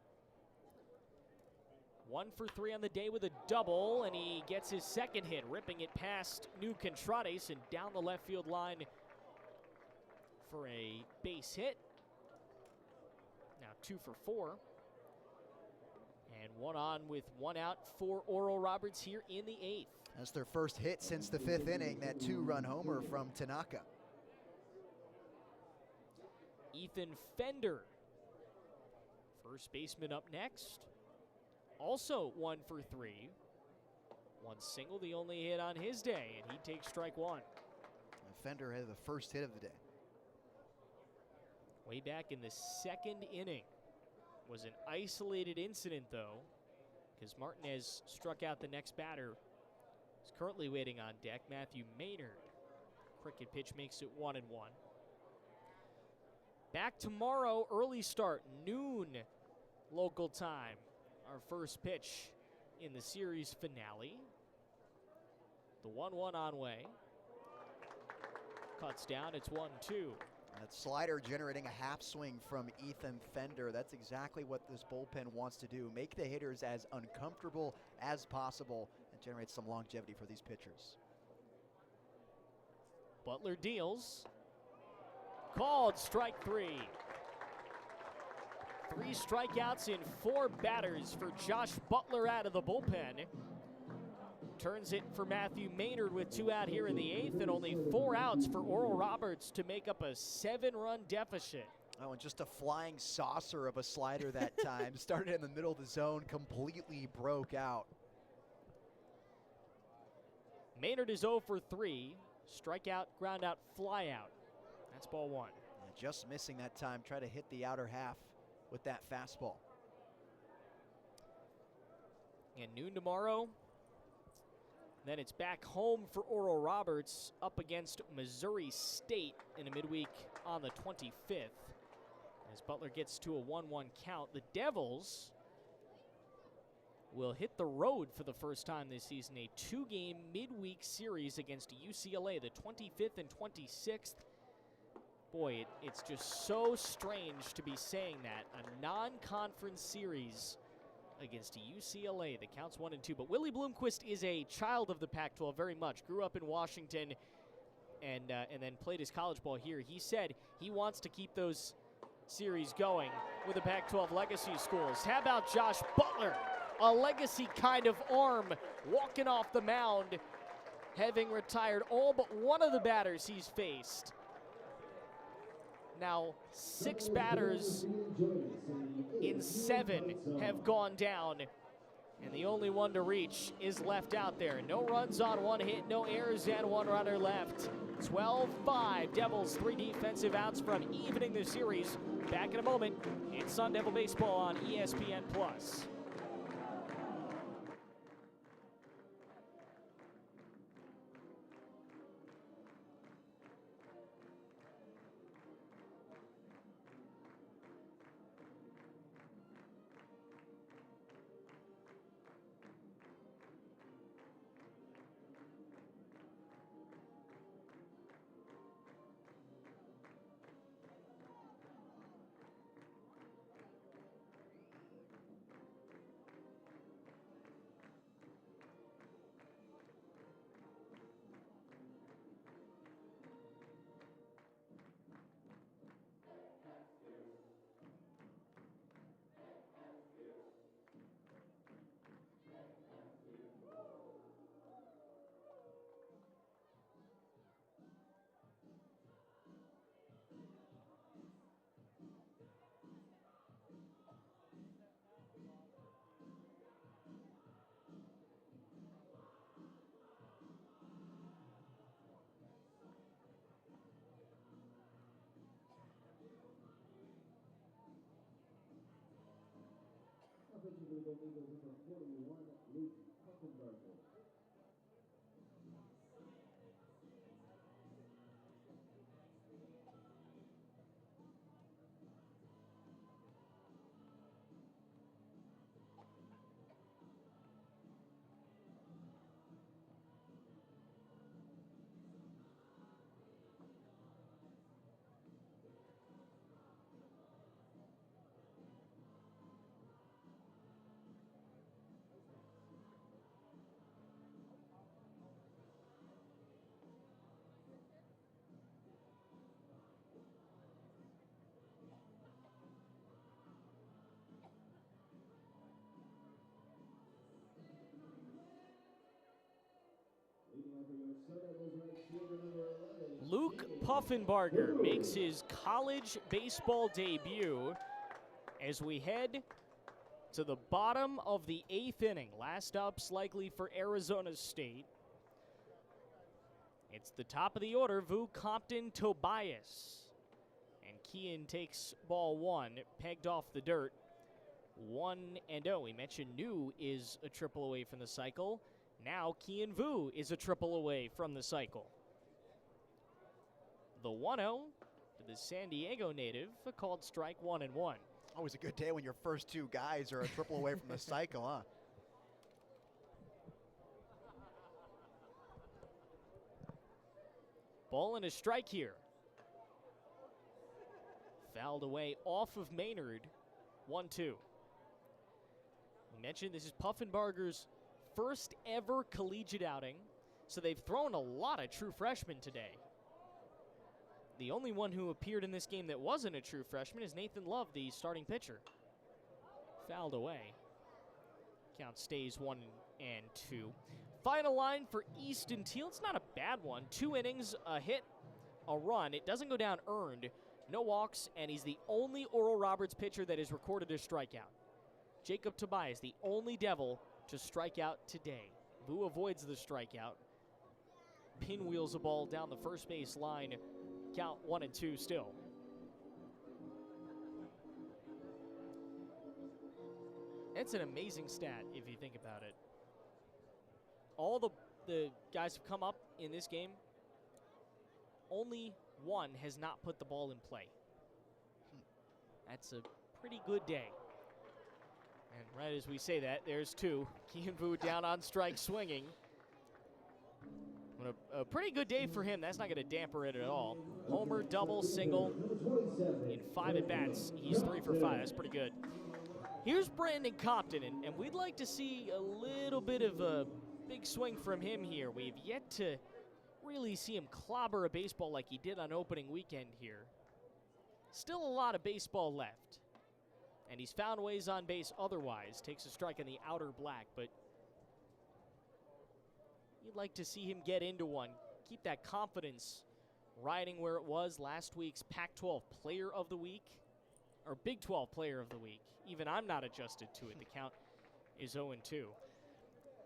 1 for 3 on the day with a double, and he gets his second hit, ripping it past New Contrades and down the left field line for a base hit. Now 2 for 4. And 1 on with 1 out for Oral Roberts here in the 8th. That's their first hit since the 5th inning, that 2-run homer from Tanaka. Ethan Fender, first baseman, up next. Also 1 for 3. 1 single, the only hit on his day, and he takes strike 1. Fender had the first hit of the day. Way back in the 2nd inning. Was an isolated incident, though, because Martinez struck out the next batter. He's currently waiting on deck, Matthew Maynard. Cricket pitch makes it 1-1. Back tomorrow, early start, noon local time. Our first pitch in the series finale. The 1-1 on way. Cuts down, it's 1-2. That slider generating a half swing from Ethan Fender. That's exactly what this bullpen wants to do. Make the hitters as uncomfortable as possible and generate some longevity for these pitchers. Butler deals. Called strike 3. 3 strikeouts in 4 batters for Josh Butler out of the bullpen. Turns it for Matthew Maynard with 2 out here in the 8th, and only 4 outs for Oral Roberts to make up a 7-run deficit. Oh, and just a flying saucer of a slider that time. Started in the middle of the zone, completely broke out. Maynard is 0 for 3. Strikeout, ground out, fly out. That's ball 1. And just missing that time. Try to hit the outer half with that fastball. And noon tomorrow. Then it's back home for Oral Roberts up against Missouri State in a midweek on the 25th. As Butler gets to a 1-1 count. The Devils will hit the road for the first time this season, a 2-game midweek series against UCLA, the 25th and 26th. Boy, it's just so strange to be saying that, a non-conference series against UCLA that counts 1 and 2. But Willie Bloomquist is a child of the Pac-12 very much. Grew up in Washington and then played his college ball here. He said he wants to keep those series going with the Pac-12 legacy schools. How about Josh Butler, a legacy kind of arm, walking off the mound, having retired all but one of the batters he's faced. Now, 6 batters in 7 have gone down, and the only one to reach is left out there. No runs on 1 hit, no errors, and 1 runner left. 12-5, Devils 3 defensive outs from evening the series. Back in a moment, it's Sun Devil Baseball on ESPN+. Offensively, the Eagles number 41, Luke Kuchenberger. Luke Puffenbarger makes his college baseball debut as we head to the bottom of the 8th inning. Last ups likely for Arizona State. It's the top of the order, Vu Compton Tobias. And Kean takes ball 1, pegged off the dirt. 1-0. We mentioned New is a triple away from the cycle. Now Kean Vu is a triple away from the cycle. The 1-0 to the San Diego native, a called strike, 1-1. Always a good day when your first 2 guys are a triple away from the cycle, huh? Ball and a strike here. Fouled away off of Maynard, 1-2. We mentioned this is Puffenbarger's first ever collegiate outing, so they've thrown a lot of true freshmen today. The only one who appeared in this game that wasn't a true freshman is Nathan Love, the starting pitcher. Fouled away. Count stays 1-2. Final line for Easton Teal. It's not a bad one. 2 innings, a hit, a run. It doesn't go down earned. No walks, and he's the only Oral Roberts pitcher that has recorded a strikeout. Jacob Tobias, the only Devil to strike out today. Vu avoids the strikeout. Pinwheels a ball down the first base line. Count 1-2 still. It's an amazing stat if you think about it. All the guys have come up in this game. Only one has not put the ball in play. That's a pretty good day. And right as we say that, there's two. Kianvu down on strike swinging. A pretty good day for him. That's not going to damper it at all. Homer, double, single. In 5 at-bats, he's 3 for 5. That's pretty good. Here's Brandon Compton, and we'd like to see a little bit of a big swing from him here. We've yet to really see him clobber a baseball like he did on opening weekend here. Still a lot of baseball left. And he's found ways on base otherwise. Takes a strike in the outer black, but you'd like to see him get into one. Keep that confidence riding where it was last week's Pac-12 Player of the Week, or Big 12 Player of the Week. Even I'm not adjusted to it. The count is 0-2.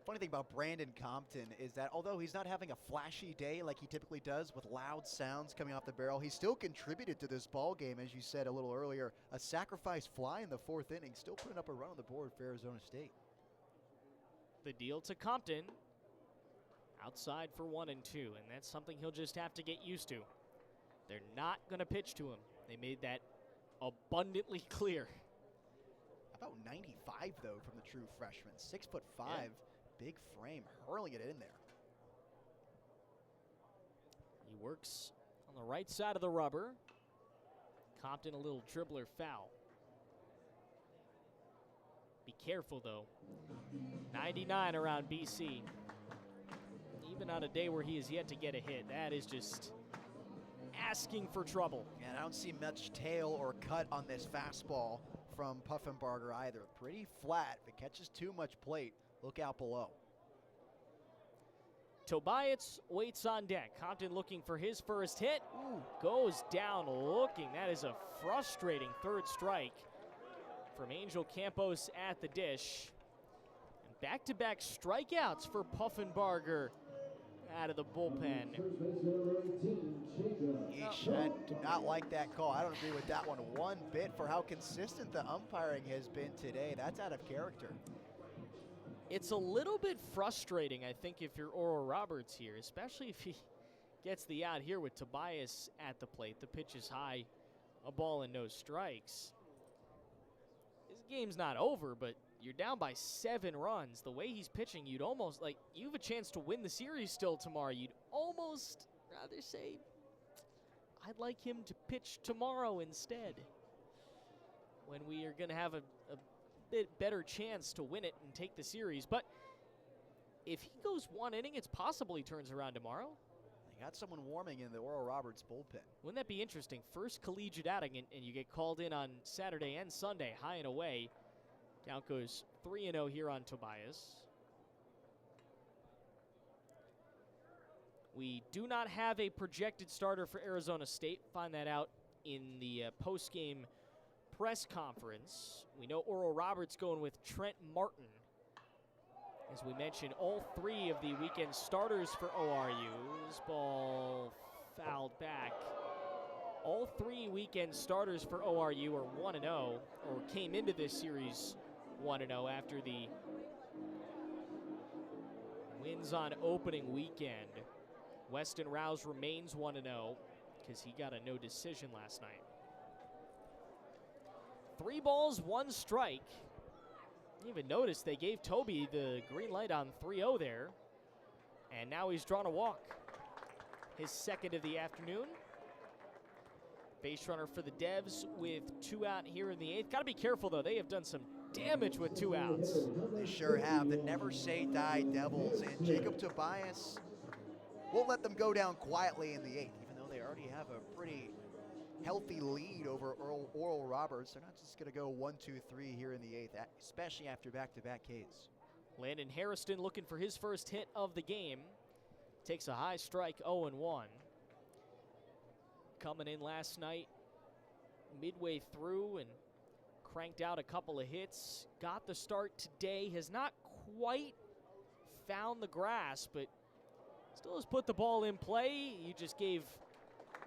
Funny thing about Brandon Compton is that although he's not having a flashy day like he typically does with loud sounds coming off the barrel, he still contributed to this ball game, as you said a little earlier. A sacrifice fly in the 4th inning, still putting up a run on the board for Arizona State. The deal to Compton, outside for 1-2, and that's something he'll just have to get used to. They're not going to pitch to him. They made that abundantly clear. About 95, though, from the true freshman. 6'5", yeah. Big frame, hurling it in there. He works on the right side of the rubber. Compton a little dribbler foul. Be careful, though. 99 around BC. Even on a day where he is yet to get a hit, that is just asking for trouble. And I don't see much tail or cut on this fastball from Puffenbarger either. Pretty flat. If it catches too much plate, look out below. Tobias waits on deck. Compton looking for his first hit. Ooh, goes down looking. That is a frustrating 3rd strike from Angel Campos at the dish. And back-to-back strikeouts for Puffenbarger out of the bullpen. Yeesh, I do not like that call. I don't agree with that one bit for how consistent the umpiring has been today. That's out of character. It's a little bit frustrating, I think, if you're Oral Roberts here, especially if he gets the out here with Tobias at the plate. The pitch is high, a ball and no strikes. This game's not over, but you're down by 7 runs. The way he's pitching, you'd almost, like, you have a chance to win the series still tomorrow. You'd almost rather say, I'd like him to pitch tomorrow instead, when we are going to have a bit better chance to win it and take the series. But if he goes 1 inning, it's possible he turns around tomorrow. They got someone warming in the Oral Roberts bullpen. Wouldn't that be interesting? First collegiate outing, and you get called in on Saturday and Sunday, high and away. Count goes 3-0 here on Tobias. We do not have a projected starter for Arizona State. Find that out in the post-game press conference. We know Oral Roberts going with Trent Martin. As we mentioned, all 3 of the weekend starters for ORU. This ball fouled back. All 3 weekend starters for ORU are 1-0, or came into this series 1-0 after the wins on opening weekend. Weston Rouse remains 1-0 because he got a no decision last night. 3 balls, 1 strike. You even noticed they gave Toby the green light on 3-0 there. And now he's drawn a walk. His 2nd of the afternoon. Base runner for the Devs with 2 out here in the 8th. Got to be careful, though. They have done some damage with 2 outs. They sure have. The Never Say Die Devils. And Jacob Tobias won't let them go down quietly in the 8th, even though they already have a pretty healthy lead over Oral Roberts. They're not just going to go 1-2-3 here in the 8th, especially after back-to-back Ks. Landon Harrison looking for his first hit of the game. Takes a high strike, 0-1. Coming in last night, midway through, and cranked out a couple of hits. Got the start today, has not quite found the grasp, but still has put the ball in play. You just gave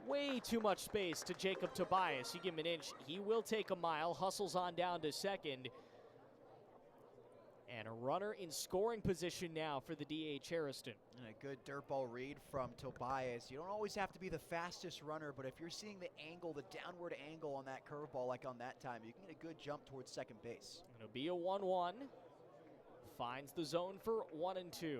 way too much space to Jacob Tobias. You give him an inch, he will take a mile, hustles on down to second. And a runner in scoring position now for the DH Harrison. And a good dirt ball read from Tobias. You don't always have to be the fastest runner, but if you're seeing the angle, the downward angle on that curveball like on that time, you can get a good jump towards second base. It'll be a 1-1. Finds the zone for 1-2.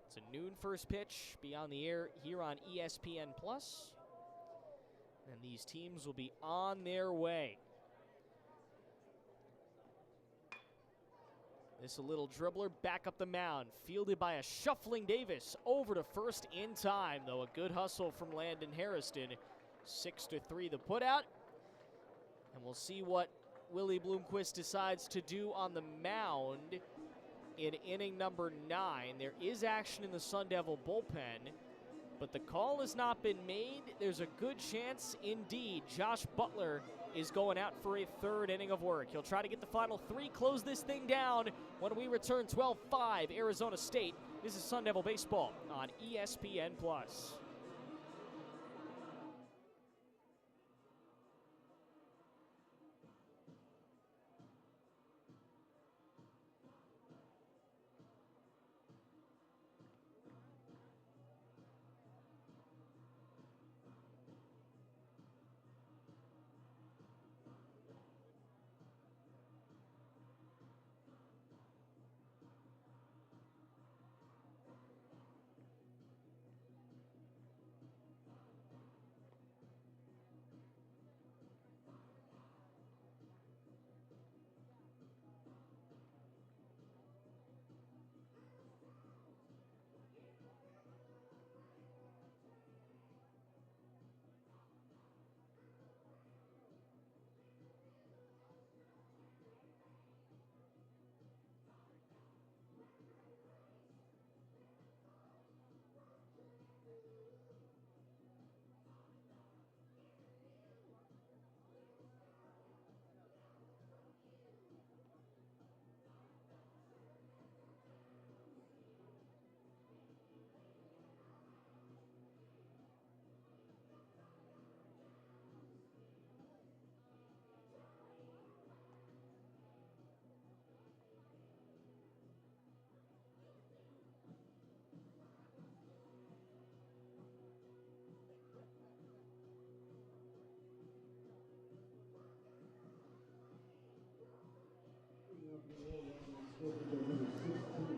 It's a noon first pitch. Be on the air here on ESPN Plus. And these teams will be on their way. This a little dribbler back up the mound, fielded by a shuffling Davis. Over to first in time, though. A good hustle from Landon Harrison. 6-3 the putout. And we'll see what Willie Bloomquist decides to do on the mound in inning number 9. There is action in the Sun Devil bullpen, but the call has not been made. There's a good chance, indeed, Josh Butler is going out for a third inning of work. He'll try to get the final 3, close this thing down when we return. 12-5 Arizona State. This is Sun Devil Baseball on ESPN Plus.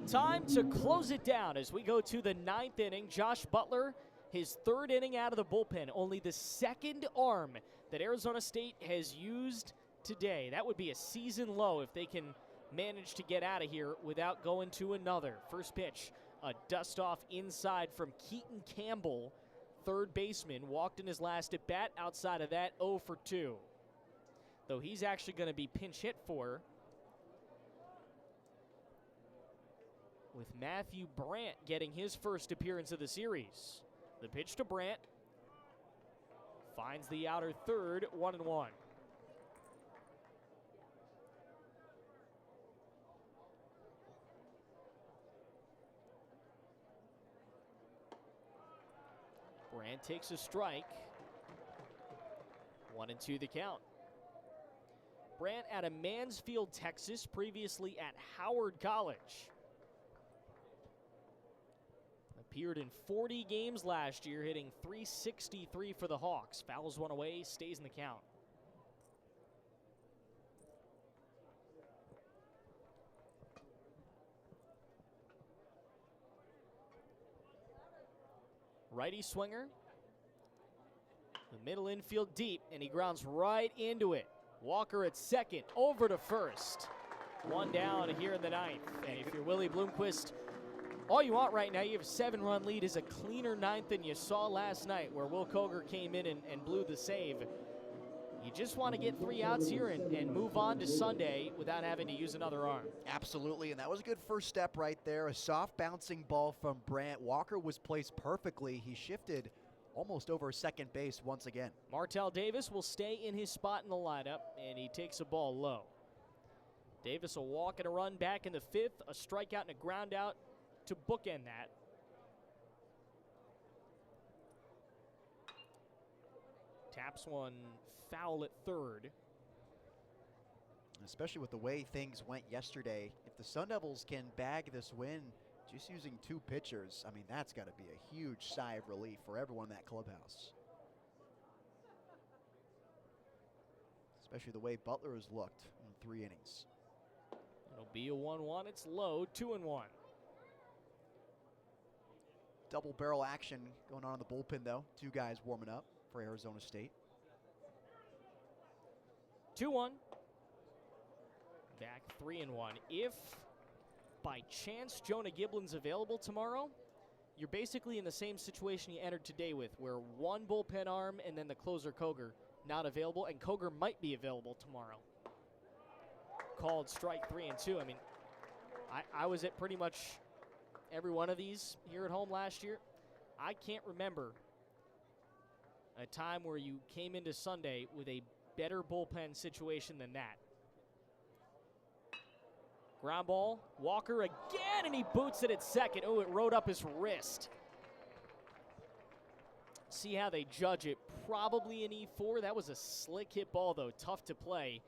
Time to close it down as we go to the 9th inning. Josh Butler, his 3rd inning out of the bullpen. Only the 2nd arm that Arizona State has used today. That would be a season low if they can manage to get out of here without going to another. First pitch, a dust-off inside from Keaton Campbell, third baseman. Walked in his last at-bat. Outside of that, 0 for 2. Though he's actually going to be pinch hit for, with Matthew Brandt getting his first appearance of the series. The pitch to Brandt. Finds the outer third, 1-1. Brandt takes a strike. 1-2 the count. Brandt out of Mansfield, Texas, previously at Howard College. Appeared in 40 games last year, hitting .363 for the Hawks. Fouls one away, stays in the count. Righty swinger. The middle infield deep, and he grounds right into it. Walker at second, over to first. One down here in the 9th. And if you're Willie Bloomquist, all you want right now, you have a 7-run lead, is a cleaner 9th than you saw last night where Will Koger came in and blew the save. You just want to get 3 outs here and move on to Sunday without having to use another arm. Absolutely, and that was a good first step right there. A soft bouncing ball from Brandt. Walker was placed perfectly. He shifted almost over second base once again. Martell Davis will stay in his spot in the lineup, and he takes a ball low. Davis will walk and a run back in the 5th, a strikeout and a ground out to bookend that. Taps one foul at third. Especially with the way things went yesterday. If the Sun Devils can bag this win just using 2 pitchers, I mean, that's got to be a huge sigh of relief for everyone in that clubhouse. Especially the way Butler has looked in 3 innings. It'll be a 1-1. It's low, 2-1. Double barrel action going on in the bullpen, though. 2 guys warming up for Arizona State. 2-1. Back 3-1. If by chance Jonah Giblin's available tomorrow, you're basically in the same situation you entered today with, where 1 bullpen arm and then the closer Koger not available, and Koger might be available tomorrow. Called strike 3 and 2. I mean, I was at pretty much every one of these here at home last year. I can't remember a time where you came into Sunday with a better bullpen situation than that. Ground ball, Walker again, and he boots it at second. Oh, it rode up his wrist. See how they judge it. Probably an E4. That was a slick hit ball, though. Tough to play.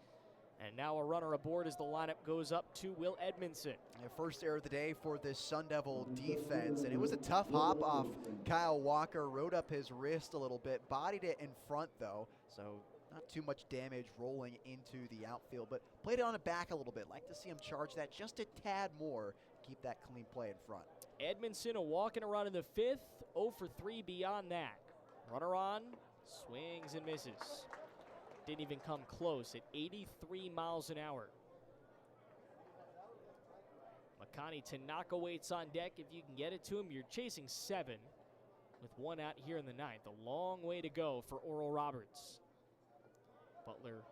And now a runner aboard as the lineup goes up to Will Edmondson. Yeah, first error of the day for this Sun Devil defense, and it was a tough hop off Kyle Walker. Rode up his wrist a little bit, bodied it in front, though, so not too much damage rolling into the outfield, but played it on the back a little bit. Like to see him charge that just a tad more, keep that clean play in front. Edmondson a walk and a run in the 5th, 0 for 3 beyond that. Runner on, swings and misses. Didn't even come close at 83 miles an hour. Makani Tanaka waits on deck. If you can get it to him, you're chasing 7 with 1 out here in the 9th. A long way to go for Oral Roberts. Butler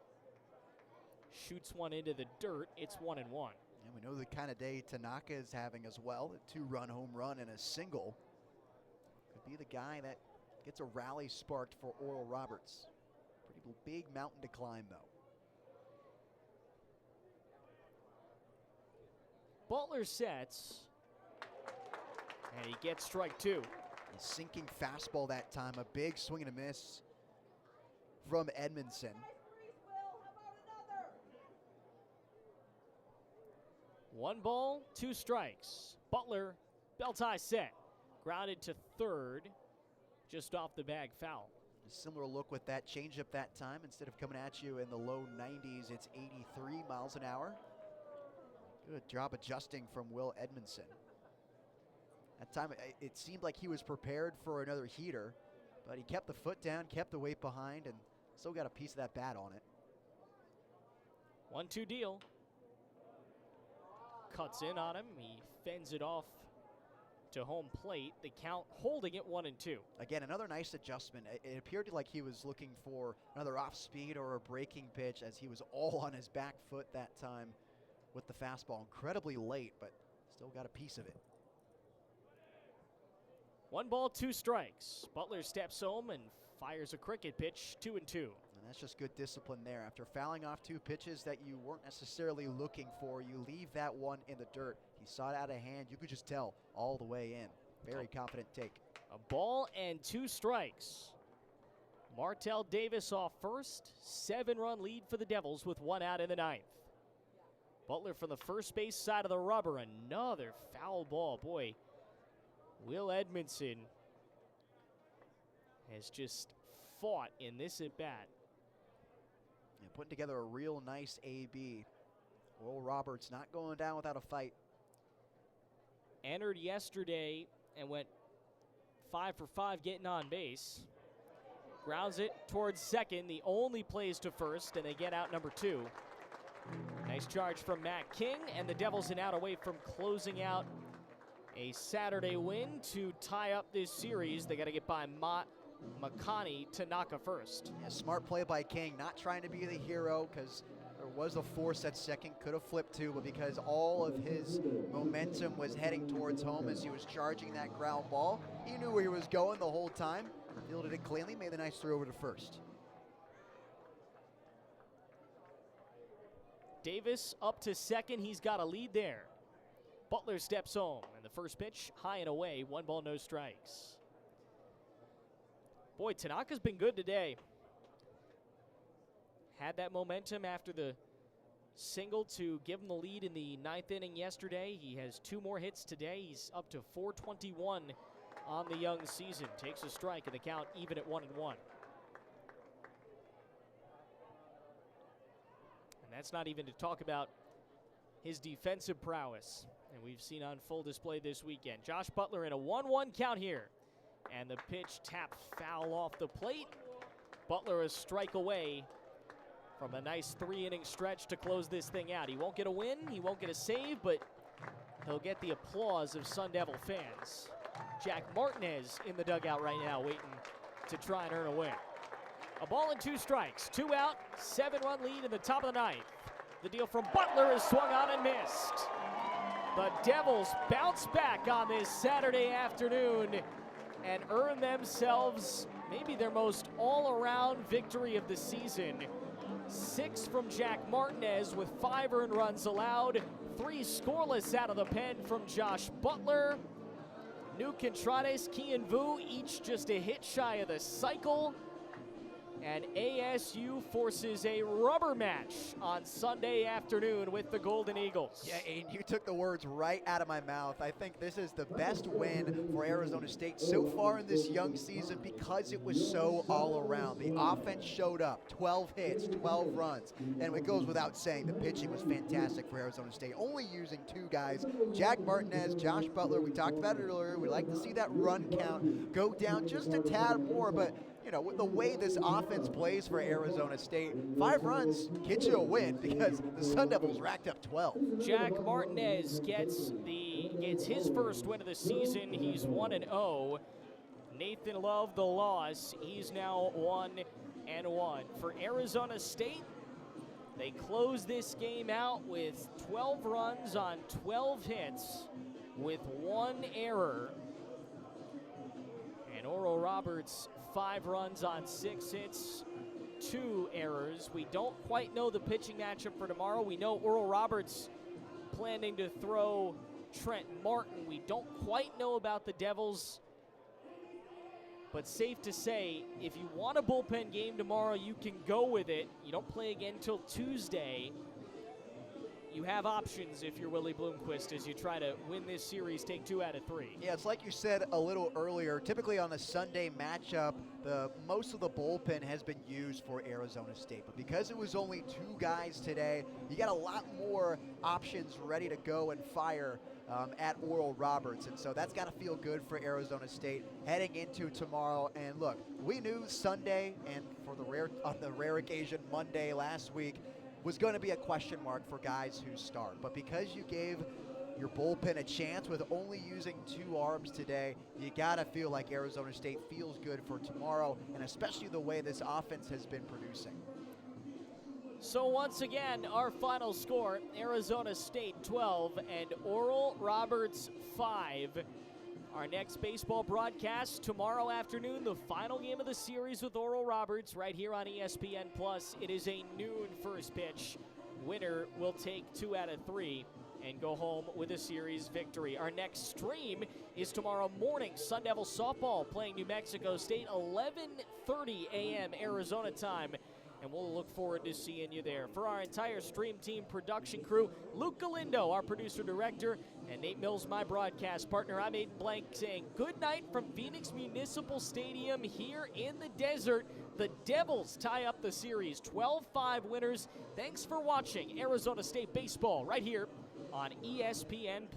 shoots one into the dirt. It's 1-1. And we know the kind of day Tanaka is having as well. A 2-run home run and a single. Could be the guy that gets a rally sparked for Oral Roberts. Pretty big mountain to climb, though. Butler sets, and he gets strike 2. A sinking fastball that time. A big swing and a miss from Edmondson. 1 ball, 2 strikes. Butler, belt high set. Grounded to third, just off the bag foul. A similar look with that changeup that time. Instead of coming at you in the low 90s, it's 83 miles an hour. Good job adjusting from Will Edmondson. That time, it seemed like he was prepared for another heater, but he kept the foot down, kept the weight behind, and still got a piece of that bat on it. 1-2 deal. Cuts in on him. He fends it off to home plate. The count holding it 1-2. Again, another nice adjustment. It appeared like he was looking for another off speed or a breaking pitch, as he was all on his back foot that time with the fastball. Incredibly late, but still got a piece of it. 1 ball, 2 strikes. Butler steps home and fires a cricket pitch, 2-2. And that's just good discipline there. After fouling off 2 pitches that you weren't necessarily looking for, you leave that one in the dirt. He saw it out of hand. You could just tell all the way in. Very confident take. A ball and 2 strikes. Martell Davis off first. 7-run lead for the Devils with 1 out in the 9th. Butler from the first base side of the rubber. Another foul ball. Boy, Will Edmondson has just fought in this at-bat. And putting together a real nice AB. Oral Roberts not going down without a fight. Entered yesterday and went 5 for 5 getting on base. Grounds it towards second. The only plays to first, and they get out number 2. Nice charge from Matt King, and the Devils an out away from closing out a Saturday win to tie up this series. They got to get by Makani Tanaka first. Yeah, smart play by King, not trying to be the hero, because there was a force at second, could have flipped too, but because all of his momentum was heading towards home as he was charging that ground ball, he knew where he was going the whole time, fielded it cleanly, made a nice throw over to first. Davis up to second. He's got a lead there. Butler steps home, and the first pitch high and away. 1 ball, no strikes. Boy, Tanaka's been good today. Had that momentum after the single to give him the lead in the 9th inning yesterday. He has 2 more hits today. He's up to 421 on the young season. Takes a strike and the count even at 1-1. And that's not even to talk about his defensive prowess, and we've seen on full display this weekend. Josh Butler in a 1-1 count here, and the pitch tapped foul off the plate. Butler a strike away from a nice 3-inning stretch to close this thing out. He won't get a win, he won't get a save, but he'll get the applause of Sun Devil fans. Jack Martinez in the dugout right now waiting to try and earn a win. A ball and 2 strikes, 2 out, 7-run lead in the top of the 9th. The deal from Butler is swung on and missed. The Devils bounce back on this Saturday afternoon and earn themselves maybe their most all-around victory of the season. 6 from Jack Martinez with 5 earned runs allowed, 3 scoreless out of the pen from Josh Butler. New Contrades, Key and Vu, each just a hit shy of the cycle. And ASU forces a rubber match on Sunday afternoon with the Golden Eagles. Yeah, Aiden, you took the words right out of my mouth. I think this is the best win for Arizona State so far in this young season because it was so all around. The offense showed up, 12 hits, 12 runs, and it goes without saying the pitching was fantastic for Arizona State. Only using 2 guys, Jack Martinez, Josh Butler. We talked about it earlier. We like to see that run count go down just a tad more, but you know, with the way this offense plays for Arizona State, 5 runs get you a win because the Sun Devils racked up 12. Jack Martinez gets his first win of the season. He's 1-0. Nathan Love, the loss. He's now 1-1. For Arizona State, they close this game out with 12 runs on 12 hits with 1 error. And Oral Roberts, 5 runs on 6 hits, 2 errors. We don't quite know the pitching matchup for tomorrow. We know Oral Roberts planning to throw Trent Martin. We don't quite know about the Devils, but safe to say, if you want a bullpen game tomorrow, you can go with it. You don't play again until Tuesday. You have options if you're Willie Bloomquist as you try to win this series, take 2 out of 3. Yeah, it's like you said a little earlier. Typically on a Sunday matchup, most of the bullpen has been used for Arizona State. But because it was only 2 guys today, you got a lot more options ready to go and fire at Oral Roberts. And so that's got to feel good for Arizona State heading into tomorrow. And look, we knew Sunday, and on the rare occasion Monday last week, was going to be a question mark for guys who start. But because you gave your bullpen a chance with only using 2 arms today, you got to feel like Arizona State feels good for tomorrow, and especially the way this offense has been producing. So once again, our final score, Arizona State 12 and Oral Roberts 5. Our next baseball broadcast tomorrow afternoon, the final game of the series with Oral Roberts right here on ESPN+. It is a noon first pitch. Winner will take 2 out of 3 and go home with a series victory. Our next stream is tomorrow morning. Sun Devil softball playing New Mexico State, 11:30 a.m. Arizona time. And we'll look forward to seeing you there. For our entire stream team production crew, Luke Galindo, our producer-director, and Nate Mills, my broadcast partner, I'm Aiden Blanc, saying good night from Phoenix Municipal Stadium here in the desert. The Devils tie up the series, 12-5 winners. Thanks for watching Arizona State Baseball right here on ESPN+.